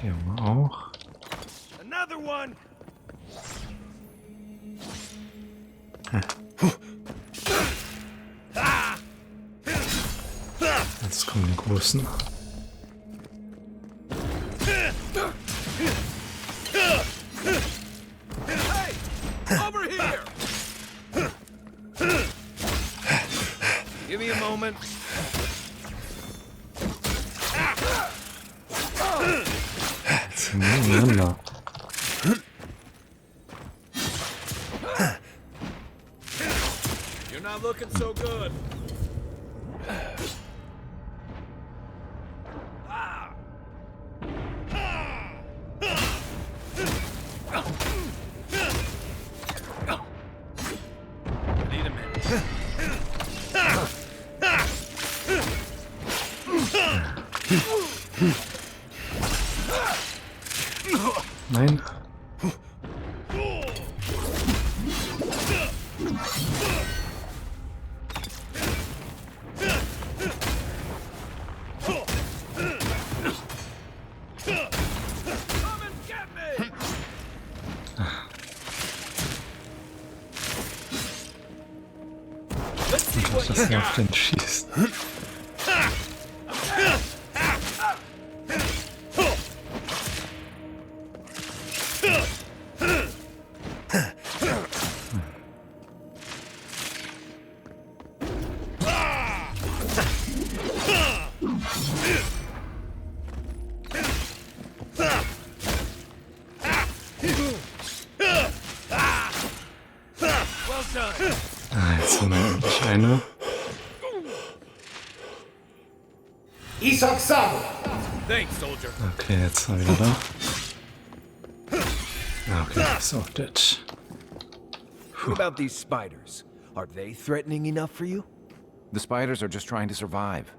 Hier haben wir auch. Another one. Jetzt kommen die Großen. Over here! Give me a moment. Jetzt sind wir ineinander. You're not looking so good. Need a minute. Nein. Und dass er auf den schießt. Ah, jetzt haben wir endlich eine. Thanks, soldier. Okay, jetzt sind wir wieder da. Ah, okay, ist auch dead. What about these spiders? Are they threatening enough for you? The spiders are just trying to survive.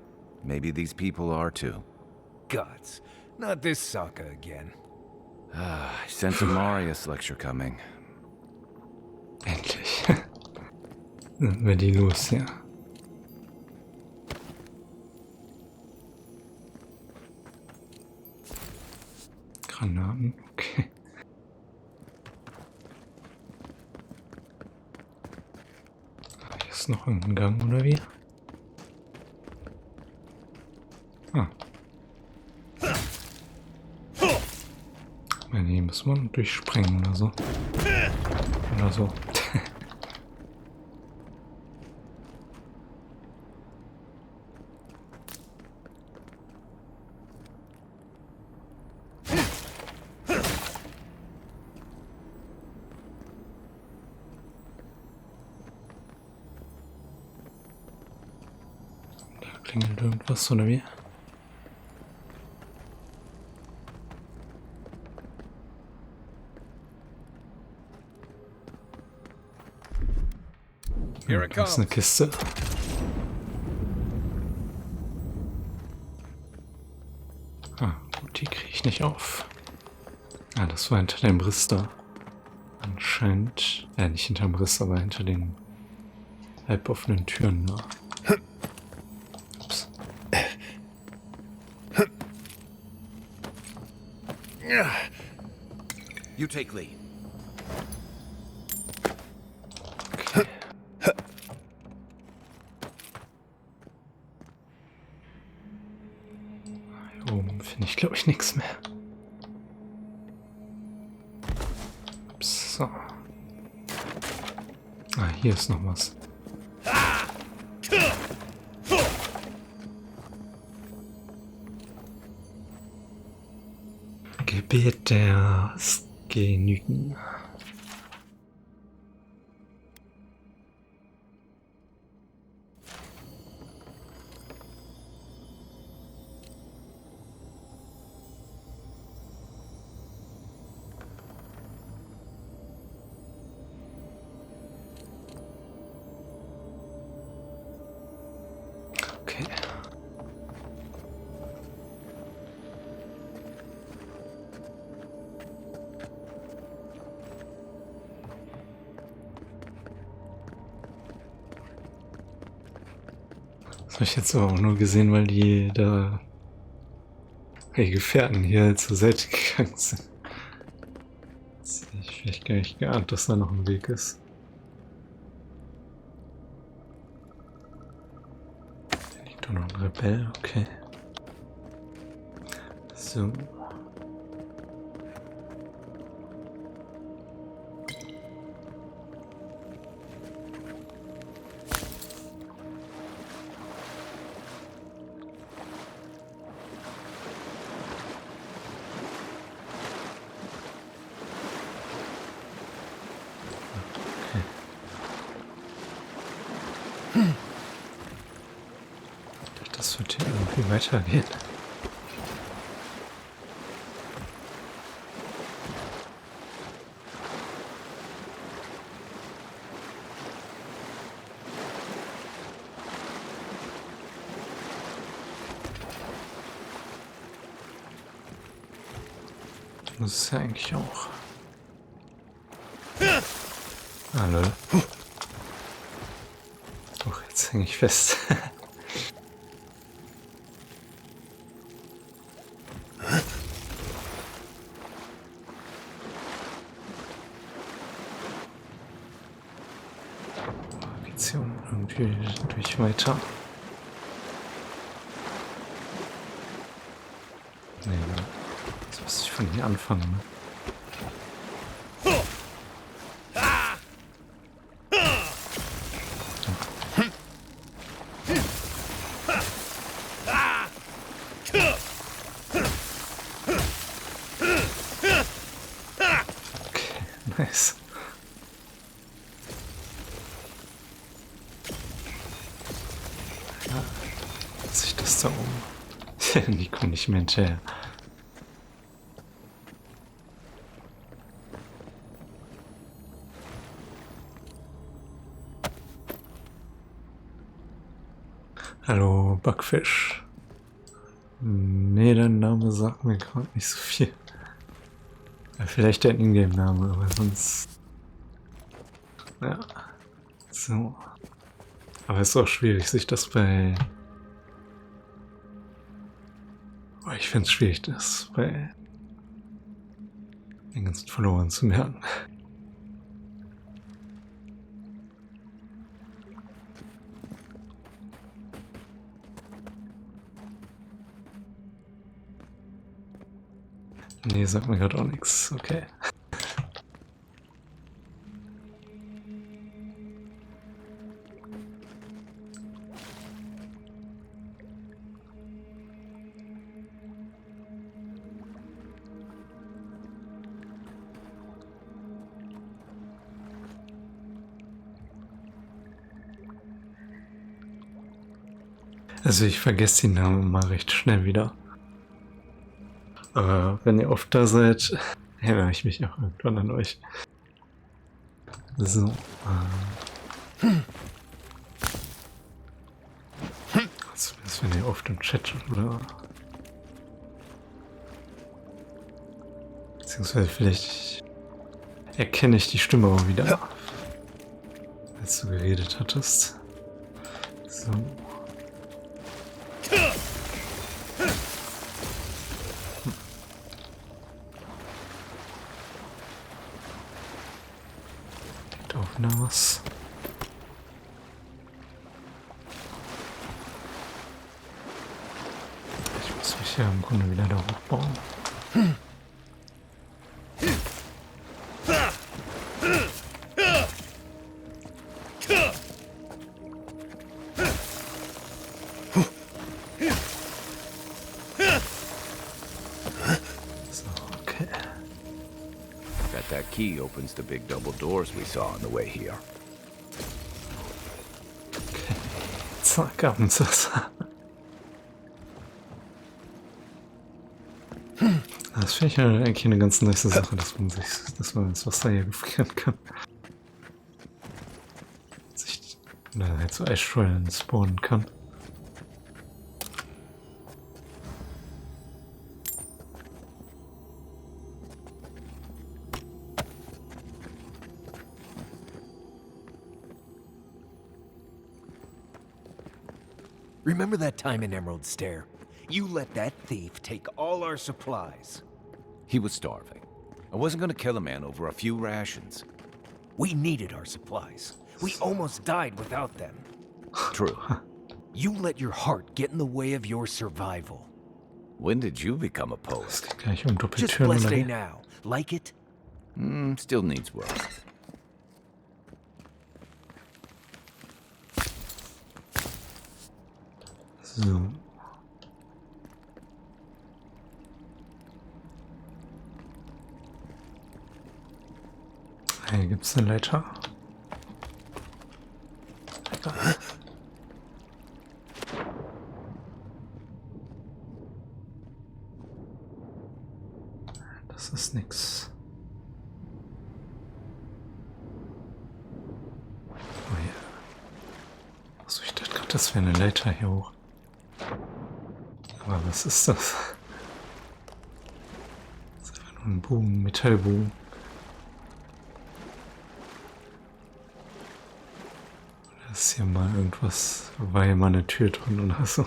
Maybe these people are too. Gods, not this Sokka again. I sense a Marius lecture coming. Endlich. Sind wir die los, ja. Granaten, okay. Hier ist noch irgendein Gang, oder wie? Ah. Nee, muss man durchsprengen oder so. Oder so. Da klingelt irgendwas, oder wie? Here it Das ist eine comes. Kiste. Ah, gut, die kriege ich nicht auf. Ah, das war hinter dem Brister. Anscheinend. Nicht hinterm Brister, aber hinter den halboffenen Türen da. Ups. You take lead. Okay. Hier oben finde ich, glaube ich, nichts mehr. Ups, so. Ah, hier ist noch was. Gebet der Skenüten. Okay. Habe ich jetzt aber auch nur gesehen, weil die Gefährten hier zur Seite gegangen sind. Jetzt hätte ich vielleicht gar nicht geahnt, dass da noch ein Weg ist. Da liegt doch noch ein Rebell, okay. So. Das wird hier irgendwie weitergehen. Das ist ja eigentlich auch. Hallo. Doch, jetzt hänge ich fest. Geht's hier irgendwie durch weiter? Nee, jetzt muss ich von hier anfangen, ne? Nice. Ja, sich das da oben. Die kommen nicht mehr hinterher. Hallo, Backfisch. Nee, dein Name sagt mir gerade nicht so viel. Ja, vielleicht der Ingame-Name, aber sonst... Ja. So. Aber es ist auch schwierig, sich das bei... Oh, ich finde es schwierig, das bei den ganzen Followern zu merken. Nee, sagt mir gerade auch nichts. Okay. Also ich vergesse die Namen mal recht schnell wieder. Aber wenn ihr oft da seid, erinnere ich mich auch irgendwann an euch. So. Zumindest wenn ihr oft im Chat oder... Beziehungsweise vielleicht erkenne ich die Stimme auch wieder, als du geredet hattest. So. Noch was. Ich muss mich ja im Grunde wieder da hochbauen. So, okay. That key opens the big double doors we saw on the way here. Okay. Zack, ab ins Wasser. Das finde ich ja eigentlich eine ganz nice Sache, dass man ins Wasser hier gefrieren kann. Sich halt so Eisschollen spawnen kann. Remember that time in Emerald Stair? You let that thief take all our supplies. He was starving. I wasn't gonna kill a man over a few rations. We needed our supplies. We almost died without them. True. You let your heart get in the way of your survival. When did you become a poet? Just blessed day now. Like it? Still needs work. So. Hier gibt's eine Leiter. Das ist nix. Oh ja. Achso, ich dachte gerade, das wäre eine Leiter hier hoch. Aber was ist das? Das ist einfach nur ein Bogen, Metallbogen. Da ist hier mal irgendwas, war hier mal eine Tür drin oder so.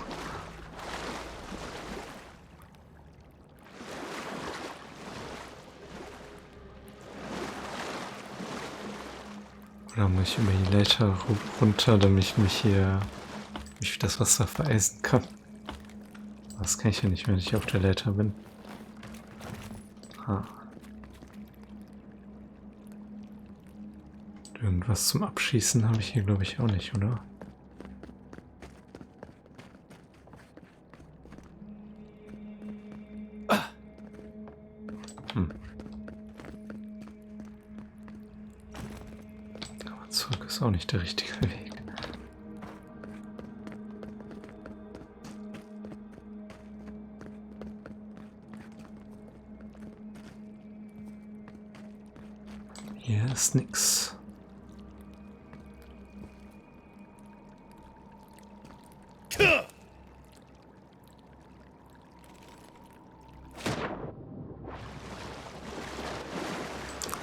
Oder muss ich über die Leiter runter, damit ich mich das Wasser vereisen kann? Das kann ich ja nicht, wenn ich auf der Leiter bin. Ah. Irgendwas zum Abschießen habe ich hier, glaube ich, auch nicht, oder? Aber zurück ist auch nicht der richtige Weg. Hier ist nix.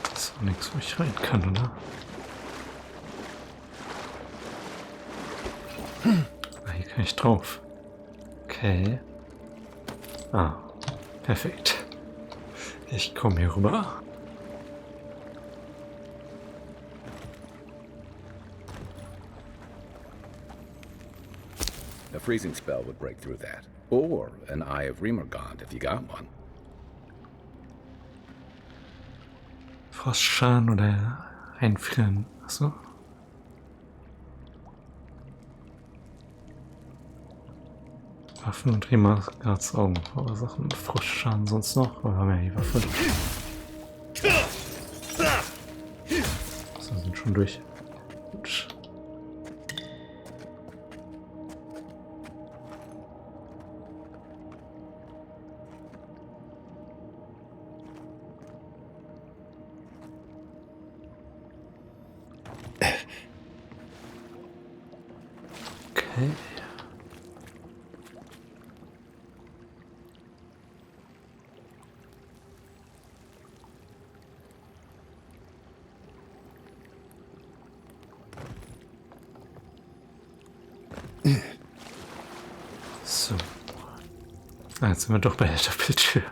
Das ist nichts, wo ich rein kann, oder? Ah, hier kann ich drauf. Okay. Ah, perfekt. Ich komme hier rüber. A freezing spell would break through that. Or an Eye of Remergond if you got one. Frostschaden oder einfrieren. Achso. Waffen und Remergards Augen verursachen Frostschaden sonst noch. Oder haben wir die Waffe? So, sind schon durch. Gut. Okay. So. Ah, jetzt sind wir doch bei der Doppeltür.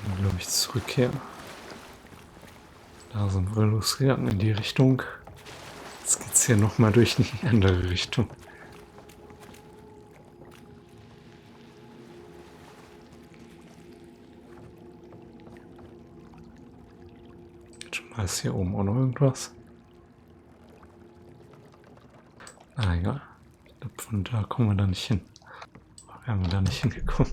Dann glaube ich zurückkehren. Da sind wir losgegangen in die Richtung. Jetzt geht's hier nochmal durch in die andere Richtung. Schon mal ist hier oben auch noch irgendwas. Ah, egal. Ich glaube, von da kommen wir da nicht hin. Wären wir da nicht hingekommen.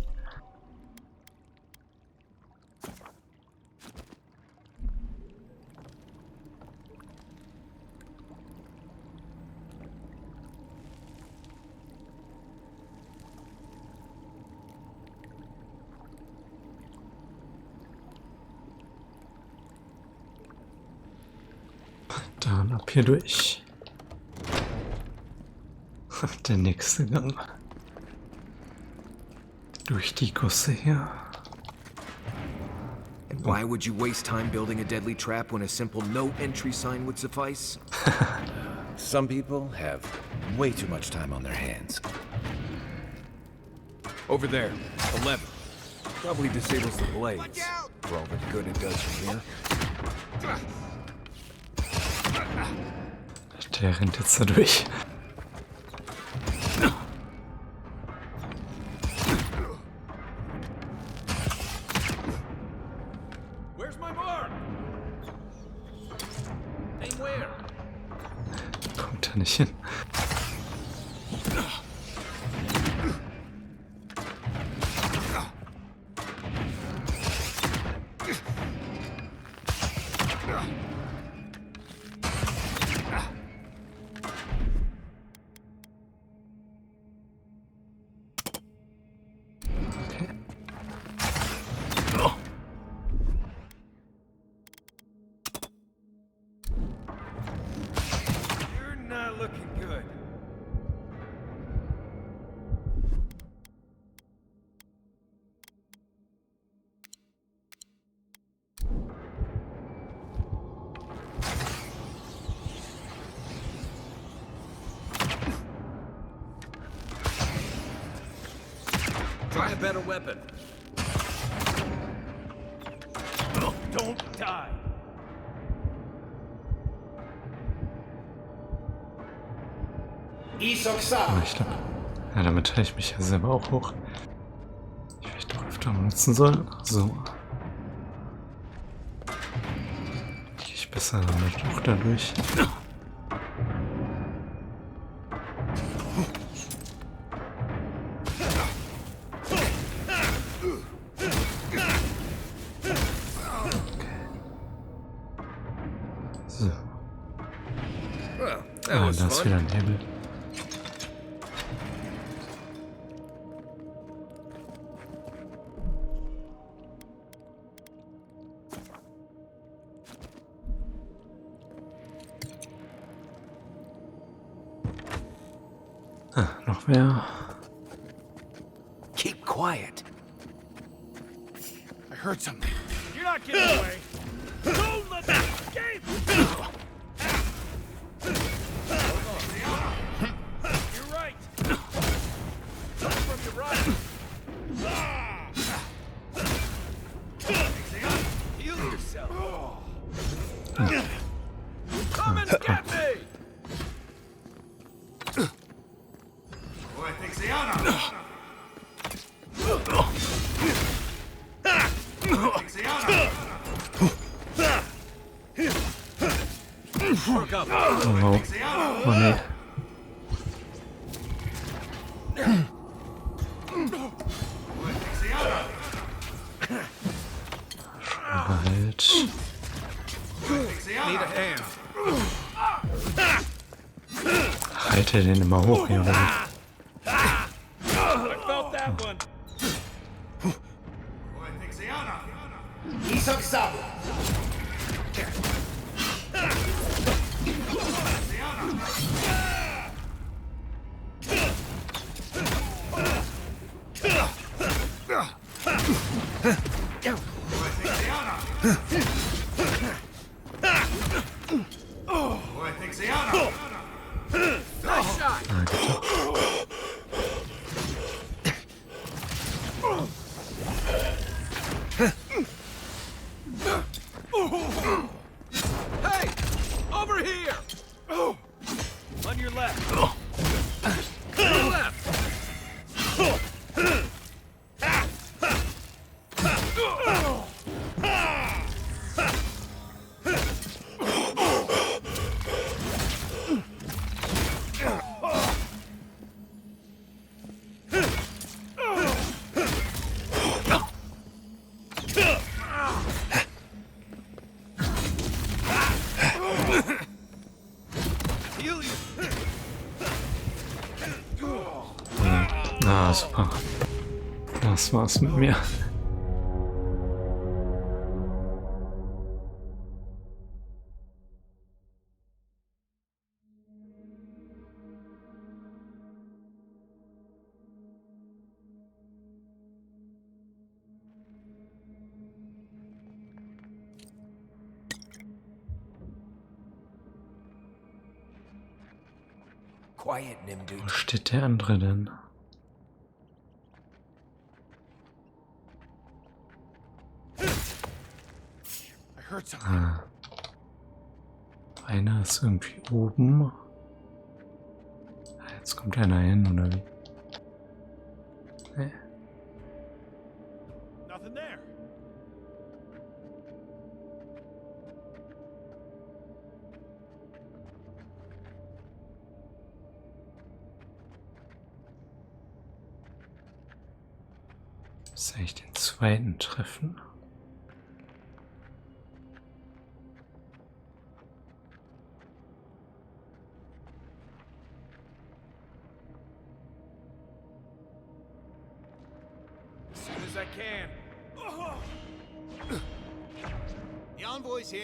Dann ab hier durch. Der nächste Gang. Durch die Gosse hier. And why would you waste time building a deadly trap when a simple no entry sign would suffice? Some people have way too much time on their hands. Over there, 11. Probably disables the blades. For all the good it does from here. Der rennt jetzt da durch. Where's my mark? Aim where? Kommt da nicht hin. Try a better weapon. Don't die. Ich glaube, ja, damit teile ich mich ja selber auch hoch. Ich vielleicht auch öfter nutzen soll. So. Gehe ich besser damit auch dadurch. So. Ah, da ist wieder ein Hebel. Ah, noch mehr. Keep quiet. I heard something. You're not getting away. Don't let me escape! You're right. Come from your right. Heal yourself. Come and get me! Oh, oh nee. Halt. Halte den immer hoch, Junge. I felt that one. Hey! Over here! On your left. Your left! Ah, super. Das war's mit mir. quiet, Nimdude. Wo steht der andere denn? Ah. Einer ist irgendwie oben. Jetzt kommt einer hin, oder wie? Nee. Nothing there. Soll ich den zweiten treffen? As soon as I can. The envoy's here.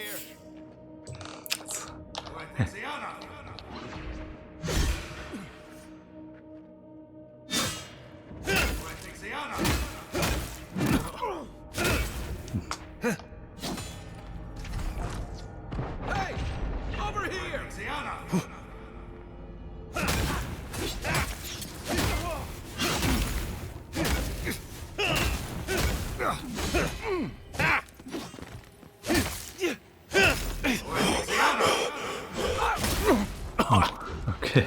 Hey! Over here! Okay.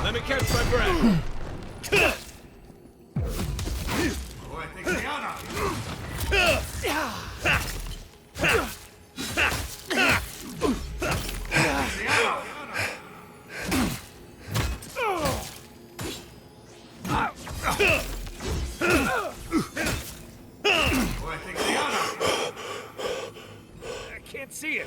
Let me catch my breath. I can't see it.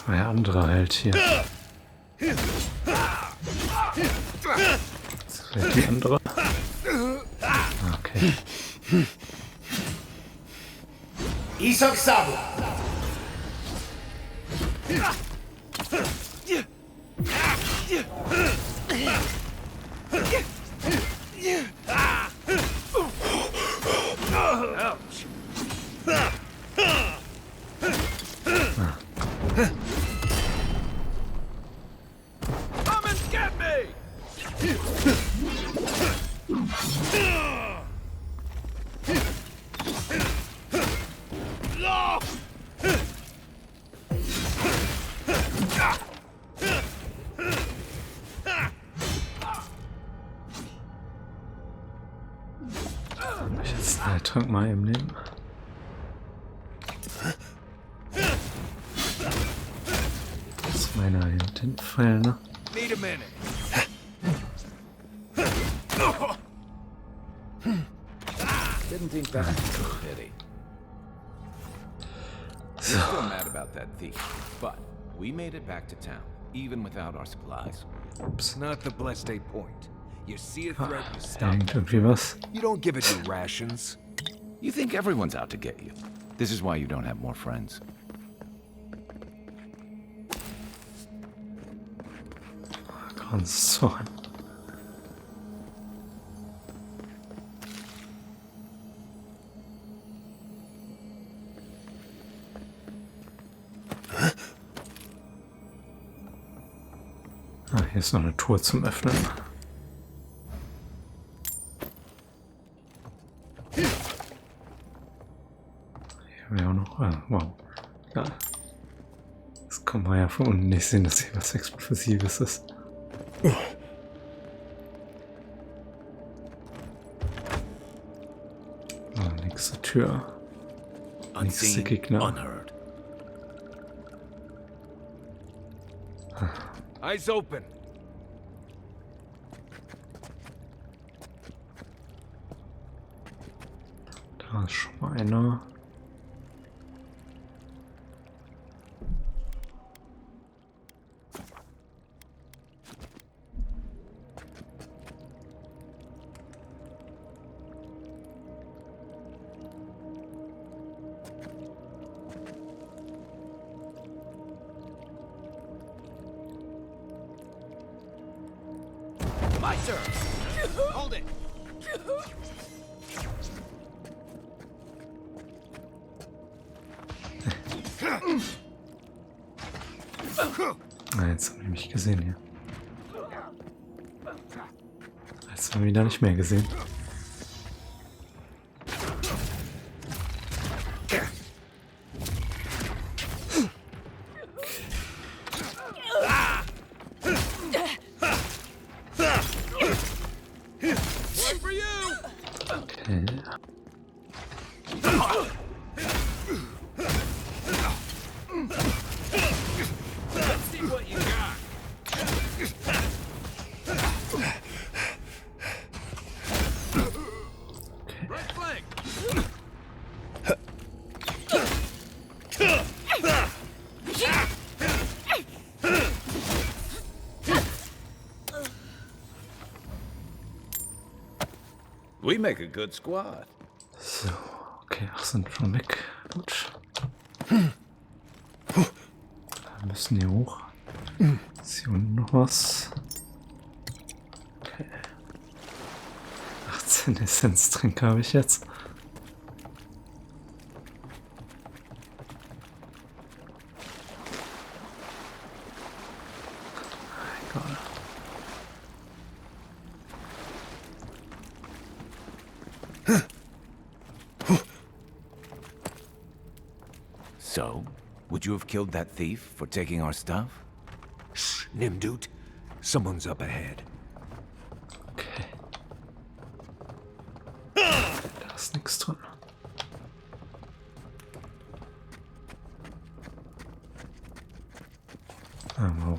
Der andere halt hier. Das ist vielleicht die andere. Okay. Isok Sabu. Ouch. Come and get me! Ich jetzt einen Trank mal eben nehmen. Das ist meiner hinten Pfeil, ne? Need a minute. Didn't think that was a pity. We're still mad about that thief, but we made it back to town, even without our supplies. It's not the blessed day point. You see a threat, you Da stop. hängt irgendwie was. You don't give it your rations. You think everyone's out to get you. This is why you don't have more friends. Konzern. Ah, hier ist noch eine Tour zum Öffnen. Hier haben wir auch noch. Ah, wow. Ja. Das kann man ja von unten nicht sehen, dass hier was Explosives ist. Ah, nächste Tür. Nächste Unseen, Gegner. unheard. Eyes open. Da ist schon mal einer. My turn. Hold it. Ah, jetzt haben die mich gesehen hier. Jetzt haben wir wieder nicht mehr gesehen. Okay. Let's see what you got. Right flank. We make a good squad. So, okay, ach, sind schon weg. Gut. Wir müssen hier hoch. Ist hier unten noch was? Okay. 18 Essenztränke habe ich jetzt. Egal. So, would you have killed that thief for taking our stuff? Shh, Nimdut. Someone's up ahead. Okay. Da ist nichts drin. Wow.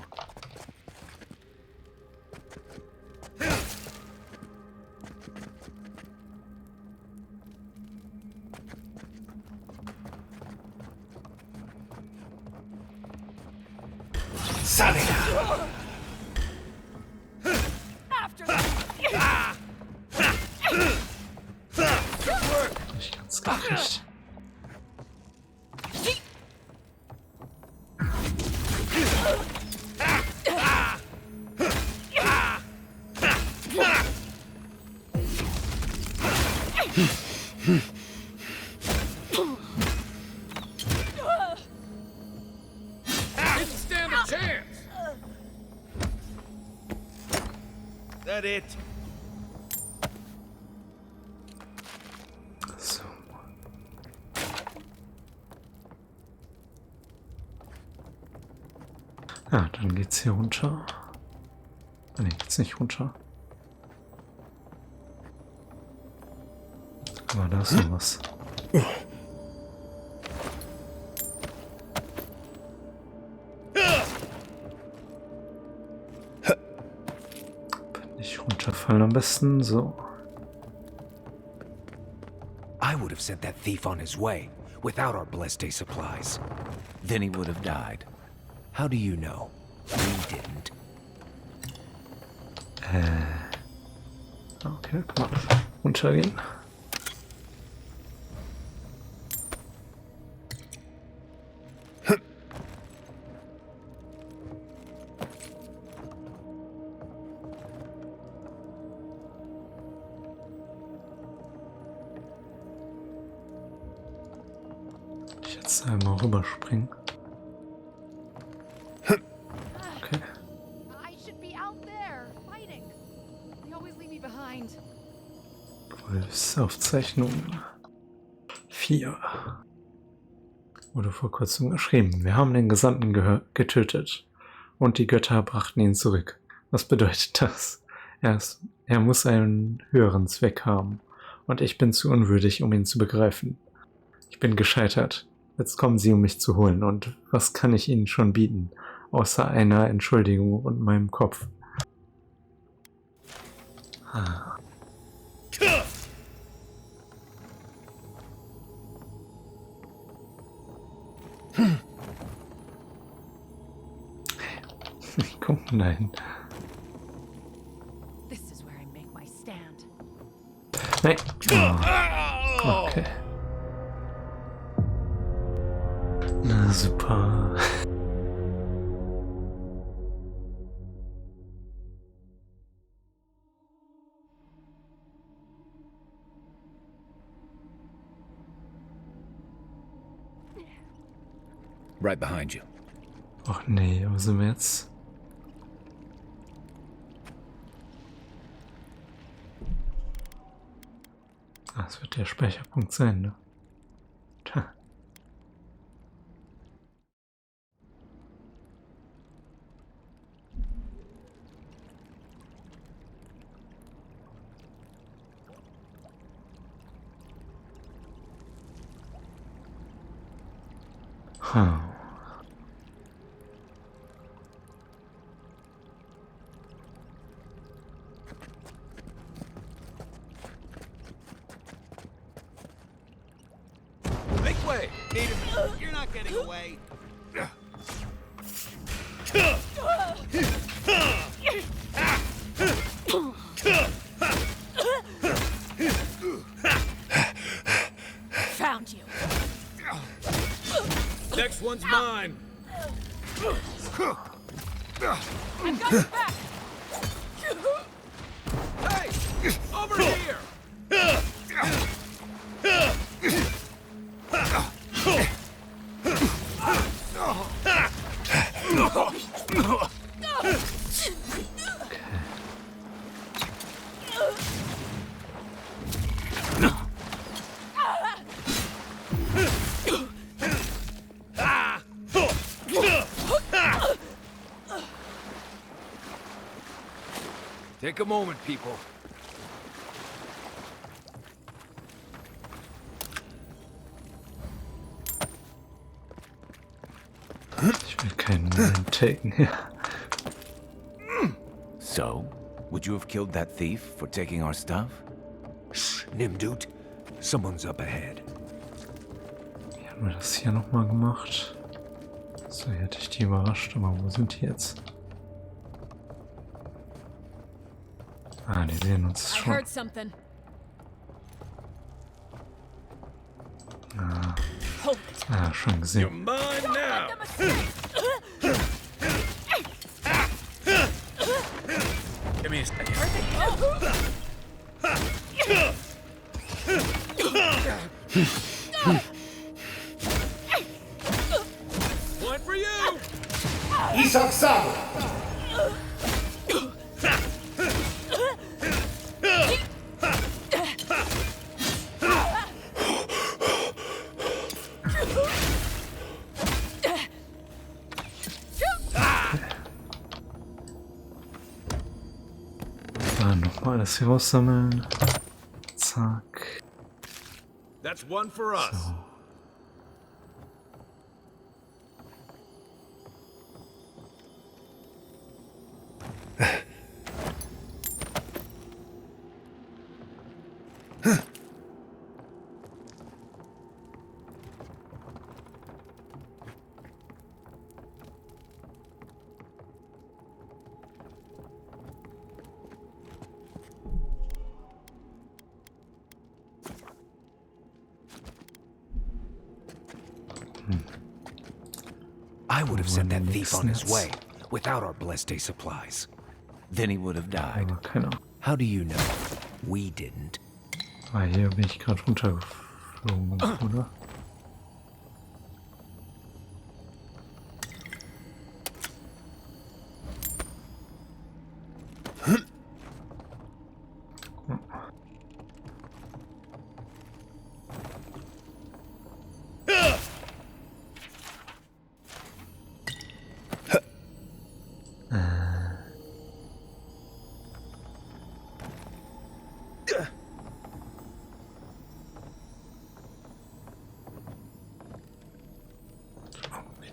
Nicht ganz gekriegt. Didn't stand a chance. That it? So. Ja, dann geht's hier runter. Ne, geht's nicht runter. Aber da ist noch was. Nicht runterfallen am besten, so. I would have sent that thief on his way without our blessed day supplies. Then he would have died. How do you know? We didn't. Okay, kann man runtergehen. Ich jetzt einmal rüberspringen. Okay. I should be out there fighting. You always leave me behind. Aufzeichnung 4. Wurde vor kurzem geschrieben. Wir haben den Gesandten getötet und die Götter brachten ihn zurück. Was bedeutet das? Er muss einen höheren Zweck haben und ich bin zu unwürdig, um ihn zu begreifen. Ich bin gescheitert. Jetzt kommen sie, um mich zu holen. Und was kann ich ihnen schon bieten, außer einer Entschuldigung und meinem Kopf? Ah. Guck, nein. This is where I make my stand. Nein. Oh. Okay. Na super. Right behind you. Ach nee, wo sind wir jetzt? Das wird der Speicherpunkt sein, ne? Tja. Make way! Need him. You're not getting away. Found you. Next one's mine. I've got your back. Hey! Over here! Take a moment, people. Ich will keinen Moment taken hier. So, would you have killed that thief for taking our stuff? Shh, Nimdut. Someone's up ahead. Wie haben wir das hier nochmal gemacht? So, hier hätte ich die überrascht, aber wo sind die jetzt? Ah, die sehen uns schon. Ah, schon gesehen. Give me a second. One for you! Isaac Sabo! Nochmal alles hier raussammeln. Zack. That's one for us. So. I would have sent that thief on his way without our blessed day supplies. Then he would have died. How do you know? We didn't. Ah, hier bin ich gerade runtergeflogen, oder?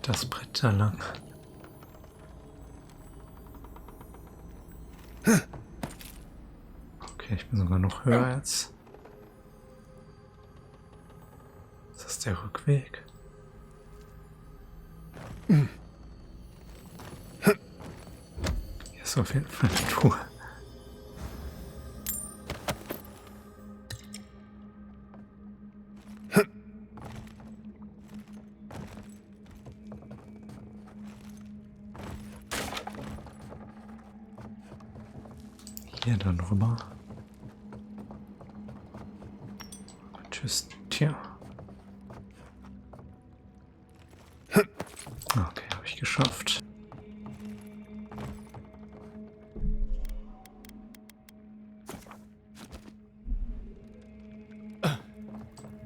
Das Brett da lang. Okay, ich bin sogar noch höher jetzt. Ist das der Rückweg? Hier ist auf jeden Fall eine Tour. Hier dann rüber. Tschüss, Tja. Okay, habe ich geschafft.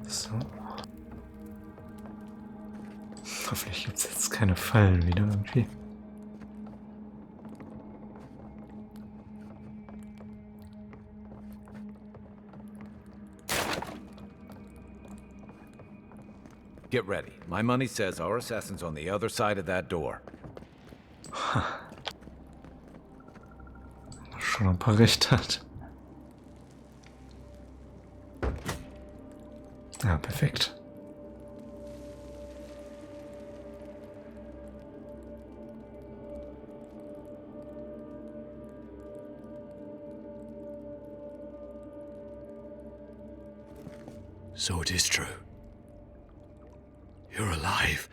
So. Hoffentlich gibt es jetzt keine Fallen wieder irgendwie. Get ready. My money says our assassin's on the other side of that door. Schon ein paar recht hat. Ja, perfekt. So it is true. You're alive.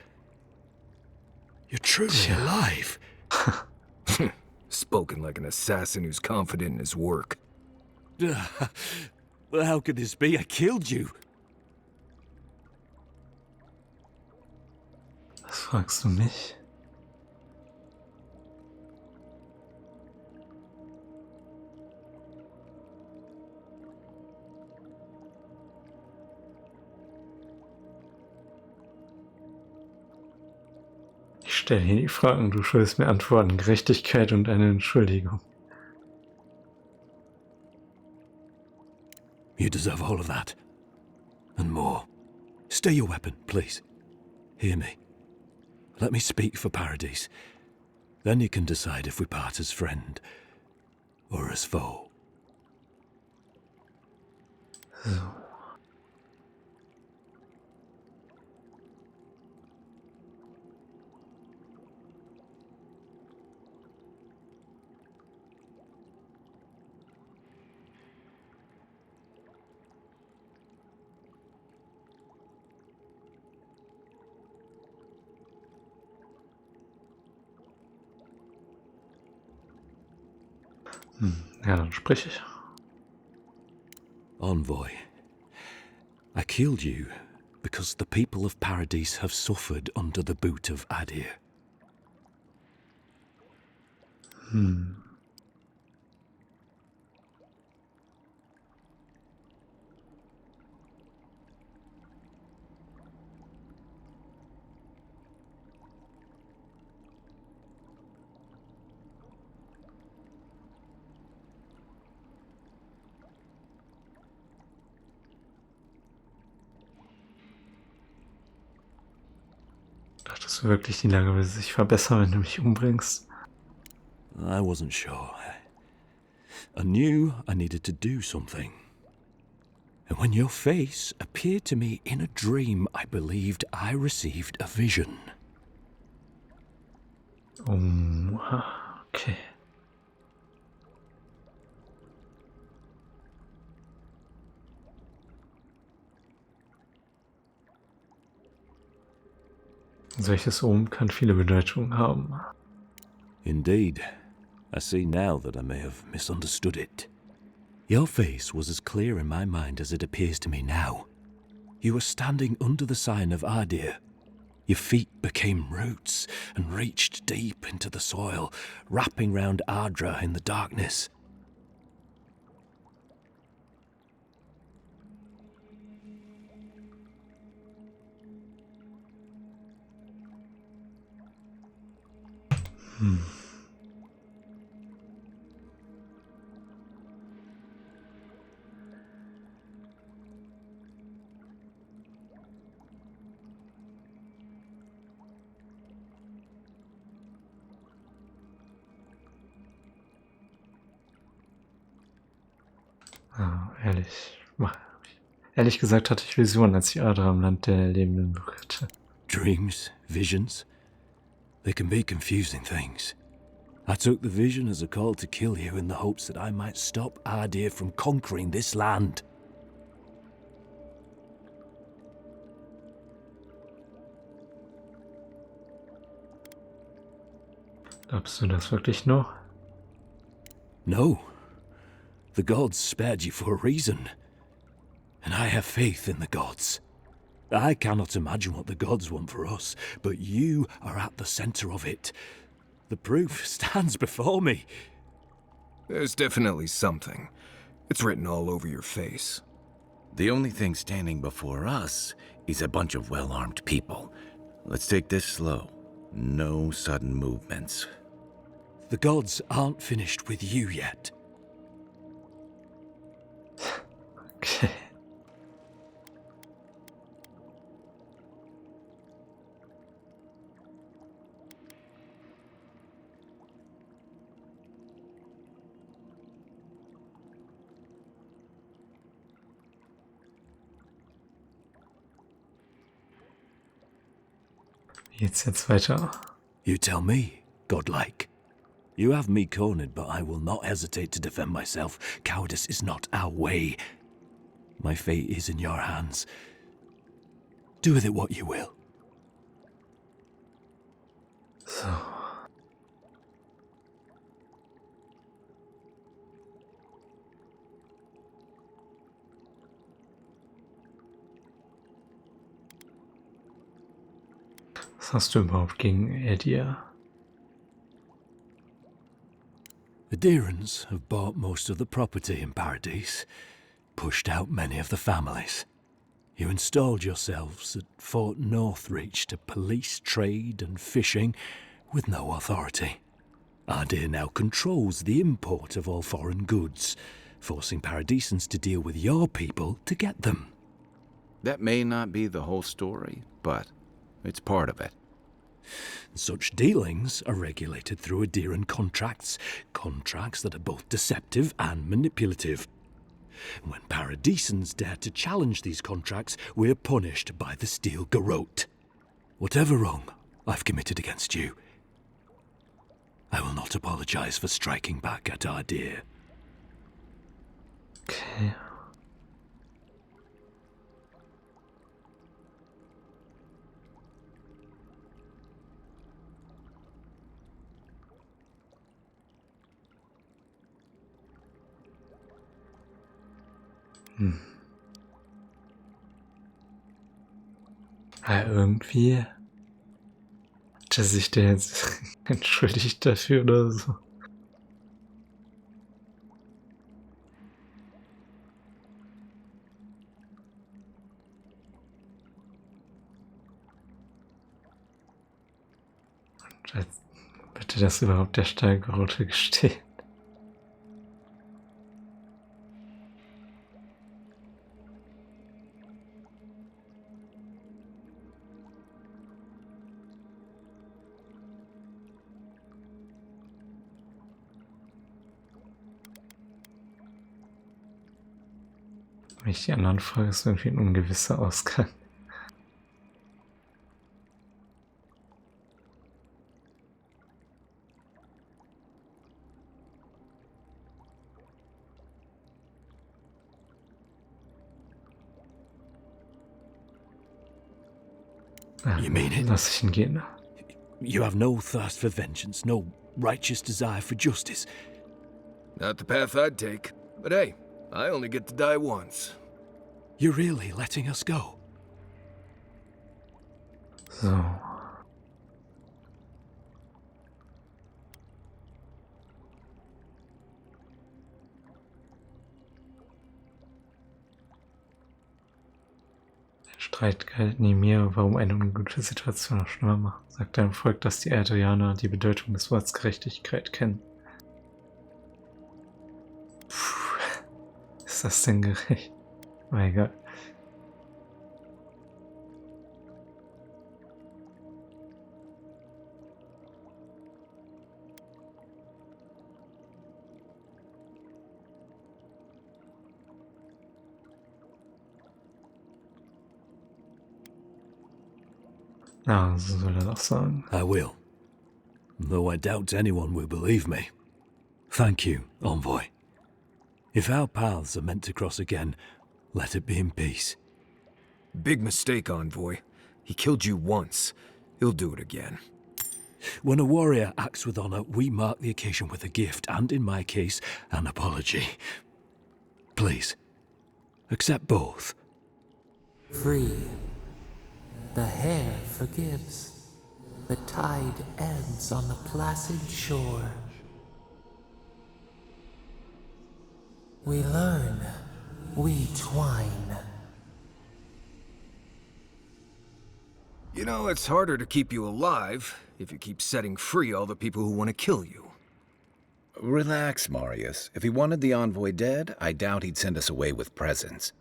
You're truly alive. Spoken like an assassin who's confident in his work. Well, how could this be? I killed you. Was fragst du mich? Ich stelle hier die Fragen, du schuldest mir Antworten, Gerechtigkeit und eine Entschuldigung. You deserve all of that. And more. Stay your weapon, please. Hear me. Let me speak for Paradise. Then you can decide if we part as friend or as foe. So. Ja, dann sprich ich. Envoy, I killed you because the people of Paradise have suffered under the boot of Adir. Dachtest du wirklich, die Lage will sich verbessern, wenn du mich umbringst? I wasn't sure. I knew I needed to do something. And when your face appeared to me in a dream, I believed I received a vision. Okay. Solches kann viele Bedeutungen haben. Indeed. I see now that I may have misunderstood it. Your face was as clear in my mind as it appears to me now. You were standing under the sign of Adir. Your feet became roots and reached deep into the soil, wrapping round Ardra in the darkness. Ehrlich gesagt hatte ich Visionen, als ich Adra im Land der Lebenden berührte. Dreams, visions, they can be confusing things. I took the vision as a call to kill you in the hopes that I might stop Adir from conquering this land. Glaubst du das wirklich noch? No. The gods spared you for a reason. And I have faith in the gods. I cannot imagine what the gods want for us, but you are at the center of it. The proof stands before me. There's definitely something. It's written all over your face. The only thing standing before us is a bunch of well-armed people. Let's take this slow. No sudden movements. The gods aren't finished with you yet. Okay. Wie geht's jetzt weiter? You tell me, godlike. You have me cornered, but I will not hesitate to defend myself. Cowardice is not our way. My fate is in your hands. Do with it what you will. So. Was hast du überhaupt gegen Edir? The Deerans have bought most of the property in Paradise, pushed out many of the families. You installed yourselves at Fort Northreach to police trade and fishing with no authority. Ardir now controls the import of all foreign goods, forcing Paradisans to deal with your people to get them. That may not be the whole story, but it's part of it. Such dealings are regulated through Adiran contracts that are both deceptive and manipulative. When Paradisans dare to challenge these contracts, we're punished by the Steel Garrote. Whatever wrong I've committed against you, I will not apologize for striking back at Ardir. Okay. Ja, irgendwie hat er sich der jetzt entschuldigt dafür oder so. Und jetzt bitte das überhaupt der Steigerote gestehen. Wenn ich die anderen frage, ist irgendwie ein ungewisser Ausgang. You mean it? Lass ich ihn gehen. You have no thirst for vengeance, no righteous desire for justice. Not the path I'd take. But hey, I only get to die once. You're really letting us go? So. Streit galt nie mehr, warum eine ungute Situation noch schlimmer macht. Sagt deinem Volk, dass die Erdrianer die Bedeutung des Wortes Gerechtigkeit kennen. Puh. Ist das denn gerecht? Mein Gott. Ja, so soll er doch sagen. I will. Though I doubt anyone will believe me. Thank you, Envoy. If our paths are meant to cross again, let it be in peace. Big mistake, Envoy. He killed you once. He'll do it again. When a warrior acts with honor, we mark the occasion with a gift, and in my case, an apology. Please, accept both. Free The hair forgives. The tide ends on the placid shore. We learn, we twine. You know, it's harder to keep you alive if you keep setting free all the people who want to kill you. Relax, Marius. If he wanted the envoy dead, I doubt he'd send us away with presents.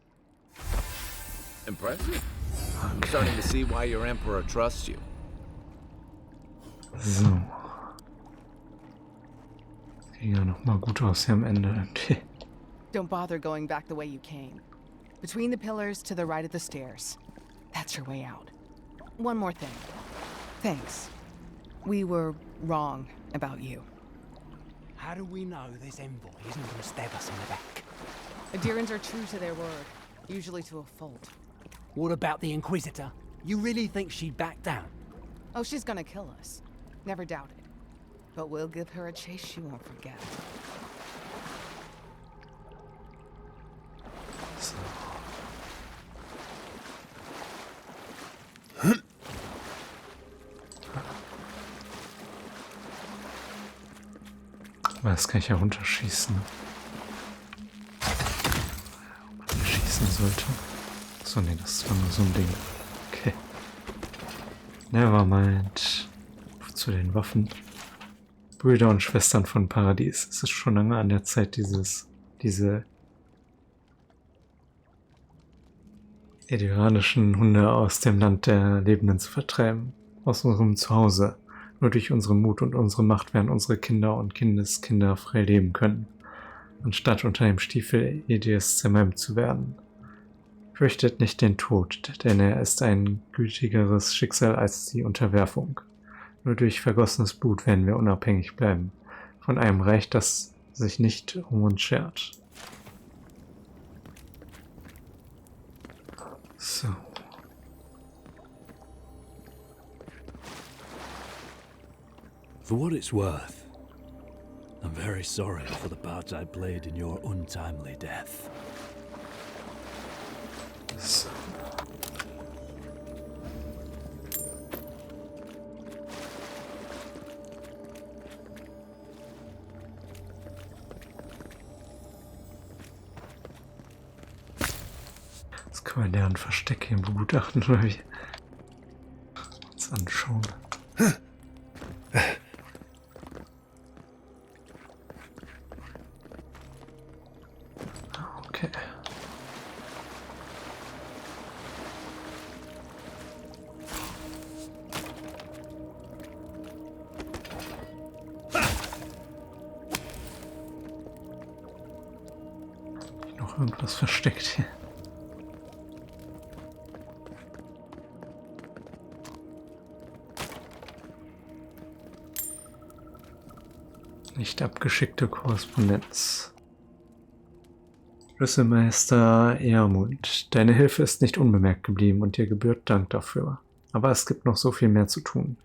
Impressive. I'm starting to see why your emperor trusts you. So. Ging ja noch mal gut aus hier am Ende. Don't bother going back the way you came. Between the pillars to the right of the stairs. That's your way out. One more thing. Thanks. We were wrong about you. How do we know this envoy isn't going to stab us in the back? Adirans are true to their word, usually to a fault. What about the Inquisitor? You really think she'd back down? Oh, she's gonna kill us. Never doubted. But we'll give her a chase she won't forget. So. Aber das kann ich ja runterschießen. Ob man schießen sollte. So, nee, das war nur so ein Ding. Okay. Nevermind. Zu den Waffen. Brüder und Schwestern von Paradies. Es ist schon lange an der Zeit, diese iranischen Hunde aus dem Land der Lebenden zu vertreiben. Aus unserem Zuhause. Nur durch unseren Mut und unsere Macht werden unsere Kinder und Kindeskinder frei leben können, anstatt unter dem Stiefel Edirs zermalmt zu werden. Fürchtet nicht den Tod, denn er ist ein gütigeres Schicksal als die Unterwerfung. Nur durch vergossenes Blut werden wir unabhängig bleiben, von einem Reich, das sich nicht um uns schert. So. For what it's worth, I'm very sorry for the part I played in your untimely death. So. Jetzt können wir deren Verstecke begutachten, oder wie? Uns anschauen. Okay. Noch irgendwas versteckt hier. Nicht abgeschickte Korrespondenz. Schlüsselmeister Eamund, deine Hilfe ist nicht unbemerkt geblieben und dir gebührt Dank dafür. Aber es gibt noch so viel mehr zu tun.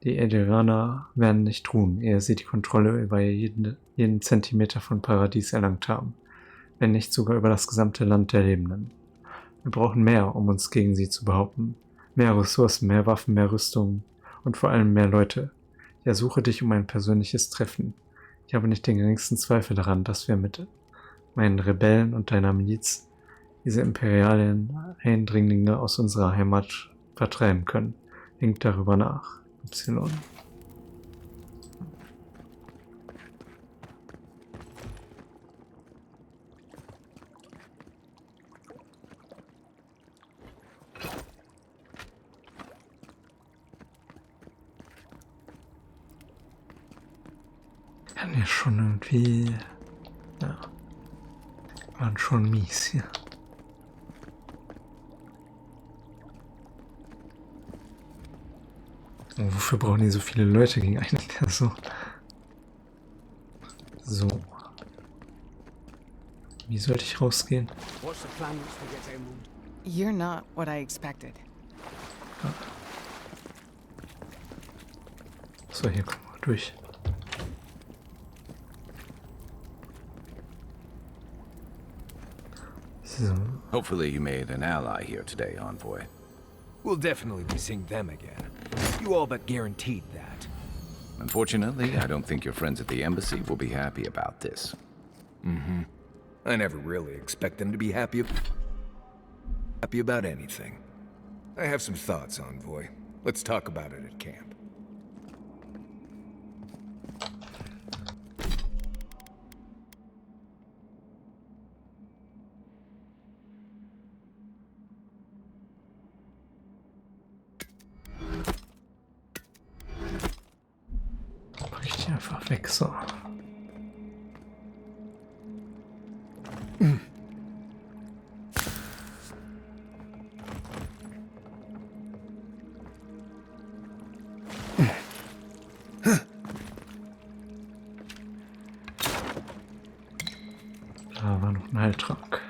Die Ediraner werden nicht ruhen, ehe sie die Kontrolle über jeden Zentimeter von Paradies erlangt haben, wenn nicht sogar über das gesamte Land der Lebenden. Wir brauchen mehr, um uns gegen sie zu behaupten. Mehr Ressourcen, mehr Waffen, mehr Rüstungen und vor allem mehr Leute. Ich ersuche dich um ein persönliches Treffen. Ich habe nicht den geringsten Zweifel daran, dass wir mit meinen Rebellen und deiner Miliz diese imperialen Eindringlinge aus unserer Heimat vertreiben können. Denk darüber nach. Y. Kann ja schon irgendwie... Ja. Waren schon mies hier. Oh, wofür brauchen die so viele Leute gegen einen? So. So. Wie sollte ich rausgehen? You're not what I expected. Ah. So, hier kommen wir durch. So. Hopefully you made an ally here today, Envoy. We'll definitely be seeing them again. You all but guaranteed that. Unfortunately, I don't think your friends at the embassy will be happy about this. Mm-hmm. I never really expect them to be happy about anything. I have some thoughts, Envoy. Let's talk about it at camp. Mach ich die einfach weg, so. Da war noch ein Heiltrank.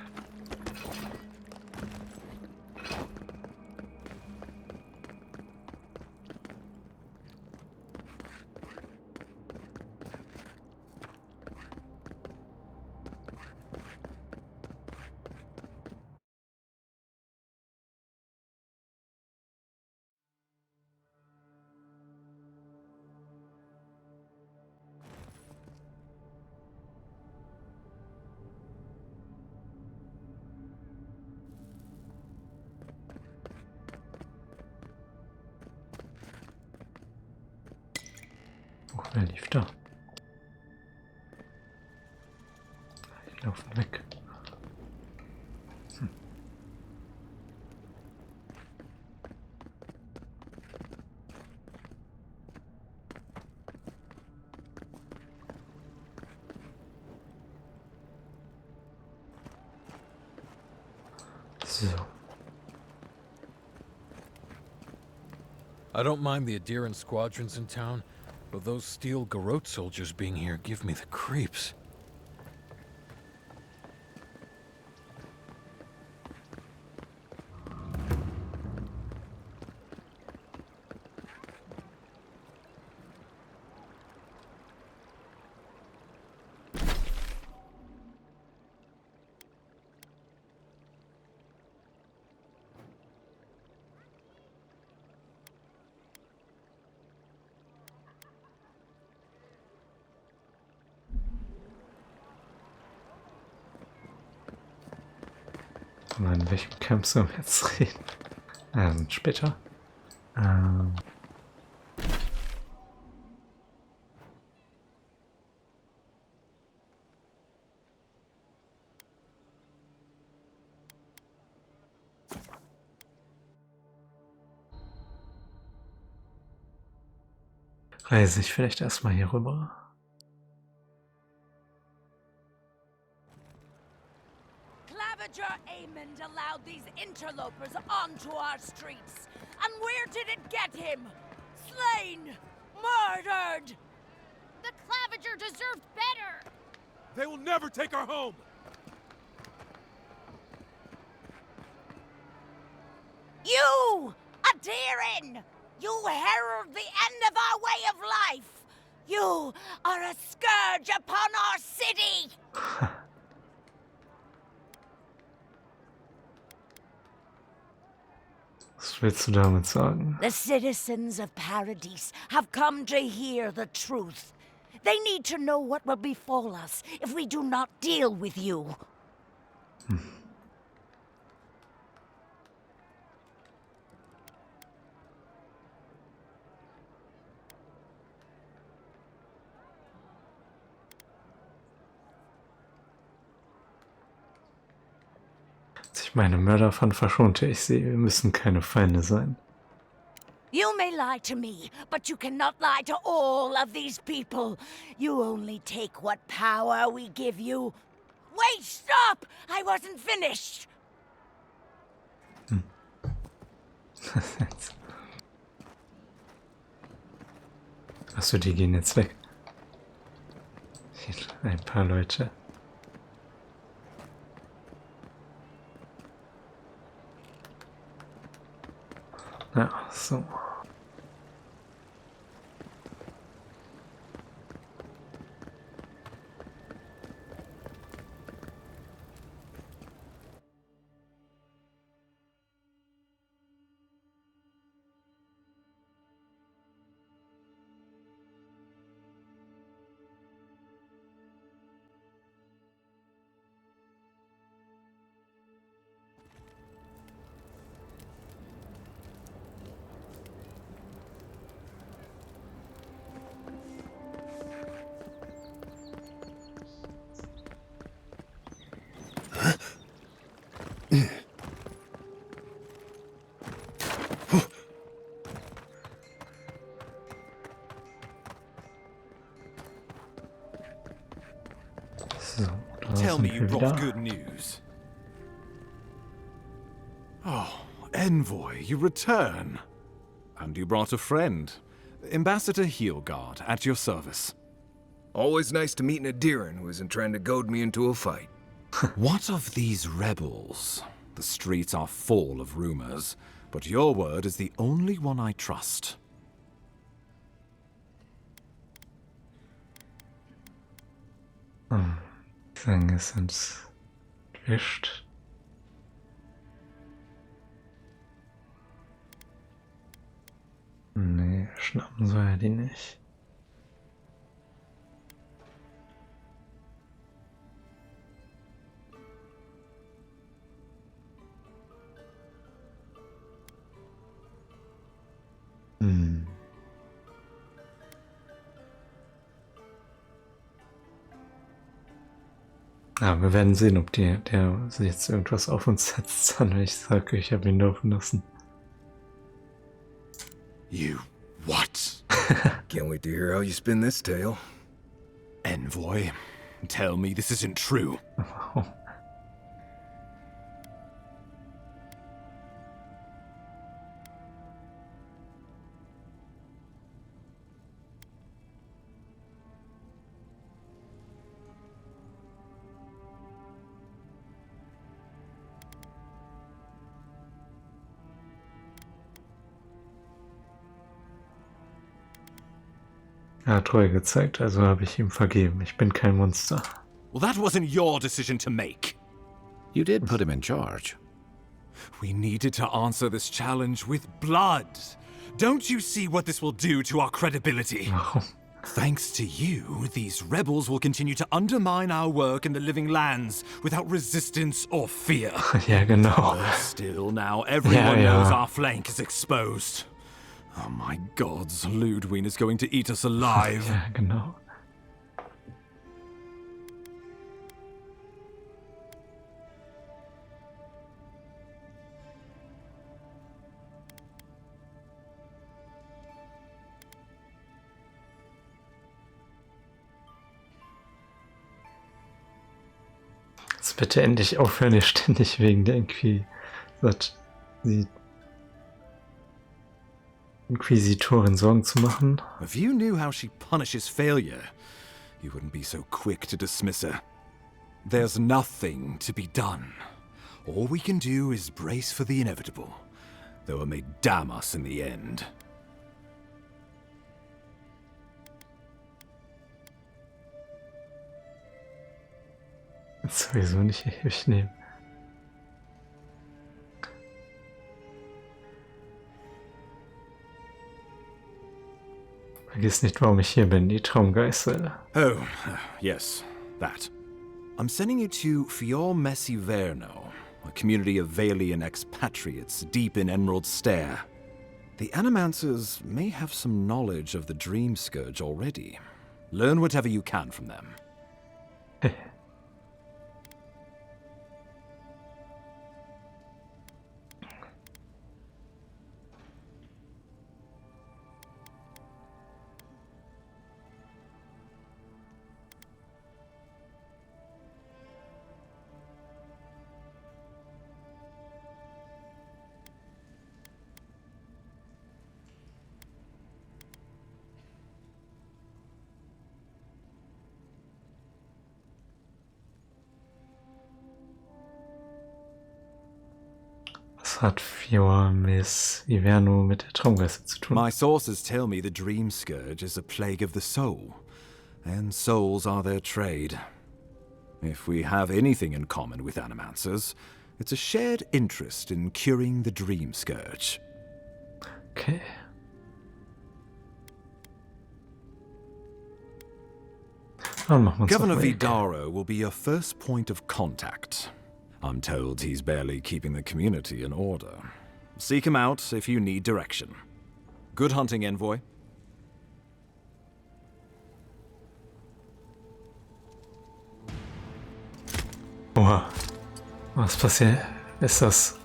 Oh, wer lief da? Die laufen weg. So. I don't mind the Adiran squadrons in town, but those steel Garrote soldiers being here give me the creeps. In welchem Camp sollen wir jetzt reden? Später. Reise ich vielleicht erstmal hier rüber. Amond allowed these interlopers onto our streets. And where did it get him? Slain! Murdered! The Claviger deserved better! They will never take our home! You! Adiran! You herald the end of our way of life! You are a scourge upon our city! Was willst du damit sagen? The citizens of Paradise have come to hear the truth. They need to know what will befall us if we do not deal with you. Als ich meine Mörder von verschonte, ich sehe, wir müssen keine Feinde sein. You may lie to me, but you cannot lie to all of these people. You only take what power we give you. Wait, stop! I wasn't finished! Achso, die gehen jetzt weg. Ein paar Leute. Ja, so. So, da Tell sind me you wir brought wieder. good news. Oh, Envoy, you return. And you brought a friend. Ambassador Heelguard, at your service. Always nice to meet an Adiran who isn't trying to goad me into a fight. What of these rebels? The streets are full of rumors, but your word is the only one I trust. Ich sage, es sind entwischt. Nee, schnappen soll er die nicht. Ja, wir werden sehen, ob der jetzt irgendwas auf uns setzt, wenn ich sage, ich habe ihn laufen lassen. You what? Can't wait to hear how you spin this tale. Envoy, tell me this isn't true. Er hat Treue gezeigt, also habe ich ihm vergeben. Ich bin kein Monster. Well, that wasn't your decision to make. You did put him in charge. We needed to answer this challenge with blood. Don't you see what this will do to our credibility? Thanks to you, these rebels will continue to undermine our work in the living lands without resistance or fear. Ja, genau. Still, now everyone knows our flank is exposed. Oh my gods, Ludwig is going to eat us alive. Ja, genau. Jetzt bitte endlich aufhören, ihr ständig wegen der Inquisitorin Sorgen zu machen. If you knew how she punishes failure, you wouldn't be so quick to dismiss her. There's nothing to be done. All we can do is brace for the inevitable, though it may damn us in the end. Sowieso nicht ewig nehmen. Vergiss nicht, warum ich hier bin, die Traumgeißel. Oh, yes, that. I'm sending you to Fior Messi Verno, a community of Valian expatriates deep in Emerald Stair. The Animancers may have some knowledge of the Dream Scourge already. Learn whatever you can from them. Was hat Fior Messi Verno mit der Traumgeißel zu tun? My sources tell me the Dream Scourge is a plague of the soul, and souls are their trade. If we have anything in common with Animancers, it's a shared interest in curing the Dream Scourge. Okay. Governor Vidaro will be your first point of contact. I'm told he's barely keeping the community in order. Seek him out if you need direction. Good hunting, Envoy. Oha. Was passiert? Ist das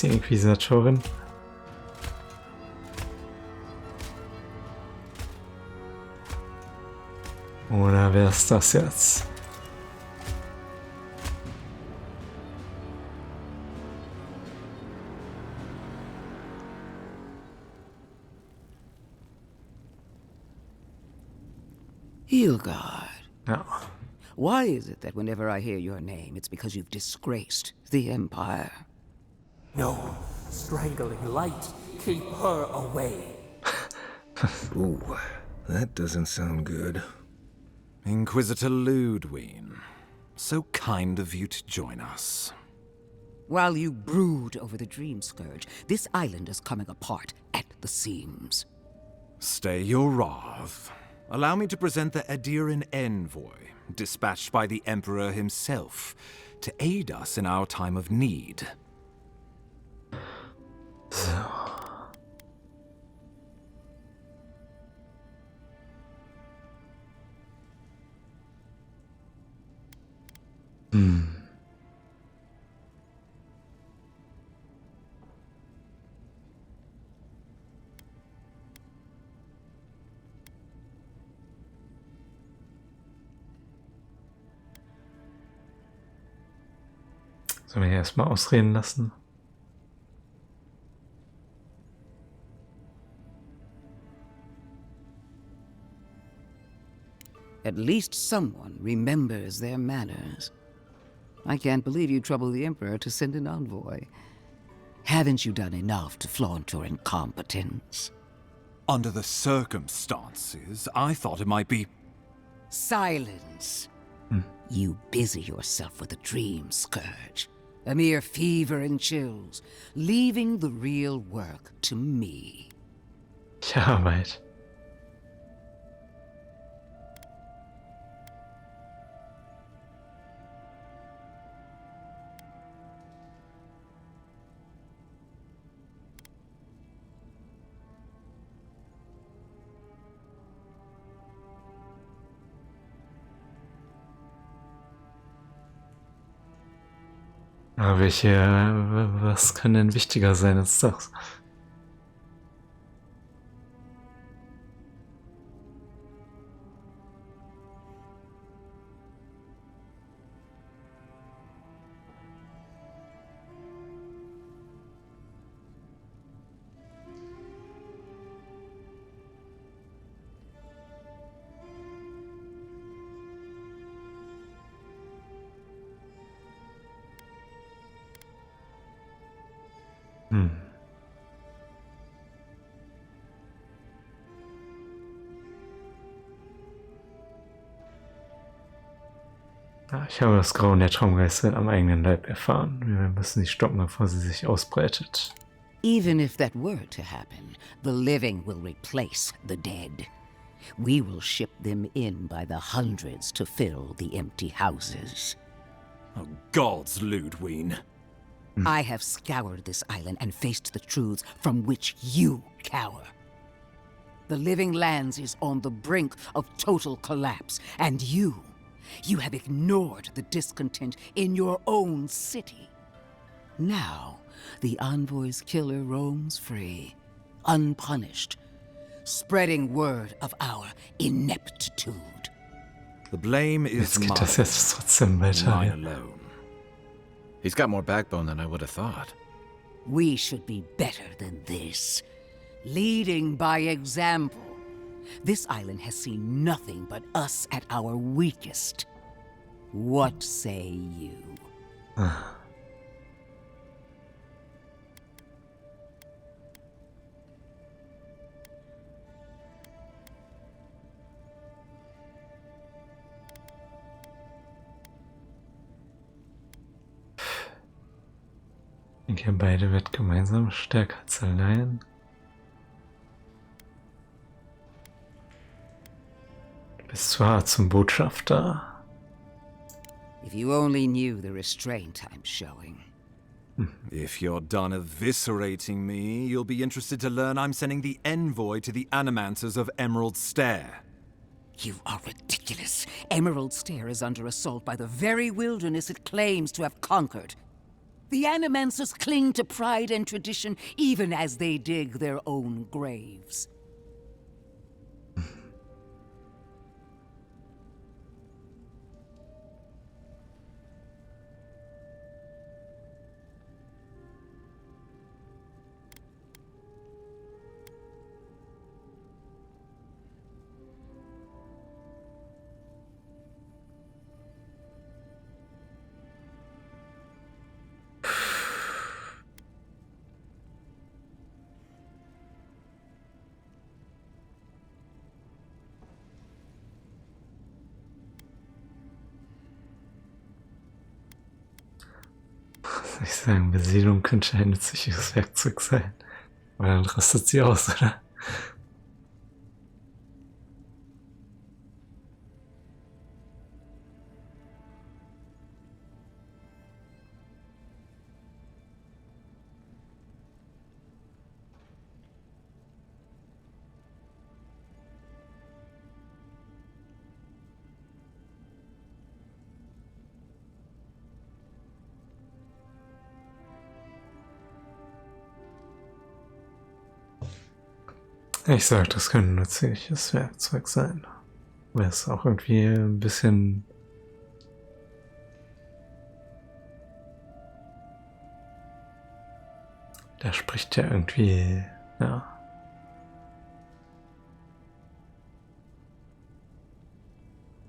die Inquisitorin? Oder wer ist das jetzt? Hilgard. Ja. Why is it that whenever I hear your name, it's because you've disgraced the Empire? No. Strangling light. Keep her away. Ooh, that doesn't sound good. Inquisitor Ludwig, so kind of you to join us. While you brood over the Dream Scourge, this island is coming apart at the seams. Stay your wrath. Allow me to present the Adiran envoy, dispatched by the Emperor himself, to aid us in our time of need. So. Sollen wir hier erstmal ausreden lassen? At least someone remembers their manners. I can't believe you troubled the Emperor to send an envoy. Haven't you done enough to flaunt your incompetence? Under the circumstances, I thought it might be... Silence. You busy yourself with the Dream Scourge. A mere fever and chills, leaving the real work to me. Ja, weit. Aber was kann denn wichtiger sein als das? Ich habe das Grauen der Traumgeister am eigenen Leib erfahren. Wir müssen sie stoppen, bevor sie sich ausbreitet. Even if that were to happen, the living will replace the dead. We will ship them in by the hundreds to fill the empty houses. Oh, gods, Ludwig. I have scoured this island and faced the truths from which you cower. The living lands is on the brink of total collapse, and you have ignored the discontent in your own city. Now, the Envoy's killer roams free, unpunished, spreading word of our ineptitude. The blame is Jetzt geht das jetzt trotzdem weiter. mine alone. He's got more backbone than I would have thought. We should be better than this. Leading by example. This island has seen nothing but us at our weakest. What say you? Ich denke, beide wird gemeinsam stärker als allein. Du bist zwar zum Botschafter. If you only knew the restraint I'm showing. If you're done eviscerating me, you'll be interested to learn I'm sending the envoy to the Animancers of Emerald Stair. You are ridiculous. Emerald Stair is under assault by the very wilderness it claims to have conquered. The Animancers cling to pride and tradition even as they dig their own graves. Ich sagen, Besiedlung könnte ein nützliches Werkzeug sein. Weil dann rastet sie aus, oder? Ich sag, das könnte ein nützliches Werkzeug sein. Wäre es auch irgendwie ein bisschen... Da spricht ja irgendwie... Ja.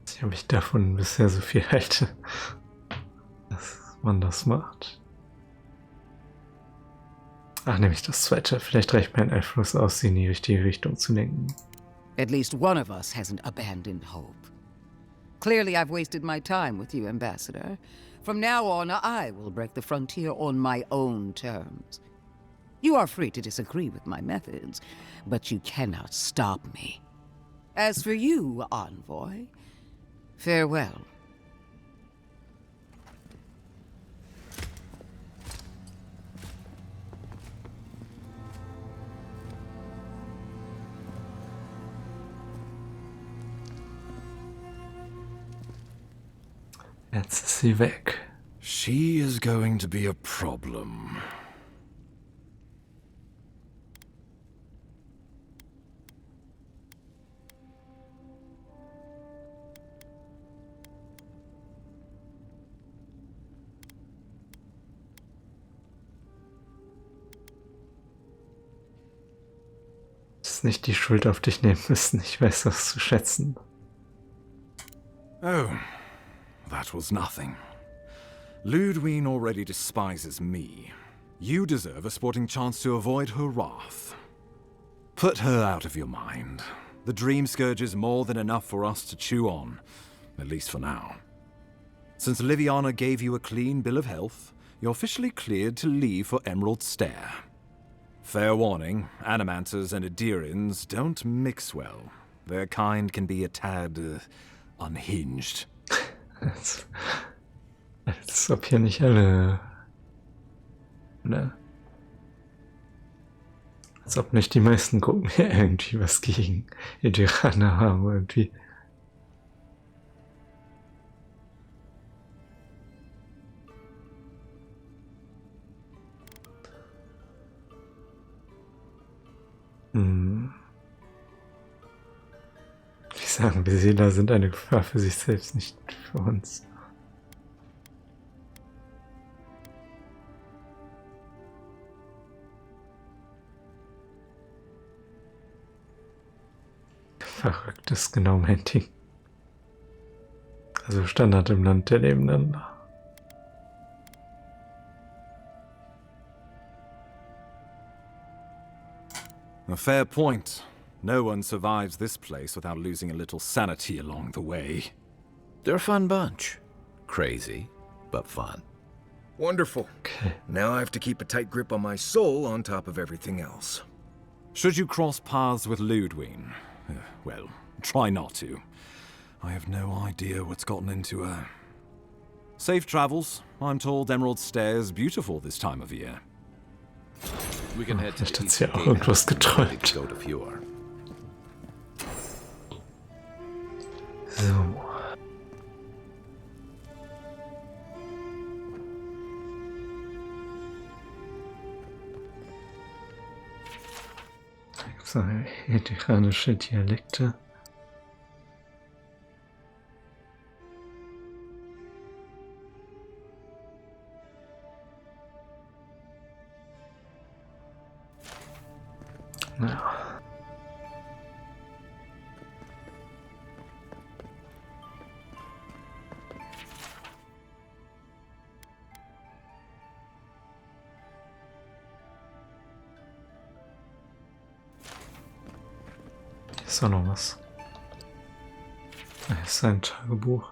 Ich weiß nicht, ob ich davon bisher so viel halte, dass man das macht. Ach, nämlich das zweite. Vielleicht reicht mein Einfluss aus, sie in die richtige Richtung zu lenken. At least one of us hasn't abandoned hope. Clearly I've wasted my time with you, Ambassador. From now on, I will break the frontier on my own terms. You are free to disagree with my methods, but you cannot stop me. As for you, Envoy, farewell. Jetzt ist sie weg. She is going to be a problem. Ist nicht die Schuld auf dich nehmen müssen. Ich weiß das zu schätzen. Oh. That was nothing. Ludwine already despises me. You deserve a sporting chance to avoid her wrath. Put her out of your mind. The Dream Scourge is more than enough for us to chew on, at least for now. Since Liviana gave you a clean bill of health, you're officially cleared to leave for Emerald Stair. Fair warning, Animancers and Adirians don't mix well. Their kind can be a tad unhinged. Als ob hier nicht alle... Ne? Als ob nicht die meisten Gruppen hier irgendwie was gegen Ediraner haben, irgendwie. Ich sagen, Besieler sind eine Gefahr für sich selbst, nicht für uns. Verrückt ist genau mein Ding. Also Standard im Land der Lebenden. A fair point. No one survives this place without losing a little sanity along the way. They're a fun bunch. Crazy, but fun. Wonderful. Okay. Now I have to keep a tight grip on my soul on top of everything else. Should you cross paths with Ludwine, well, try not to. I have no idea what's gotten into her. Safe travels. I'm told Emerald Stair is beautiful this time of year. We can head to Vielleicht the hat sie PC auch Game irgendwas Pass Abo to geträumt. go to Für. So. So, ediranische Dialekte. Ja. Ist auch noch was. Das ist ein Tagebuch.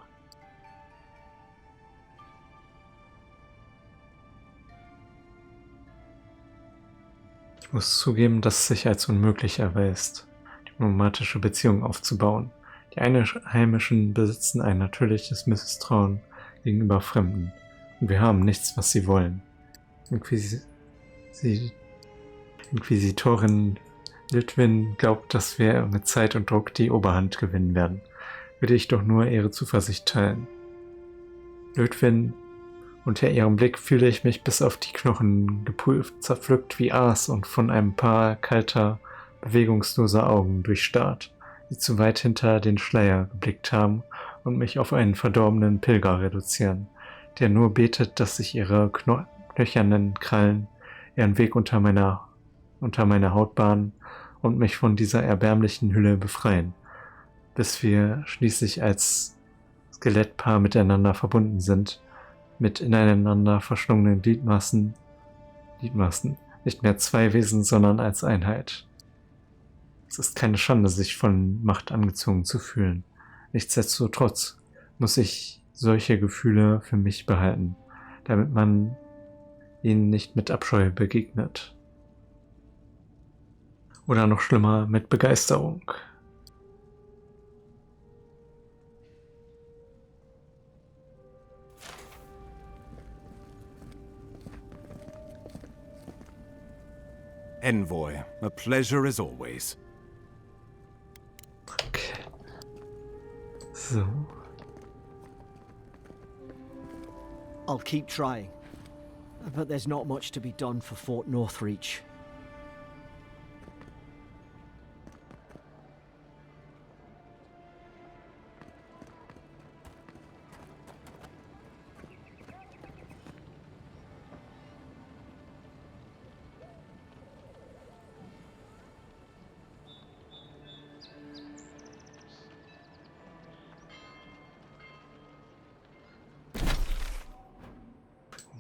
Ich muss zugeben, dass es sich als unmöglich erweist, diplomatische Beziehungen aufzubauen. Die Einheimischen besitzen ein natürliches Misstrauen gegenüber Fremden. Und wir haben nichts, was sie wollen. Inquisitorin Litwin glaubt, dass wir mit Zeit und Druck die Oberhand gewinnen werden. Würde ich doch nur ihre Zuversicht teilen. Litwin, unter ihrem Blick fühle ich mich bis auf die Knochen geprüft, zerpflückt wie Aas und von einem Paar kalter, bewegungsloser Augen durchstarrt, die zu weit hinter den Schleier geblickt haben und mich auf einen verdorbenen Pilger reduzieren, der nur betet, dass sich ihre knöchernen Krallen ihren Weg unter meiner Haut bahnen und mich von dieser erbärmlichen Hülle befreien, bis wir schließlich als Skelettpaar miteinander verbunden sind, mit ineinander verschlungenen Gliedmaßen, nicht mehr zwei Wesen, sondern als Einheit. Es ist keine Schande, sich von Macht angezogen zu fühlen. Nichtsdestotrotz muss ich solche Gefühle für mich behalten, damit man ihnen nicht mit Abscheu begegnet. Oder noch schlimmer, mit Begeisterung. Envoy, a pleasure as always. Okay. So. I'll keep trying, but there's not much to be done for Fort Northreach.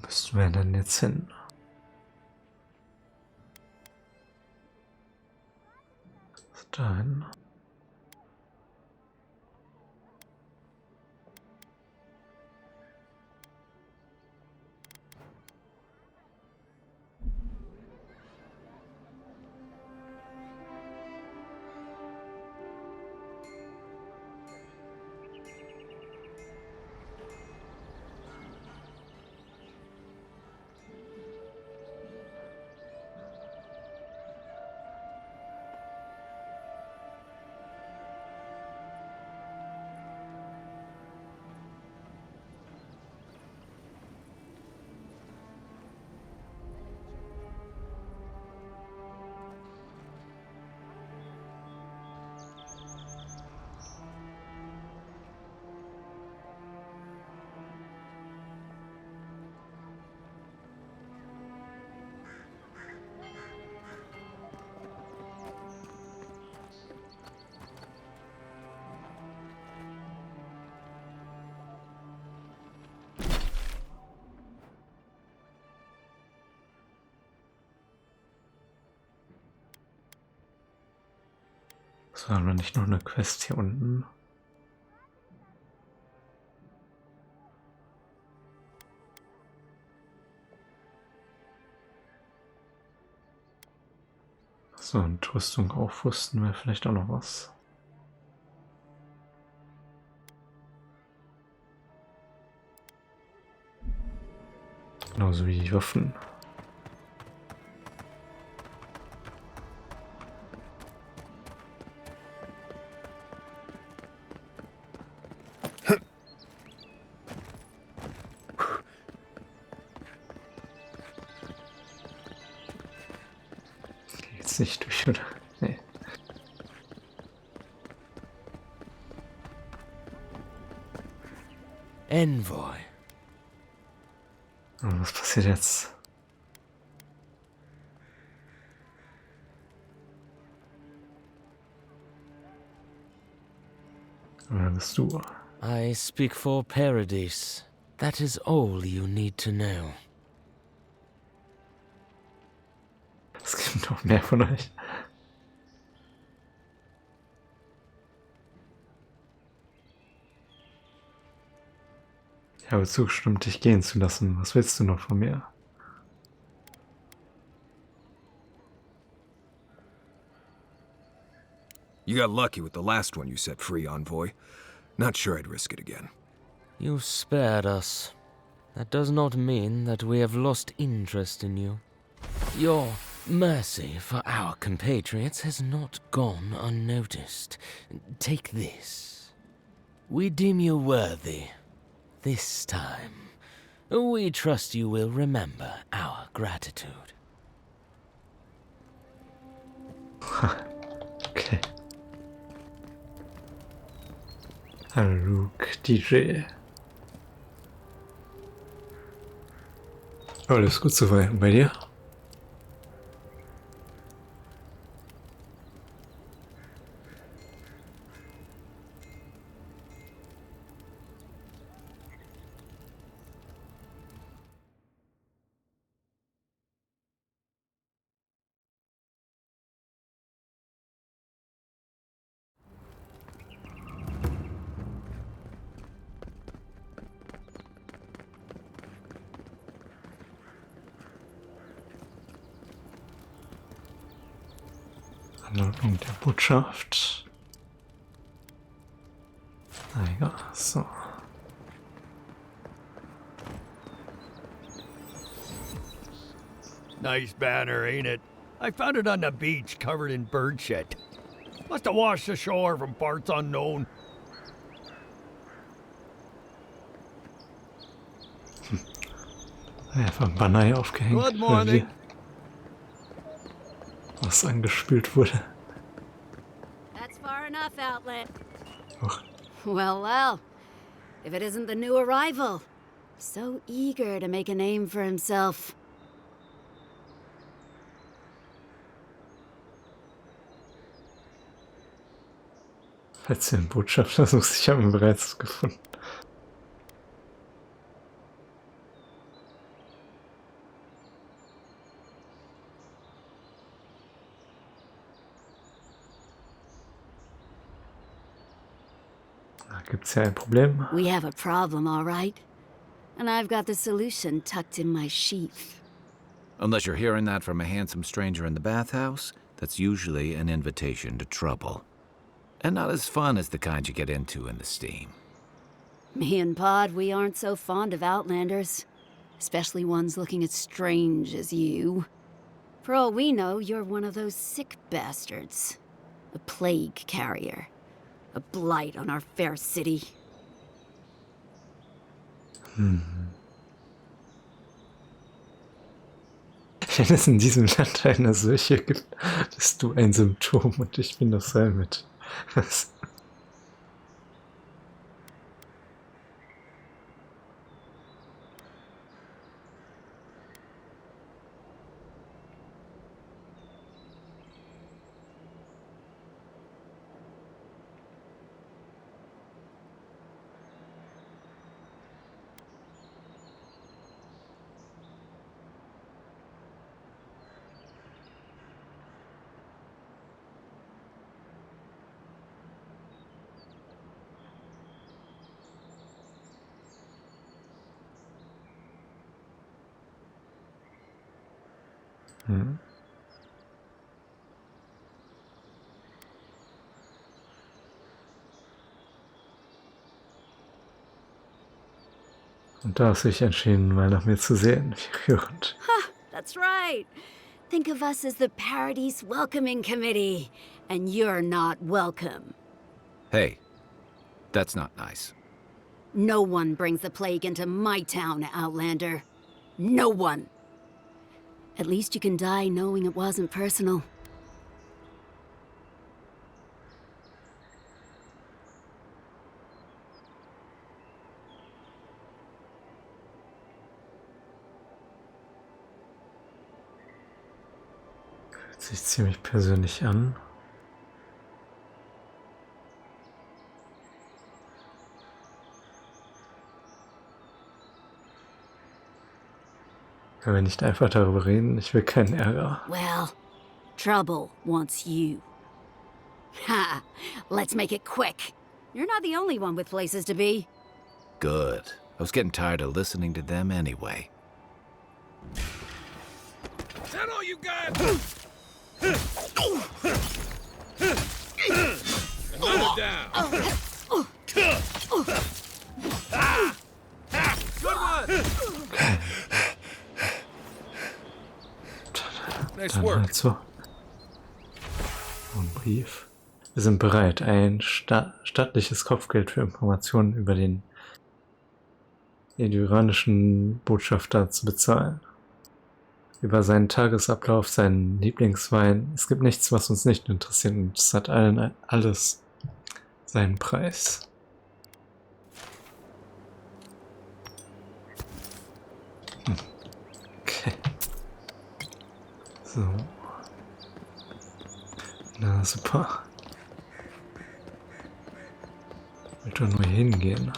Müssen wir denn jetzt hin? Dahin. Das war aber nicht noch eine Quest hier unten. So, und Rüstung aufrüsten wäre vielleicht auch noch was. Genauso wie die Waffen. Nicht durch, oder? Nee. Envoy. Und was passiert jetzt? Wer bist du? I speak for Paradise. That is all you need to know. Es gibt noch mehr von euch. Ich habe zugestimmt, dich gehen zu lassen. Was willst du noch von mir? You got lucky with the last one you set free, Envoy. Not sure I'd risk it again. You spared us. That does not mean that we have lost interest in you. Your mercy for our compatriots has not gone unnoticed. Take this. We deem you worthy. This time, we trust you will remember our gratitude. Okay. Luke, DJ. Alles gut soweit. Und bei dir? Anordnung der Botschaft. Ja, so. Nice banner, ain't it? I found it on the beach, covered in bird shit. Must have washed ashore from parts unknown. Einfach ein Banner hier aufgehängt. Good morning. Was angespült wurde. That's far enough, Outlet. Och. Well, well. If it isn't the new arrival. So eager to make a name for himself. Falls ihr einen Botschafter sucht, ich habe ihn bereits gefunden. Gibt's ja ein Problem? We have a problem, all right? And I've got the solution tucked in my sheath. Unless you're hearing that from a handsome stranger in the bathhouse, that's usually an invitation to trouble. And not as fun as the kind you get into in the steam. Me and Pod, we aren't so fond of Outlanders. Especially ones looking as strange as you. For all we know, you're one of those sick bastards. A plague carrier. A blight on our fair city. Wenn es in diesem Land eine Seuche gibt, bist du ein Symptom und ich bin das mit. Und da hast du dich entschieden, mal nach mir zu sehen. Wie rührend. Ha, that's right. Think of us as the Paradise Welcoming Committee, and you're not welcome. Hey, that's not nice. No one brings the plague into my town, Outlander. No one. At least you can die knowing it wasn't personal. Fühlt sich ziemlich persönlich an. Können wir nicht einfach darüber reden? Ich will keinen Ärger. Well, trouble wants you. Ha! Let's make it quick. You're not the only one with places to be. Good. I was getting tired of listening to them anyway. Is that all you got? Another down. Good one. Nice Dann work. halt so. Ein Brief. Wir sind bereit, ein stattliches Kopfgeld für Informationen über den iranischen Botschafter zu bezahlen. Über seinen Tagesablauf, seinen Lieblingswein. Es gibt nichts, was uns nicht interessiert, und es hat alles seinen Preis. Okay. So. Na super. Ich will doch nur hingehen.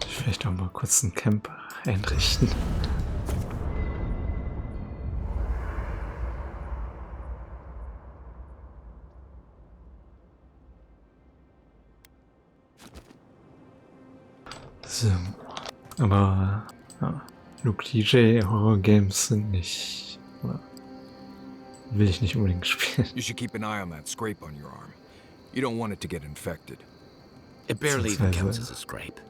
Vielleicht auch mal kurz einen Camp einrichten. So. Aber ja, Luke DJ Horror Games sind nicht. Oder will ich nicht unbedingt spielen. You should keep an eye on that scrape on your arm. You don't want it to get infected. It barely even counts as a scrape.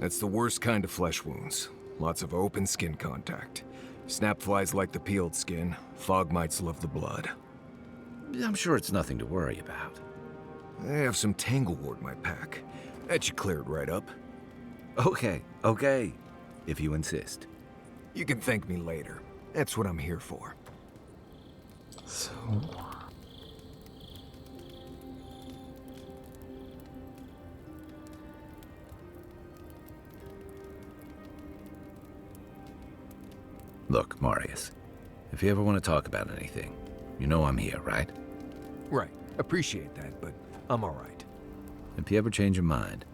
That's the worst kind of flesh wounds. Lots of open skin contact. Snap flies like the peeled skin. Fog mites love the blood. I'm sure it's nothing to worry about. I have some tanglewort in my pack. That should clear it right up. Okay. If you insist. You can thank me later. That's what I'm here for. So. Look, Marius, if you ever want to talk about anything, you know I'm here, right? Right. Appreciate that, but I'm all right. If you ever change your mind,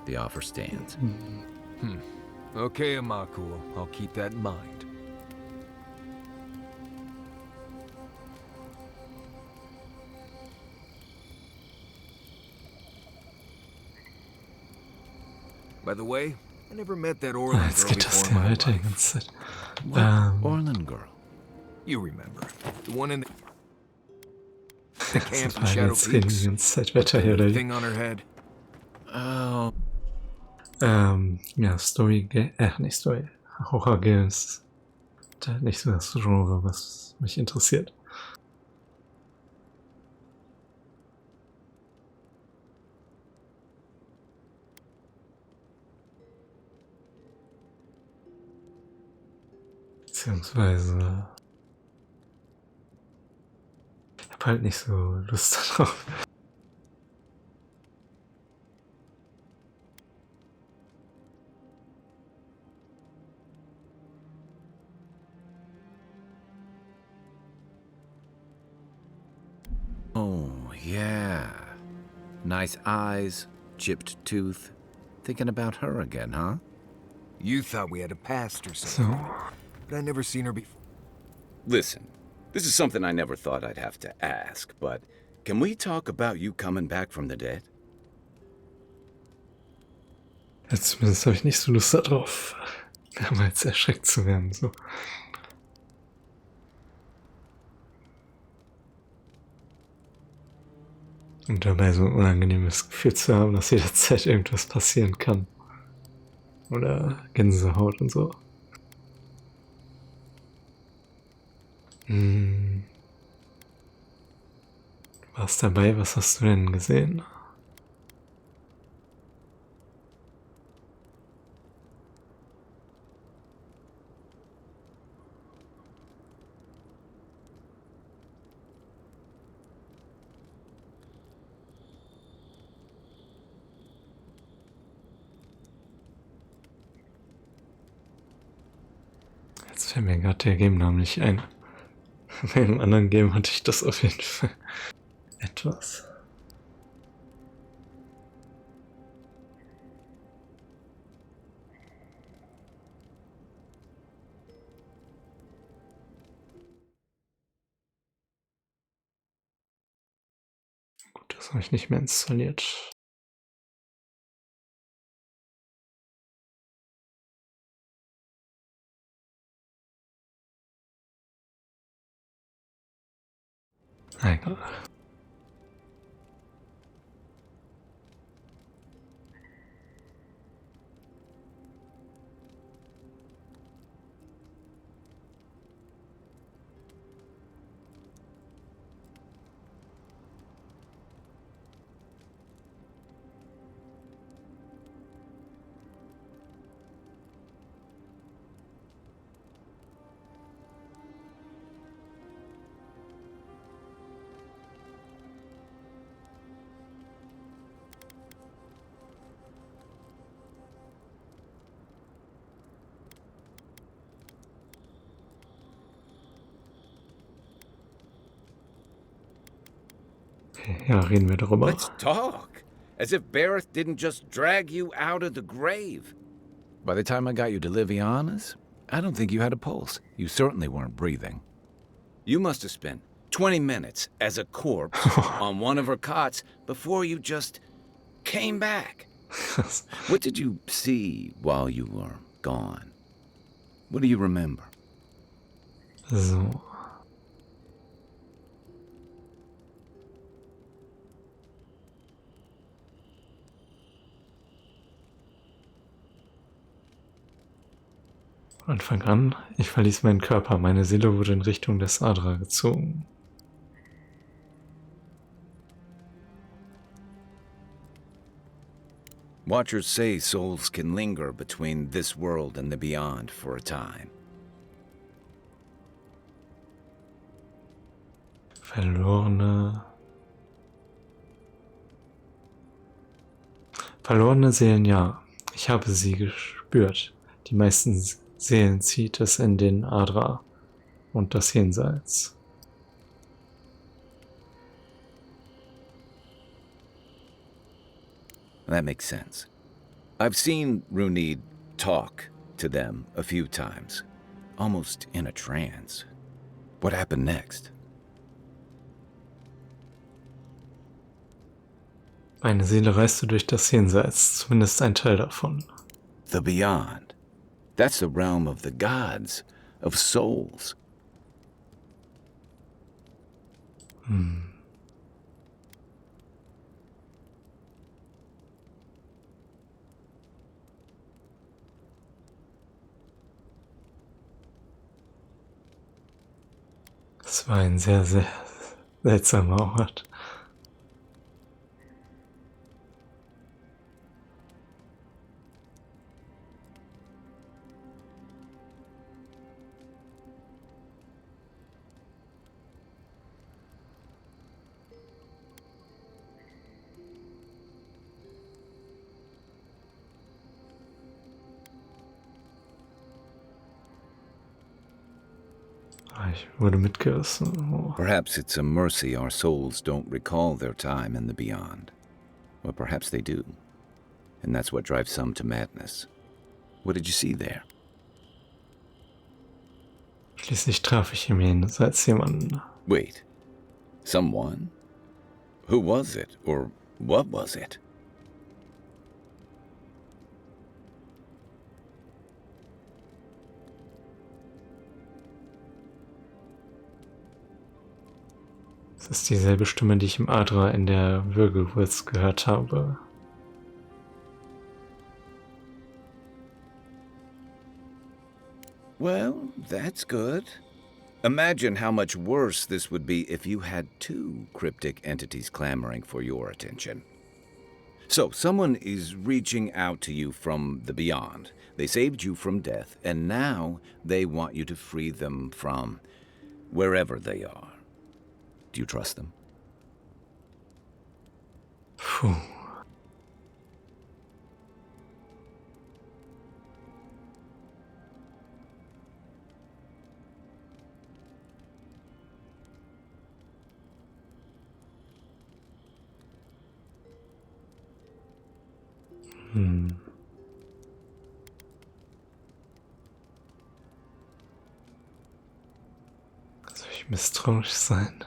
the offer stands. Okay, Amakul. I'll keep that in mind. By the way, I never met that Orlan girl Jetzt geht das before in my weiter die life. ganze Zeit. What Orlan girl? You remember. The one in the camp in Jetzt Shadow reden die Peaks. ganze Zeit weiter hier, oder? Thing on her head. Oh. Ja, nicht Story. Horror Games. Da nicht so das Genre, was mich interessiert. Beziehungsweise ich hab halt nicht so Lust darauf. Oh, yeah. Nice eyes, chipped tooth. Thinking about her again, huh? You thought we had a past or something, but I never seen her before. Listen, this is something I never thought I'd have to ask, but can we talk about you coming back from the dead? Jetzt zumindest habe ich nicht so Lust darauf, mehrmals erschreckt zu werden. So. Und dabei so ein unangenehmes Gefühl zu haben, dass jederzeit irgendwas passieren kann. Oder Gänsehaut und so. Du warst dabei, was hast du denn gesehen? Jetzt fällt mir gerade der Game-Name nicht ein. Bei einem anderen Game hatte ich das auf jeden Fall. Etwas. Gut, das habe ich nicht mehr installiert. Egal. Ja, reden wir darüber. Let's talk. As if Bareth didn't just drag you out of the grave. By the time I got you to Liviana's, I don't think you had a pulse. You certainly weren't breathing. You must have spent 20 minutes as a corpse on one of her cots before you just came back. What did you see while you were gone? What do you remember? So. Anfang an, ich verließ meinen Körper, meine Seele wurde in Richtung des Adra gezogen. Watchers say souls can linger between this world and the beyond for a time. Verlorene Seelen, ja. Ich habe sie gespürt. Die meisten Seelen zieht es in den Adra und das Jenseits. That makes sense. I've seen Runid talk to them a few times, almost in a trance. What happened next? Meine Seele reiste durch das Jenseits, zumindest ein Teil davon. The beyond. That's the realm of the gods, of souls. Es war ein sehr, sehr seltsamer Ort. Ich wurde mitgerissen. Oh. Perhaps it's a mercy our souls don't recall their time in the beyond. Or perhaps they do. And that's what drives some to madness. What did you see there? Schließlich traf ich im Jenseits jemanden. Wait. Someone? Who was it? Or what was it? Es ist dieselbe Stimme, die ich im Adra in der Würgewurz gehört habe. Well, that's good. Imagine how much worse this would be if you had two cryptic entities clamoring for your attention. So, someone is reaching out to you from the beyond. They saved you from death, and now they want you to free them from wherever they are. Do you trust them? Puh. Soll ich misstrauisch sein?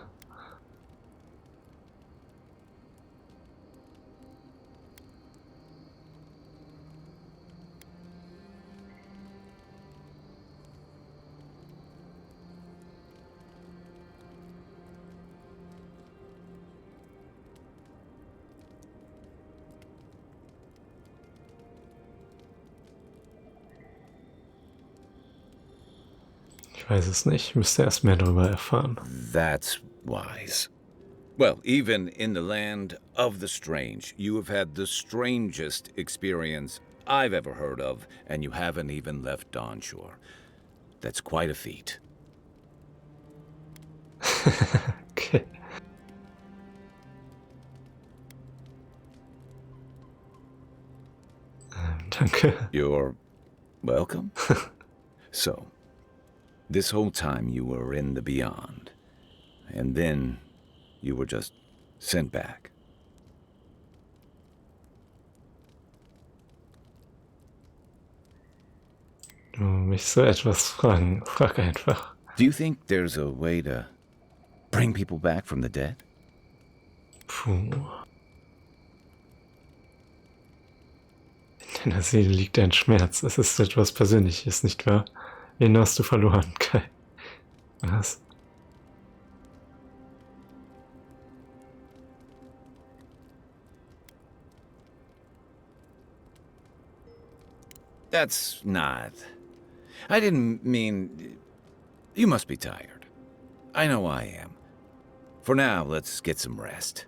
Ich weiß es nicht. Ich müsste erst mehr darüber erfahren. That's wise. Well, even in the land of the strange, you have had the strangest experience I've ever heard of, and you haven't even left Dawnshore. That's quite a feat. Okay. Danke. You're welcome. So, this whole time you were in the beyond, and then you were just sent back. Du mich so etwas fragen. Frag einfach. Do you think there's a way to bring people back from the dead? Puh. In deiner Seele liegt ein Schmerz. Es ist etwas Persönliches, nicht wahr? Wen hast du verloren, Kai? Was? That's not... I didn't mean... You must be tired. I know I am. For now, let's get some rest.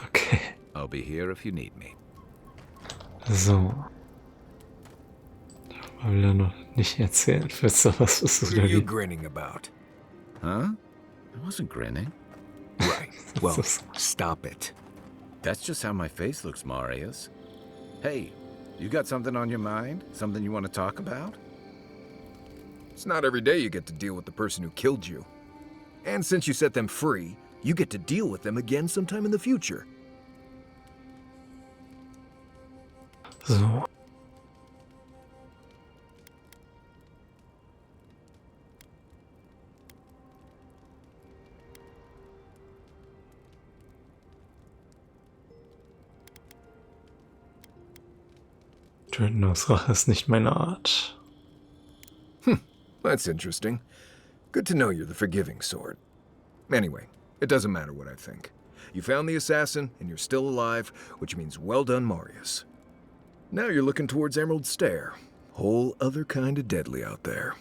Okay. I'll be here if you need me. So. Aber will er noch nicht erzählen. Willst du was? Ist das What are you wieder grinning about? Huh? I wasn't grinning. Right. Well, stop it. That's just how my face looks, Marius. Hey, you got something on your mind? Something you want to talk about? It's not every day you get to deal with the person who killed you. And since you set them free, you get to deal with them again sometime in the future. So. Töten aus Rache ist nicht meine Art. That's interesting. Good to know you're the forgiving sort. Anyway, it doesn't matter what I think. You found the assassin, and you're still alive, which means well done, Marius. Now you're looking towards Emerald Stair. Whole other kind of deadly out there.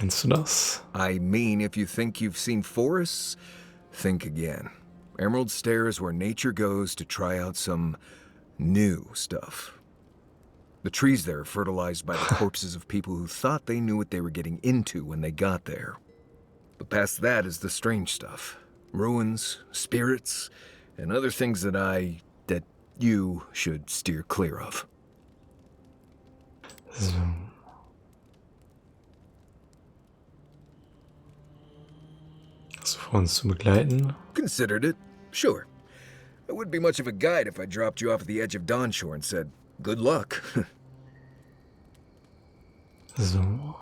Meinst du das? I mean, if you think you've seen forests, think again. Emerald Stair is where nature goes to try out some new stuff. The trees there are fertilized by the corpses of people who thought they knew what they were getting into when they got there. But past that is the strange stuff. Ruins, spirits, and other things that you should steer clear of. So. Hast du vor, uns zu begleiten? Considered it, sure. I wouldn't be much of a guide if I dropped you off at the edge of Dawnshore and said, good luck. So.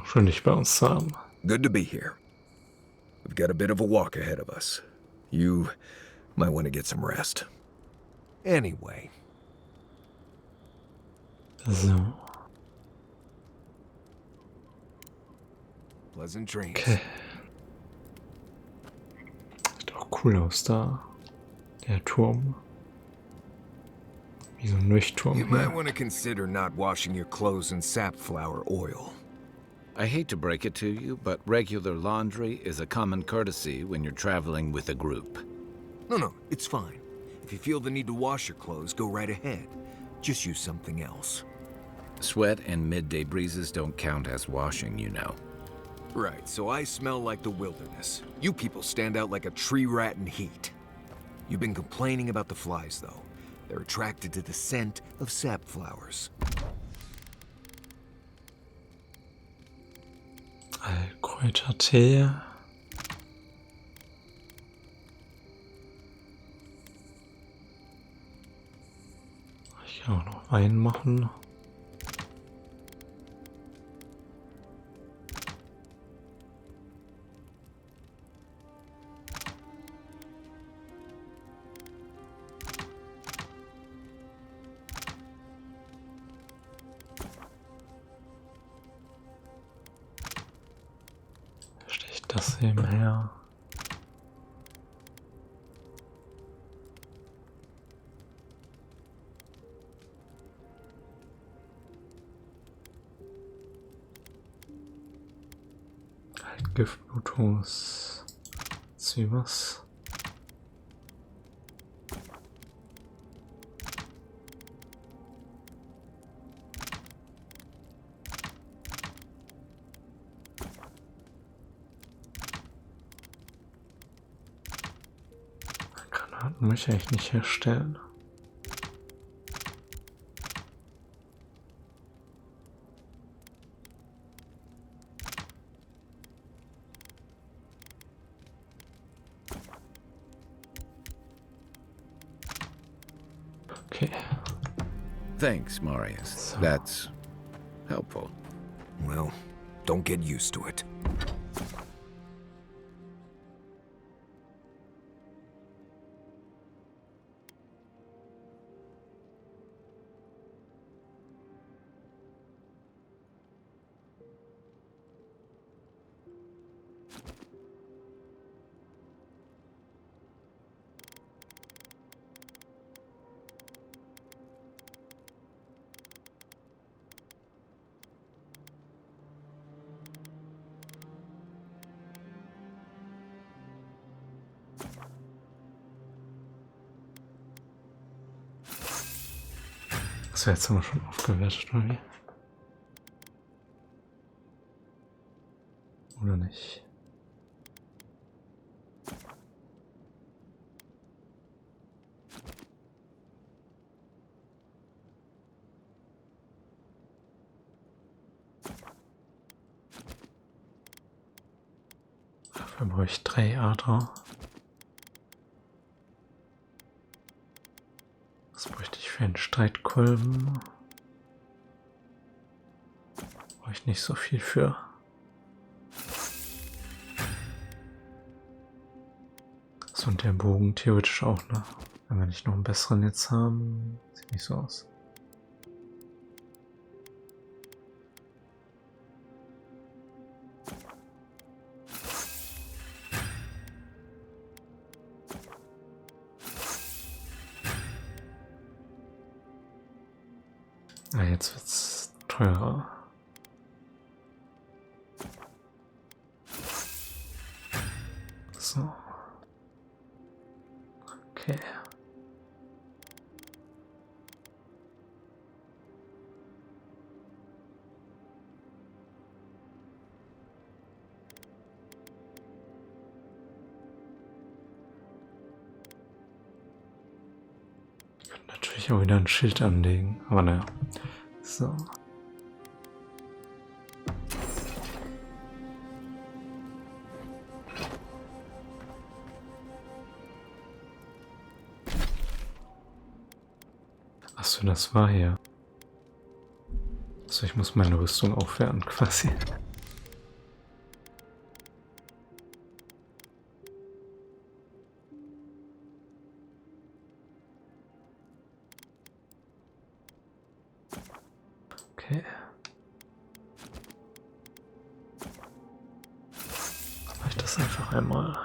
Schön, dich bei uns zu haben. Good to be here. We've got a bit of a walk ahead of us. You might want to get some rest. Anyway. So. Pleasant dreams. Okay. Sieht auch cool aus da. Der Turm. Wie so ein Leuchtturm. You might want to consider not washing your clothes in safflower oil. I hate to break it to you, but regular laundry is a common courtesy when you're traveling with a group. No, it's fine. If you feel the need to wash your clothes, go right ahead. Just use something else. Sweat and midday breezes don't count as washing, you know. Right, so I smell like the wilderness. You people stand out like a tree rat in heat. You've been complaining about the flies, though. They're attracted to the scent of sap flowers. Kräutertee. Ich kann auch noch Wein machen. Das eben her. Gift, Bluetooth, was. Granaten möchte ich nicht herstellen. Okay. Thanks, Marius. That's helpful. Well, don't get used to it. Das wäre jetzt aber schon aufgewertet, oder wie? Oder nicht? Dafür brauche ich 3 Adler. Was bräuchte ich für einen Streitkolben? Brauche ich nicht so viel für. So, und der Bogen theoretisch auch, ne? Wenn wir nicht noch einen besseren jetzt haben, sieht nicht so aus. Ah, jetzt wird's teurer. So. Okay. Ich könnte natürlich auch wieder ein Schild anlegen, aber naja. So. Achso, das war hier. Also ich muss meine Rüstung aufwerten quasi. Okay. Mach ich das einfach einmal.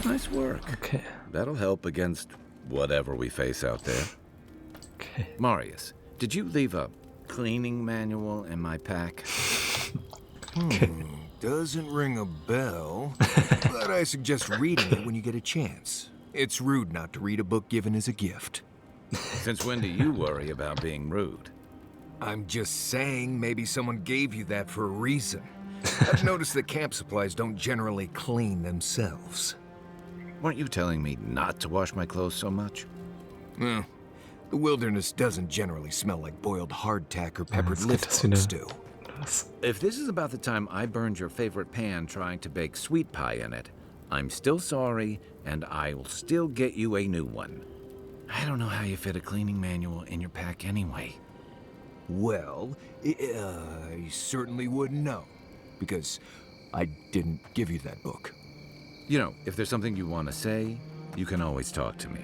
Nice work. Okay. That'll help against whatever we face out there. Okay. Marius, did you leave a cleaning manual in my pack? Doesn't ring a bell, but I suggest reading it when you get a chance. It's rude not to read a book given as a gift. Since when do you worry about being rude? I'm just saying maybe someone gave you that for a reason. I've noticed that camp supplies don't generally clean themselves. Weren't you telling me not to wash my clothes so much? The wilderness doesn't generally smell like boiled hardtack or peppered lift stew. das? If this is about the time I burned your favorite pan trying to bake sweet pie in it, I'm still sorry, and I'll still get you a new one. I don't know how you fit a cleaning manual in your pack anyway. Well, I certainly wouldn't know, because I didn't give you that book. You know, if there's something you want to say, you can always talk to me.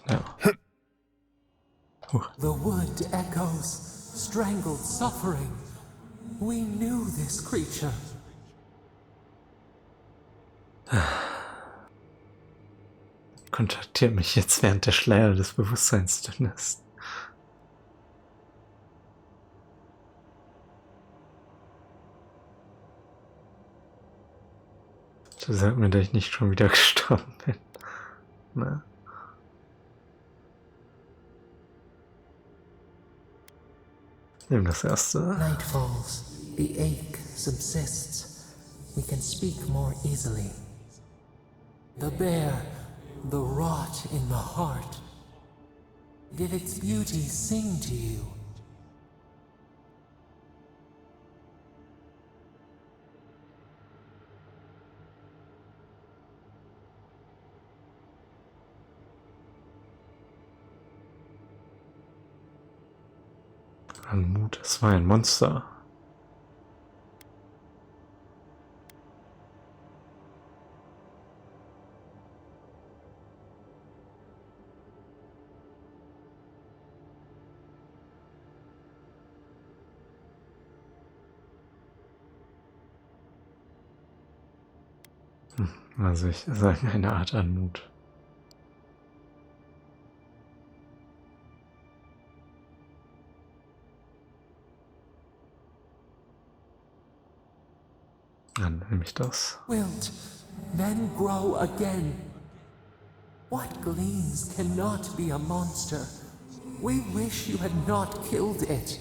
No. The wood echoes, strangled suffering. We knew this creature. Kontaktiert mich jetzt, während der Schleier des Bewusstseins dünn ist. Du sag mir, dass ich nicht schon wieder gestorben bin. Na? Nimm das erste. Night falls, the ache subsists. We can speak more easily. The bear, the rot in the heart. Did its beauty sing to you? Mut, es war ein Monster. Also ich sage eine Art Anmut. Dann nehme ich das. Wilt, then grow again. What gleans cannot be a monster. We wish you had not killed it.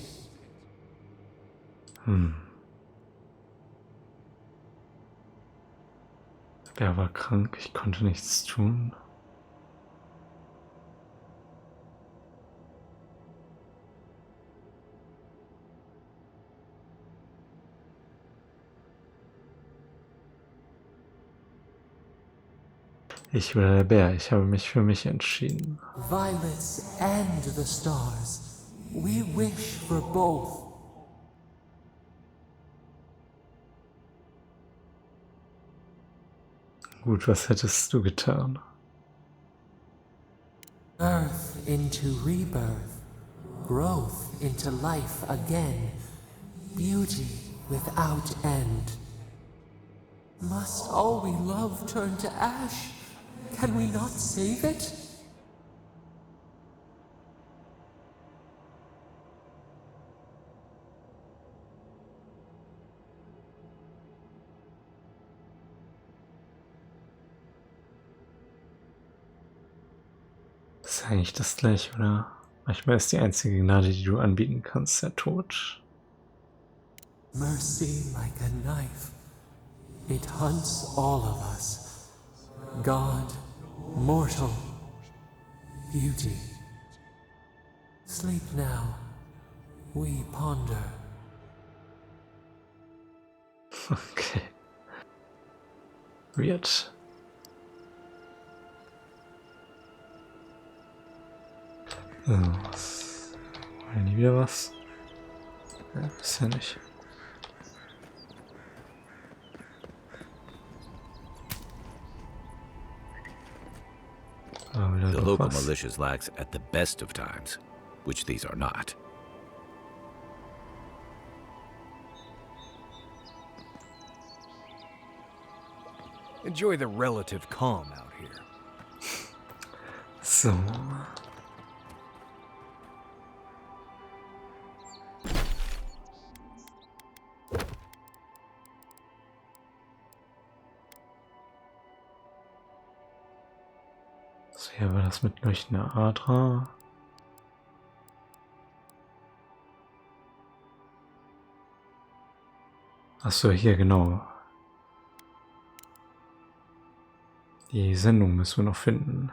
Der war krank, ich konnte nichts tun. Ich oder der Bär, ich habe mich für mich entschieden. Violets and the stars. We wish for both. Gut, was hättest du getan? Birth into rebirth. Growth into life again. Beauty without end. Must all we love turn to ash? Can we not save it? Das ist eigentlich das gleiche, oder? Manchmal ist die einzige Gnade, die du anbieten kannst, der Tod. Mercy like a knife. It hunts all of us. God, mortal, beauty. Sleep now. We ponder. Okay. Weird. So, wollen die wieder was? Ja, bisher nicht. The local militias lax at the best of times, which these are not. Enjoy the relative calm out here. So. So, hier war das mit leuchtender Adra. Achso, hier genau. Die Sendung müssen wir noch finden.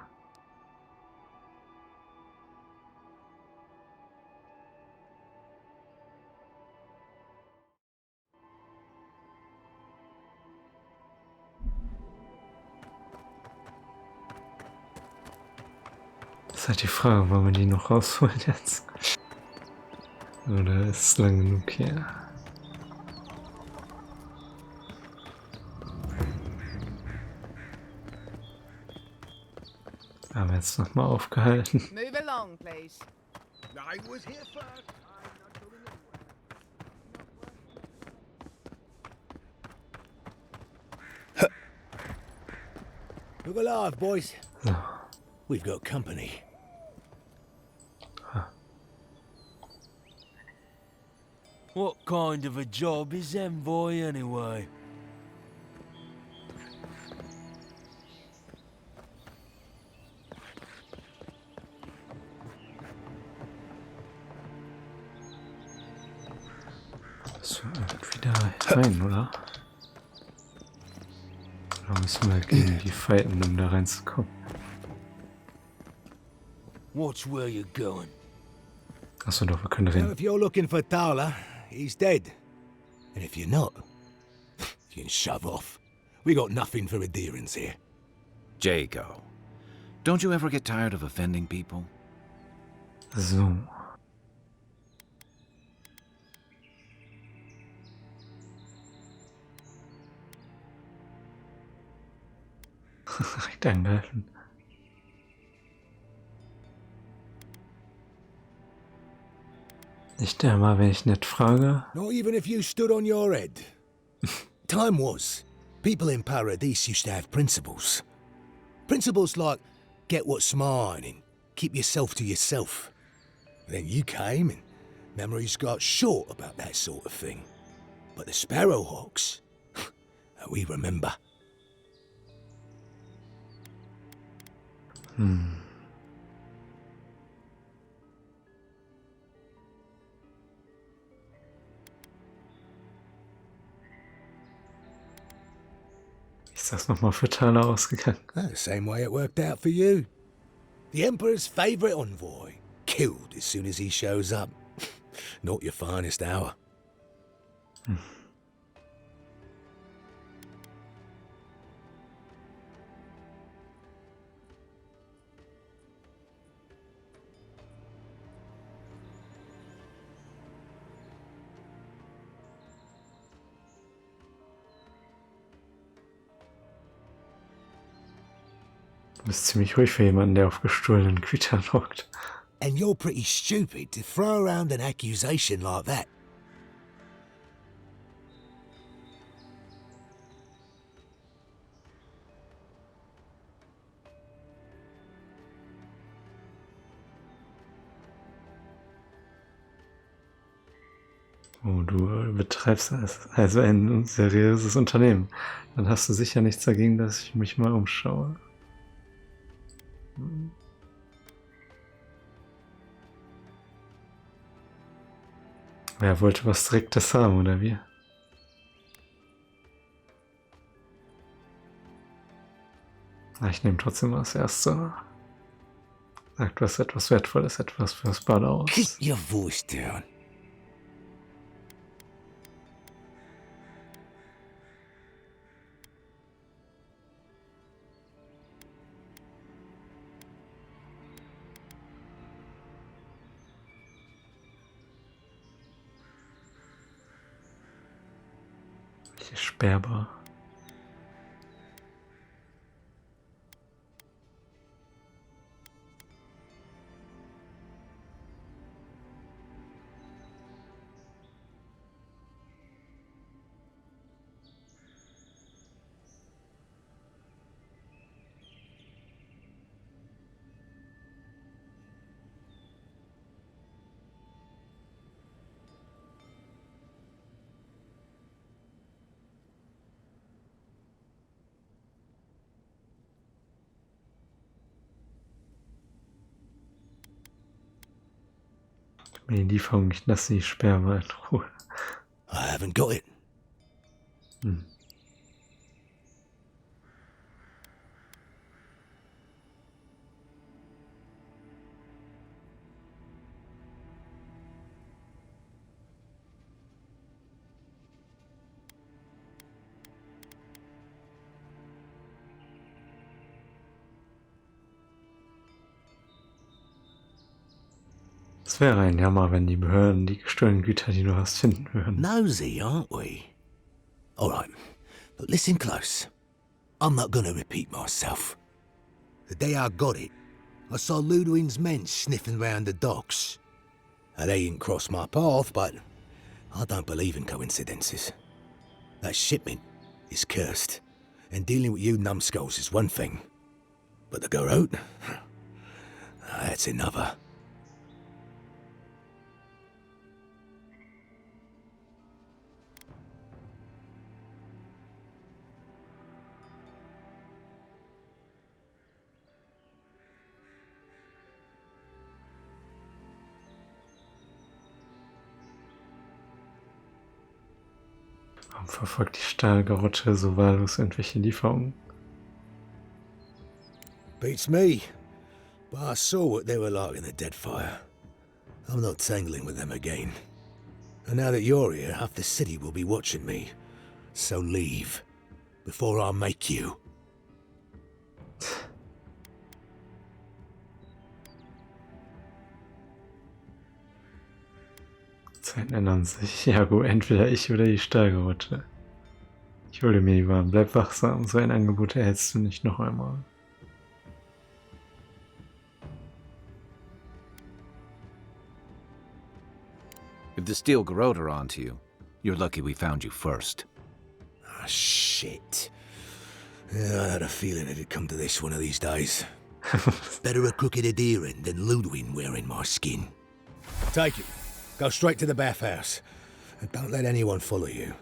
Das ist halt die Frage, wollen wir die noch rausholen jetzt? Oder ist es lang genug hier? Haben wir jetzt nochmal aufgehalten. Move along, please. I was here first. Look alive, boys. So. We've got company. What kind of a job is envoy anyway? So, irgendwie da rein, oder? Da müssen wir gegen die fighten, um da reinzukommen. Watch where you're going. Achso, doch, wir können So rennen. if you're looking for Tala, he's dead. And if you're not, you can shove off. We got nothing for adherence here. Jago, don't you ever get tired of offending people? So. Direkt angreifen. Nicht einmal, wenn ich nett frage. Not even if you stood on your head. Time was, people in Paradise used to have principles. Principles like, get what's mine and keep yourself to yourself. Then you came and memories got short about that sort of thing. But the Sparrowhawks, we remember. Ist das nochmal für Thaler ausgegangen? The same way it worked out for you. The Emperor's favorite envoy, killed as soon as he shows up. Not your finest hour. Du bist ziemlich ruhig für jemanden, der auf gestohlenen Gütern hockt. And you're pretty stupid to throw around an accusation like that. Oh, du betreibst also ein seriöses Unternehmen. Dann hast du sicher nichts dagegen, dass ich mich mal umschaue. Er wollte was Direktes haben, oder wie? Ich nehme trotzdem mal das Erste. Sagt was etwas Wertvolles, etwas fürs Bad aus. Keep your voice down. Sperrbar. Die Lieferung, ich lasse die Sperrbar in Ruhe. I haven't got it. Hm. Es wäre ein Jammer, wenn die Behörden die gestohlenen Güter, die du hast, finden würden. Nosy, aren't we? Alright, but listen close. I'm not gonna repeat myself. The day I got it, I saw Ludwig's men sniffing round the docks. Now, they didn't cross my path, but I don't believe in coincidences. That shipment is cursed, and dealing with you numbskulls is one thing. But the garrote? That's another. Warum verfolgt die Stahlgarotte so wahllos irgendwelche Lieferungen? Beats me. But I saw what they were like in the Deadfire. I'm not tangling with them again. And now that you're here, half the city will be watching me. So leave, before I make you. Zeiten ändern sich. Ja gut, entweder ich oder die Stahlgarotte. Ich hole mir die Waren. Bleib wachsam. So ein Angebot erhältst du nicht noch einmal. If the steel garrote are onto you, you're lucky we found you first. Ah, shit. Yeah, I had a feeling it'd come to this one of these days. Better a crooked adherent than Ludwig wearing my skin. Take it. Go straight to the bathhouse. And don't let anyone follow you.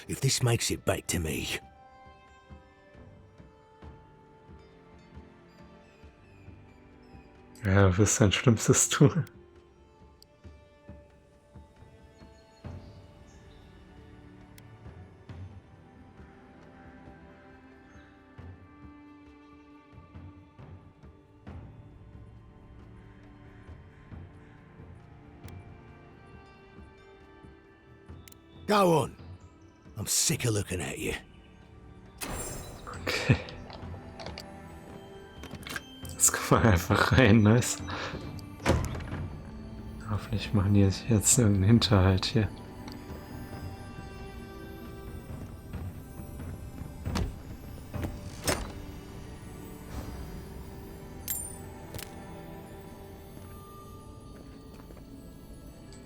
If this makes it back to me. Ja, du bist dein schlimmstes Tool. Go on. I'm sick of looking at you. Okay. Jetzt kommen wir einfach rein, nice. Hoffentlich machen die jetzt irgendeinen Hinterhalt hier.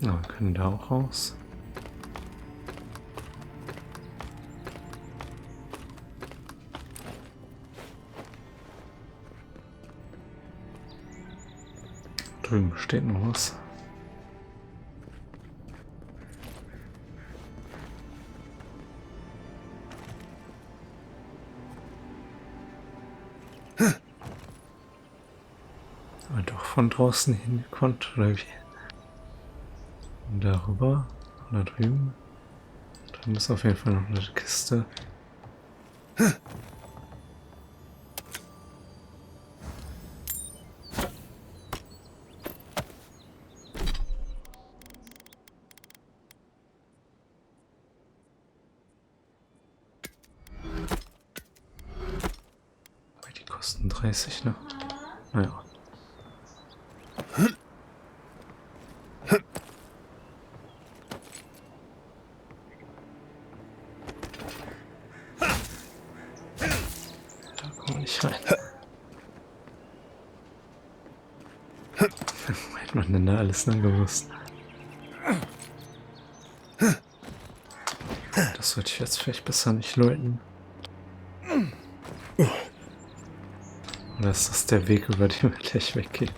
Na, wir können da auch raus. Drüben steht noch was. Aber doch von draußen hin gekonnt, oder wie? Und darüber, da drüben. Dann ist auf jeden Fall noch eine Kiste. Die kosten 30, ne? Naja. Da kommen wir nicht rein. Was hat man denn da alles lang gewusst? Das sollte ich jetzt vielleicht besser nicht läuten. Oder ist das der Weg, über den wir gleich weggehen?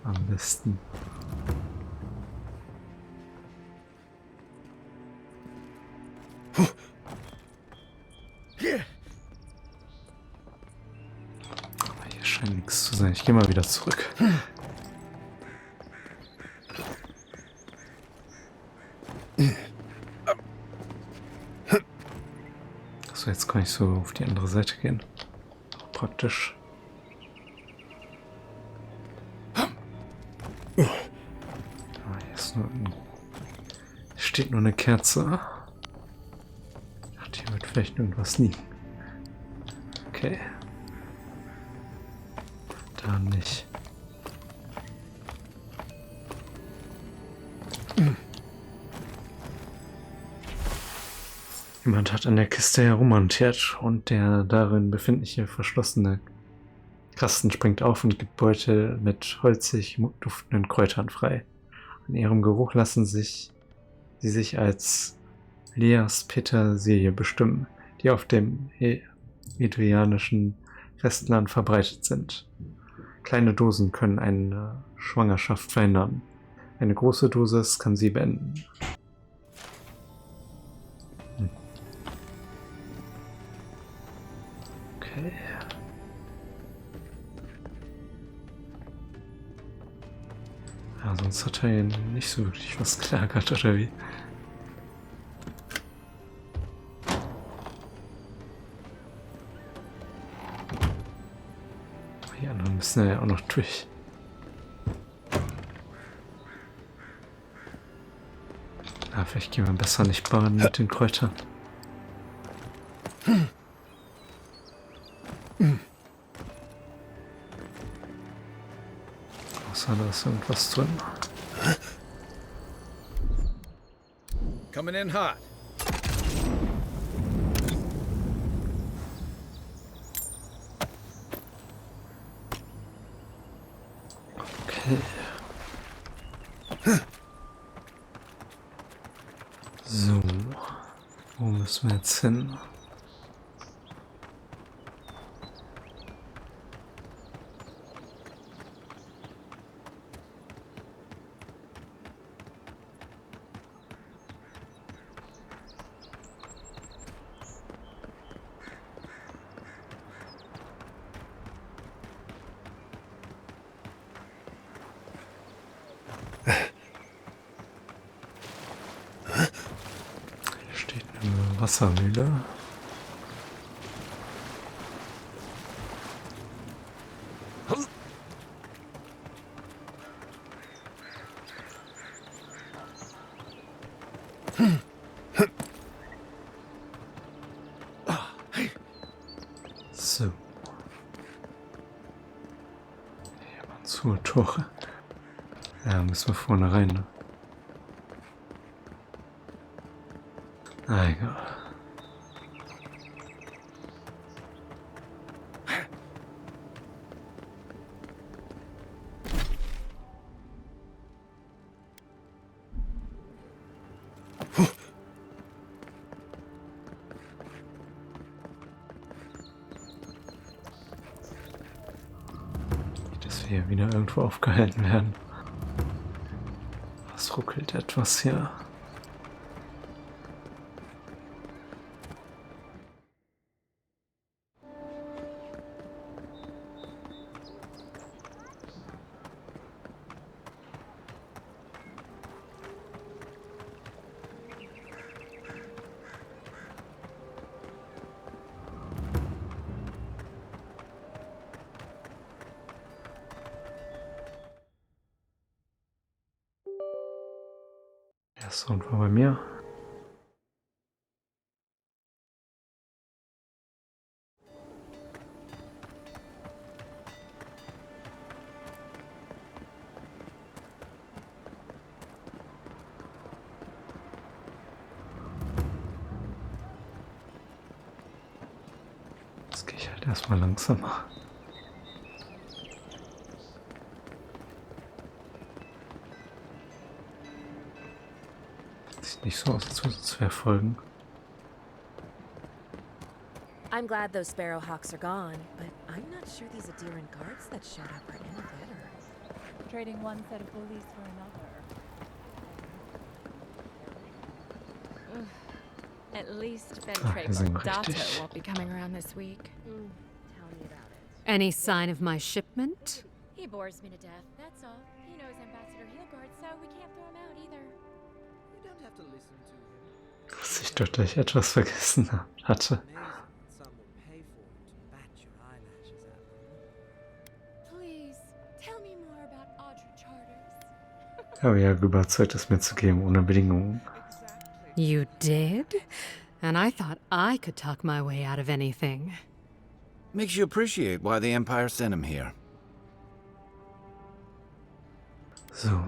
Am besten. Aber hier scheint nichts zu sein. Ich gehe mal wieder zurück. So, jetzt kann ich so auf die andere Seite gehen. Praktisch. Hier ist nur steht nur eine Kerze. Ach, hier wird vielleicht irgendwas liegen. Okay. Da nicht. Jemand hat an der Kiste herumhantiert und der darin befindliche verschlossene Kasten springt auf und gibt Beutel mit holzig duftenden Kräutern frei. In ihrem Geruch lassen sie sich als Leas Petersilie bestimmen, die auf dem idrianischen Festland verbreitet sind. Kleine Dosen können eine Schwangerschaft verhindern. Eine große Dosis kann sie beenden. Okay. Ja, sonst hat er hier nicht so wirklich was gelagert, oder wie? Die anderen müssen ja auch noch durch. Ja, vielleicht gehen wir besser nicht baden mit den Kräutern. Außer da ist irgendwas drin. Coming in hot. Okay. So. Wo müssen wir jetzt hin? Wassermühle. So. Hier waren zu Tore. Ja, müssen wir vorne rein, ne? Ah, egal. Nicht, dass wir hier wieder irgendwo aufgehalten werden. Was ruckelt etwas hier? Der Sound war bei mir. Jetzt gehe ich halt erstmal langsamer. Sieht nicht so aus, als würde es verfolgen. I'm glad those sparrowhawks are gone, but I'm not sure these Adiran guards that showed up are any better. Trading one set of bullies for another. Ugh. At least Dato won't be coming around this week. Tell me about it. Any sign of my shipment? He bores me to death, that's all. He knows Ambassador Heelguard, so we can't throw him out either. Was ich dort gleich etwas vergessen hatte. habe ja überzeugt, es mir zu geben, ohne Bedingungen. You did? And I thought I could talk my way out of anything. Makes you appreciate why the Empire sent him here. So.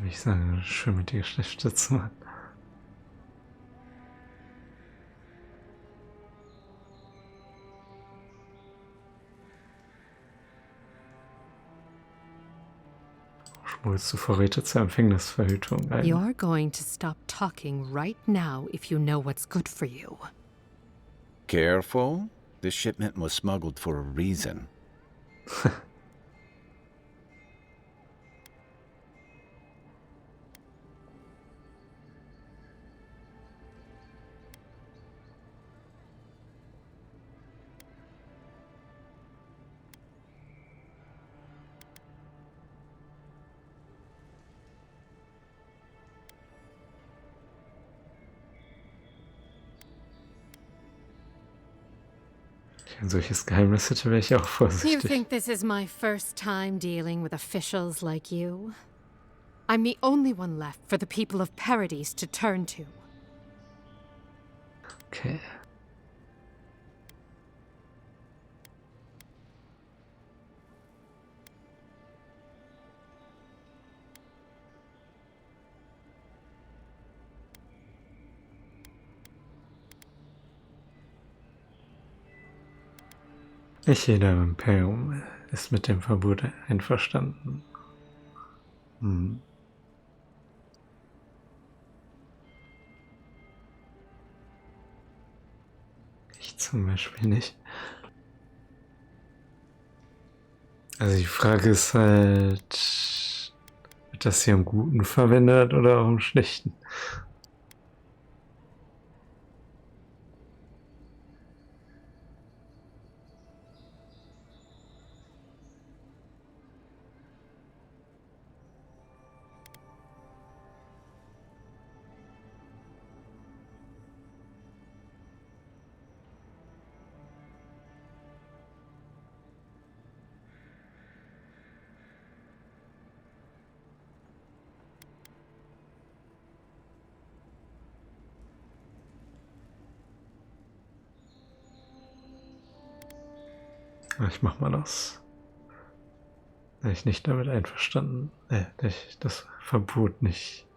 Wie ich sage, schön mit dir Geschäfte zu machen. Schmolst du Vorräte zur Empfängnisverhütung ein? You're going to stop talking right now if you know what's good for you. Careful. This shipment was smuggled for a reason. Ein solches Geheimnis hätte, wäre ich auch You vorsichtig. think this is my first time dealing with officials like you? I'm the only one left for the people of Paradise to turn to. Okay. Nicht jeder im Imperium ist mit dem Verbot einverstanden. Ich zum Beispiel nicht. Also die Frage ist halt, wird das hier im Guten verwendet oder auch im Schlechten? Ich mach mal das. Da ich nicht damit einverstanden, dass ich das Verbot nicht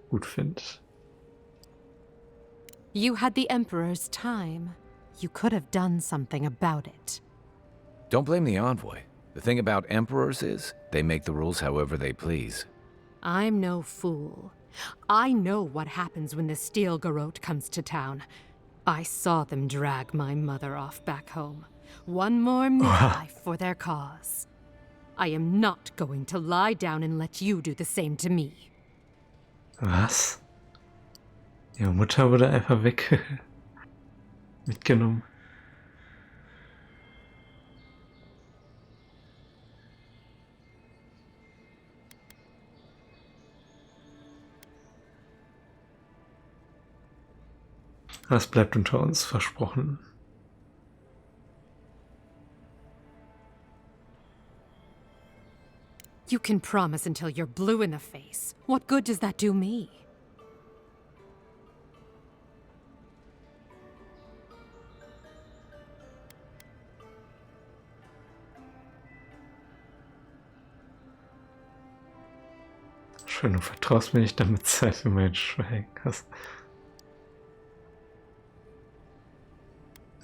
gut finde. You had the Emperor's time. You could have done something about it. Don't blame the envoy. The thing about emperors is, they make the rules however they please. I'm no fool. I know what happens when the Steel Garrote comes to town. I saw them drag my mother off back home. One more midwife for their cause. I am not going to lie down and let you do the same to me. Was? Ihre Mutter wurde einfach mitgenommen. Das bleibt unter uns versprochen. You can promise until you're blue in the face. What good does that do me? Schön, du vertraust mir nicht, damit Zeit für mein Schweigen hast.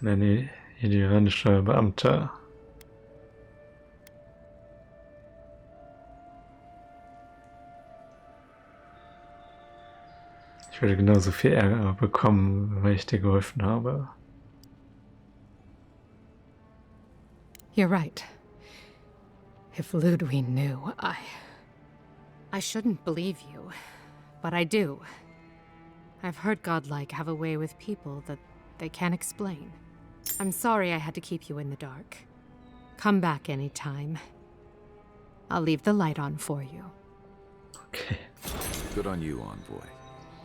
Nein, hier die iranische Beamter. Ich würde genauso viel Ärger bekommen, weil ich dir geholfen habe. You're right. If Ludwig knew, I shouldn't believe you, but I do. I've heard godlike have a way with people that they can't explain. I'm sorry I had to keep you in the dark. Come back anytime. I'll leave the light on for you. Okay. Good on you, envoy.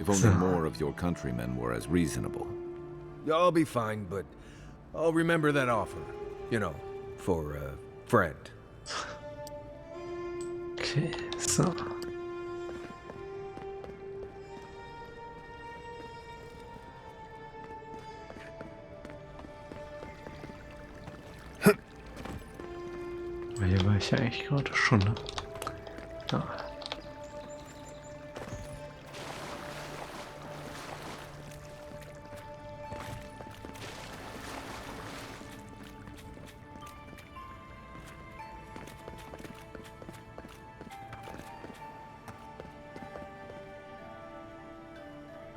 If only more of your countrymen were as reasonable. I'll be fine, but I'll remember that offer. You know, for a friend. Okay, so. Hier war ich ja eigentlich gerade schon, ne? Ja.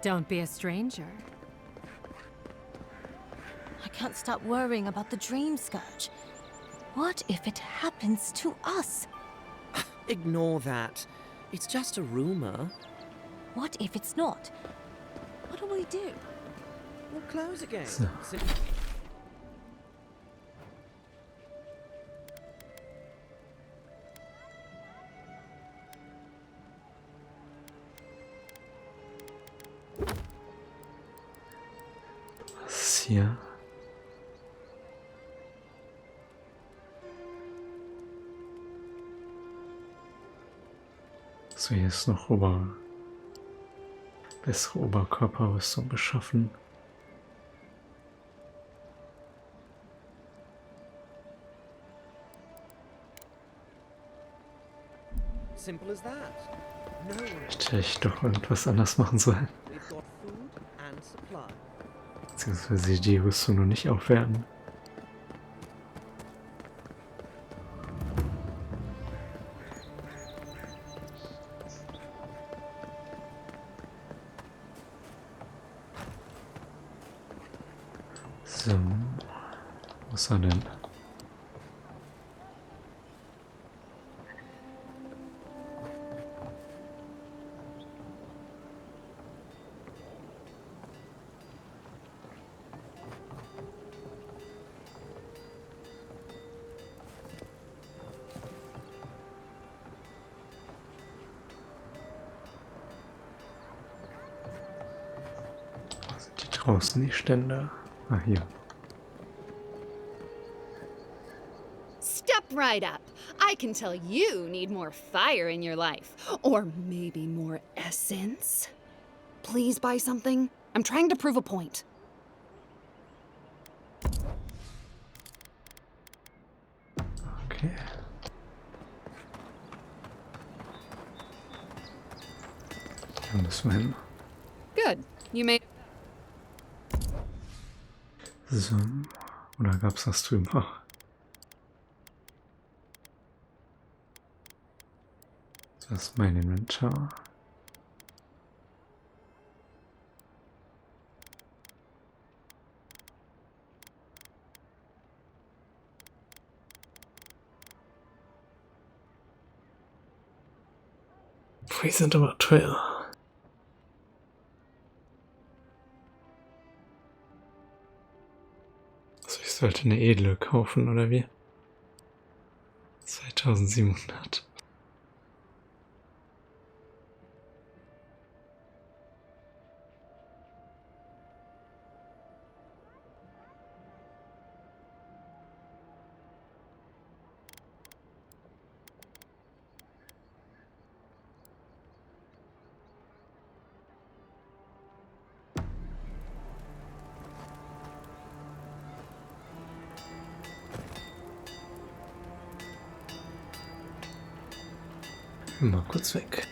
Don't be a stranger. I can't stop worrying about the dream scourge. What if it happens to us? Ignore that. It's just a rumor. What if it's not? What do we do? We'll close again. So. Was hier? So, hier ist noch bessere Oberkörperrüstung beschaffen. Simple as that. No one. Hätte ich doch irgendwas anders machen sollen. We've got food and supply. Beziehungsweise die Rüstung noch nicht aufwerten. So, wo ist er denn? Wo sind die draußen, die Stände? Ah, hier. Step right up. I can tell you need more fire in your life. Or maybe more essence. Please buy something. I'm trying to prove a point. Okay. Da müssen wir hin. Good. You made. So. Oder gab's das drüben? Ach. Das ist mein Inventar. Die sind aber teuer. Also ich sollte eine edle kaufen, oder wie? 2700. Mal kurz weg.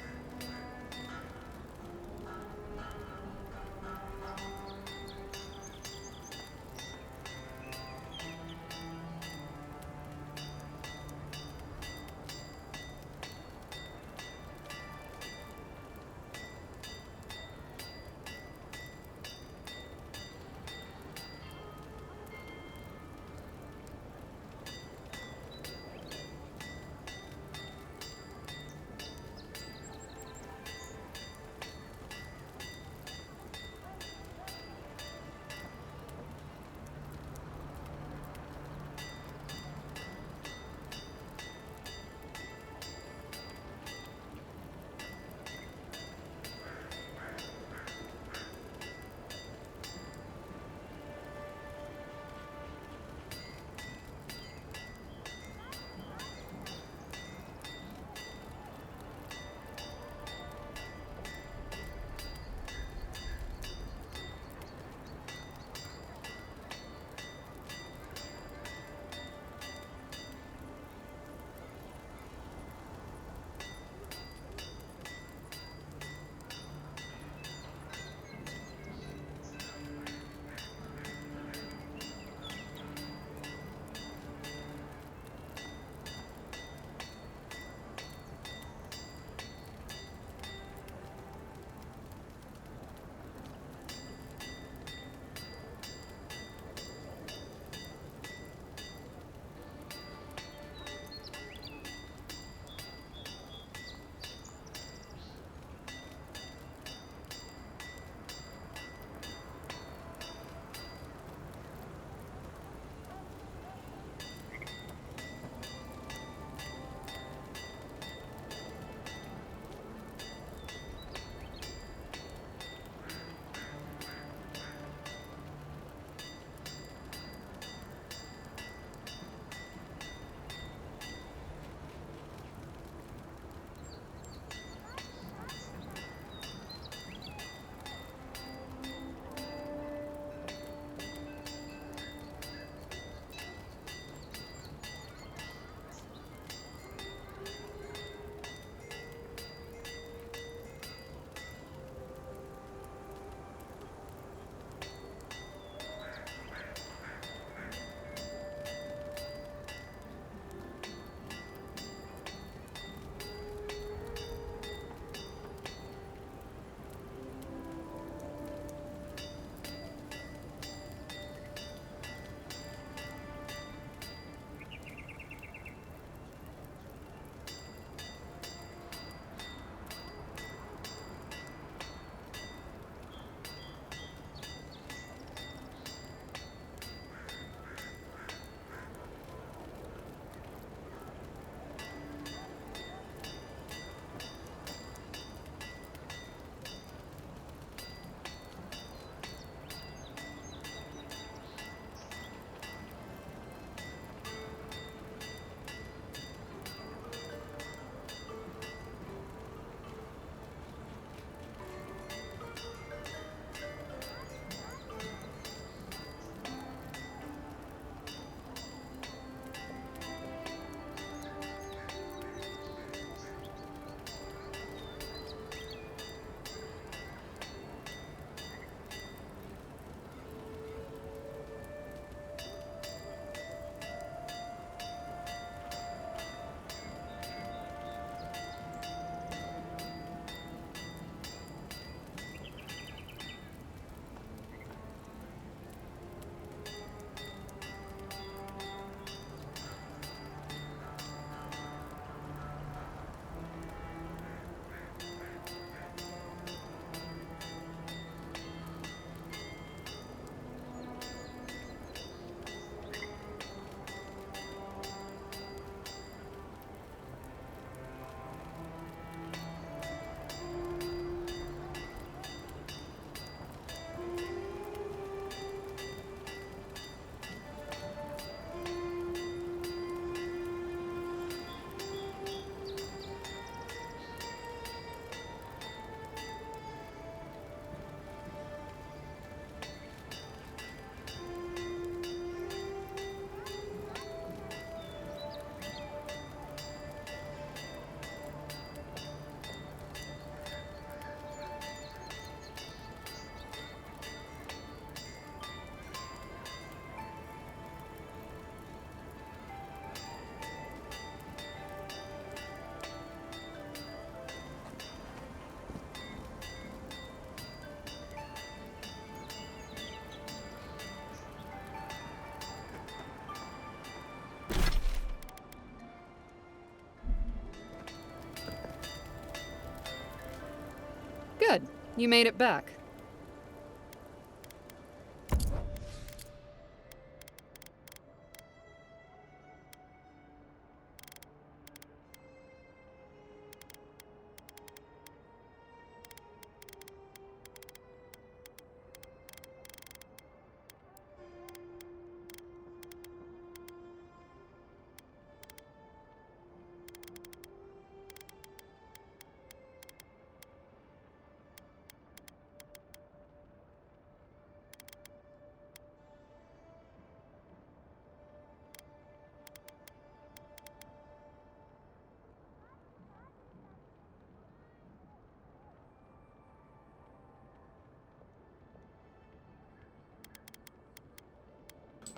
You made it back.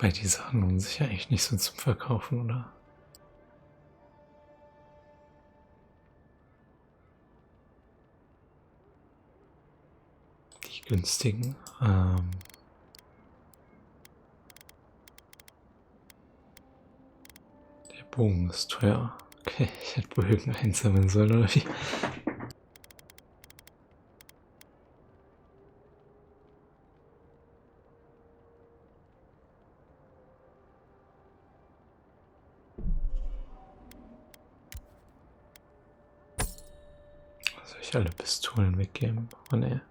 Bei die Sachen lohnen sich ja eigentlich nicht so zum Verkaufen, oder? Die günstigen. Der Bogen ist teuer. Okay, ich hätte Bögen einsammeln sollen, oder wie? Soll ich alle Pistolen weggeben? Oh ne.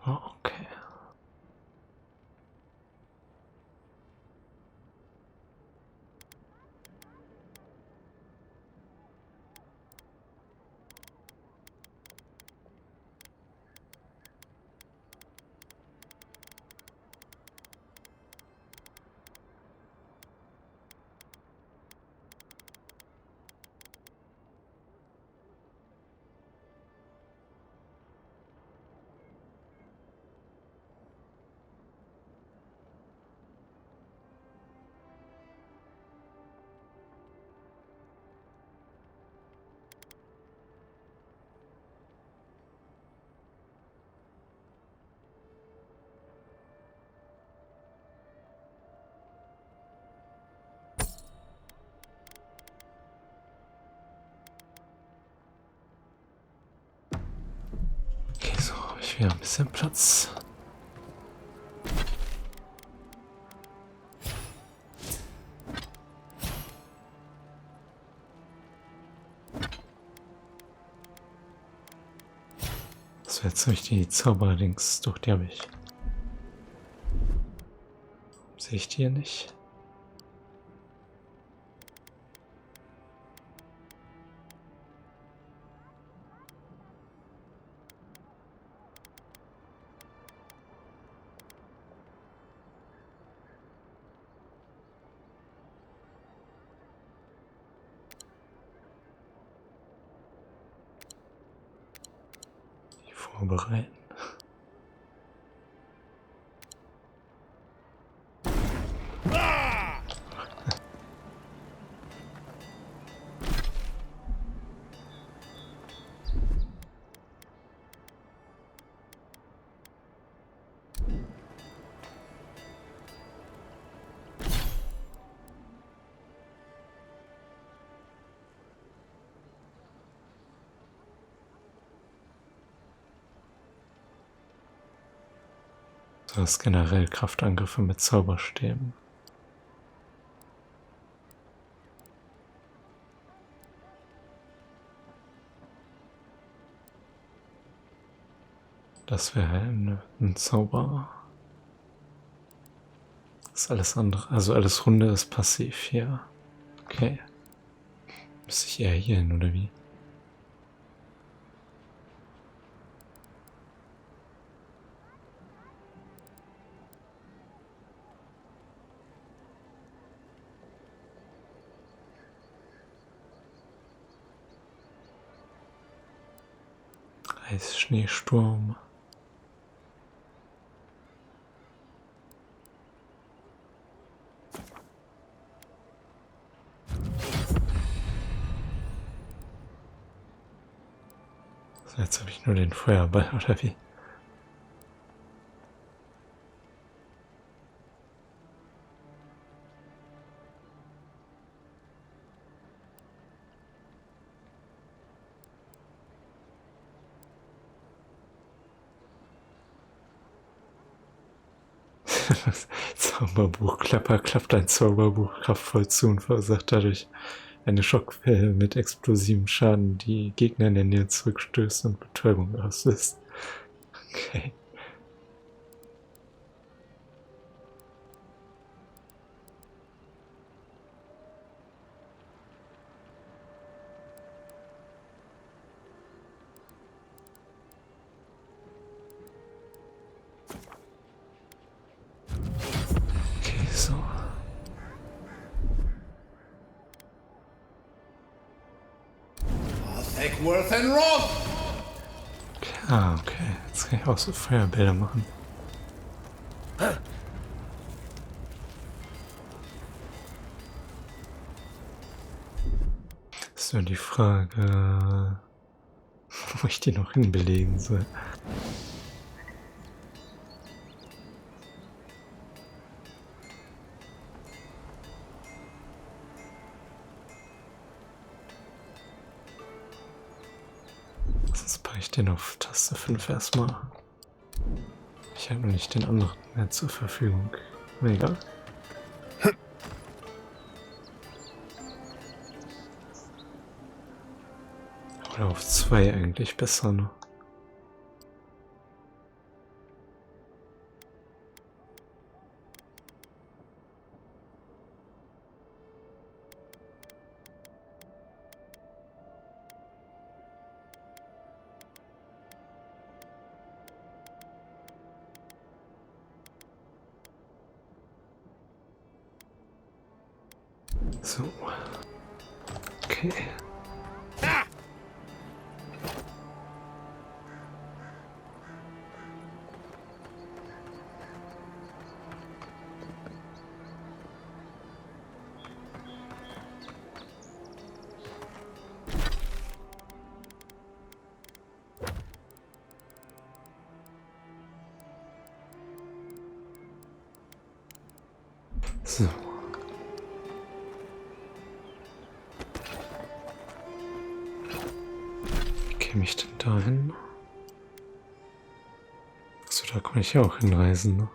Oh, okay. Okay, so habe ich wieder ein bisschen Platz. So, jetzt habe ich die Zauberdings. Doch, die habe ich. Sehe ich die hier nicht? Die vorbereiten. Du hast generell Kraftangriffe mit Zauberstäben. Das wäre ein Zauber. Das ist alles andere. Also alles Runde ist passiv hier. Okay. Müsste ich eher hier hin, oder wie? Eisschneesturm. So, jetzt habe ich nur den Feuerball, oder wie? Zauberbuch, klappt ein Zauberbuch kraftvoll zu und verursacht dadurch eine Schockwelle mit explosivem Schaden, die Gegner in der Nähe zurückstößt und Betäubung auslöst. Okay. Okay, so. Worth and Rob! Ah, okay. Jetzt kann ich auch so Feuerbälle machen. Ist nur die Frage, wo ich die noch hinbelegen soll. Sonst packe ich den auf Taste 5 erstmal. Ich habe noch nicht den anderen mehr zur Verfügung. Aber egal. Oder auf 2 eigentlich besser, ne? So. Okay. So. Wie käme ich denn da hin? Achso, da kann ich ja auch hinreisen, ne?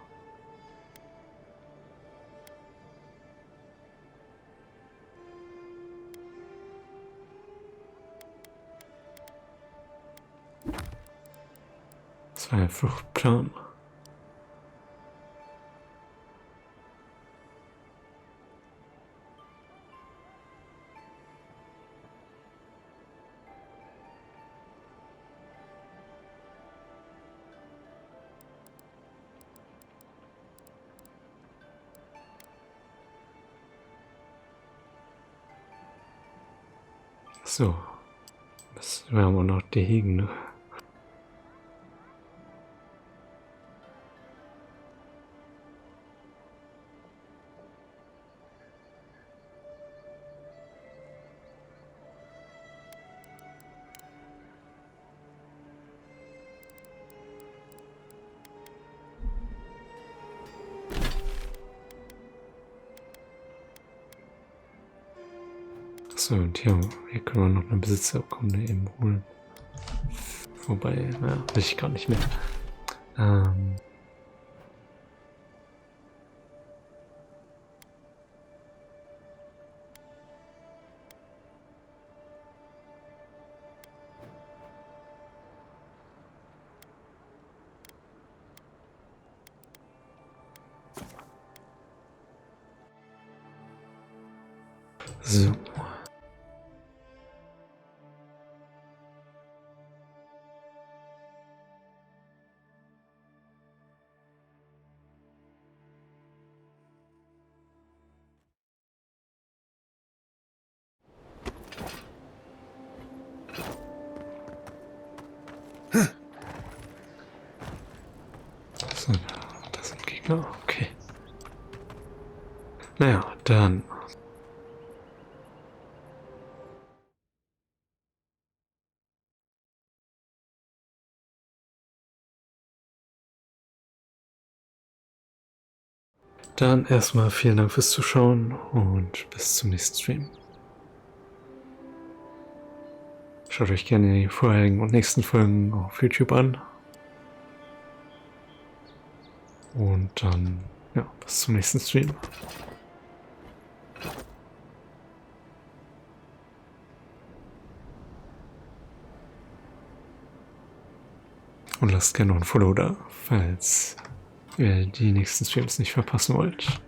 Das war ein Fluchtplan. So, das wäre aber noch die Hegen, ne? So, und hier können wir noch eine Besitzerurkunde eben holen. Wobei, naja, will ich gar nicht mehr. So. So, das sind Gegner, okay. Naja, dann Dann erstmal vielen Dank fürs Zuschauen und bis zum nächsten Stream. Schaut euch gerne die vorherigen und nächsten Folgen auf YouTube an. Und dann, ja, bis zum nächsten Stream. Und lasst gerne noch ein Follow da, falls ihr die nächsten Streams nicht verpassen wollt.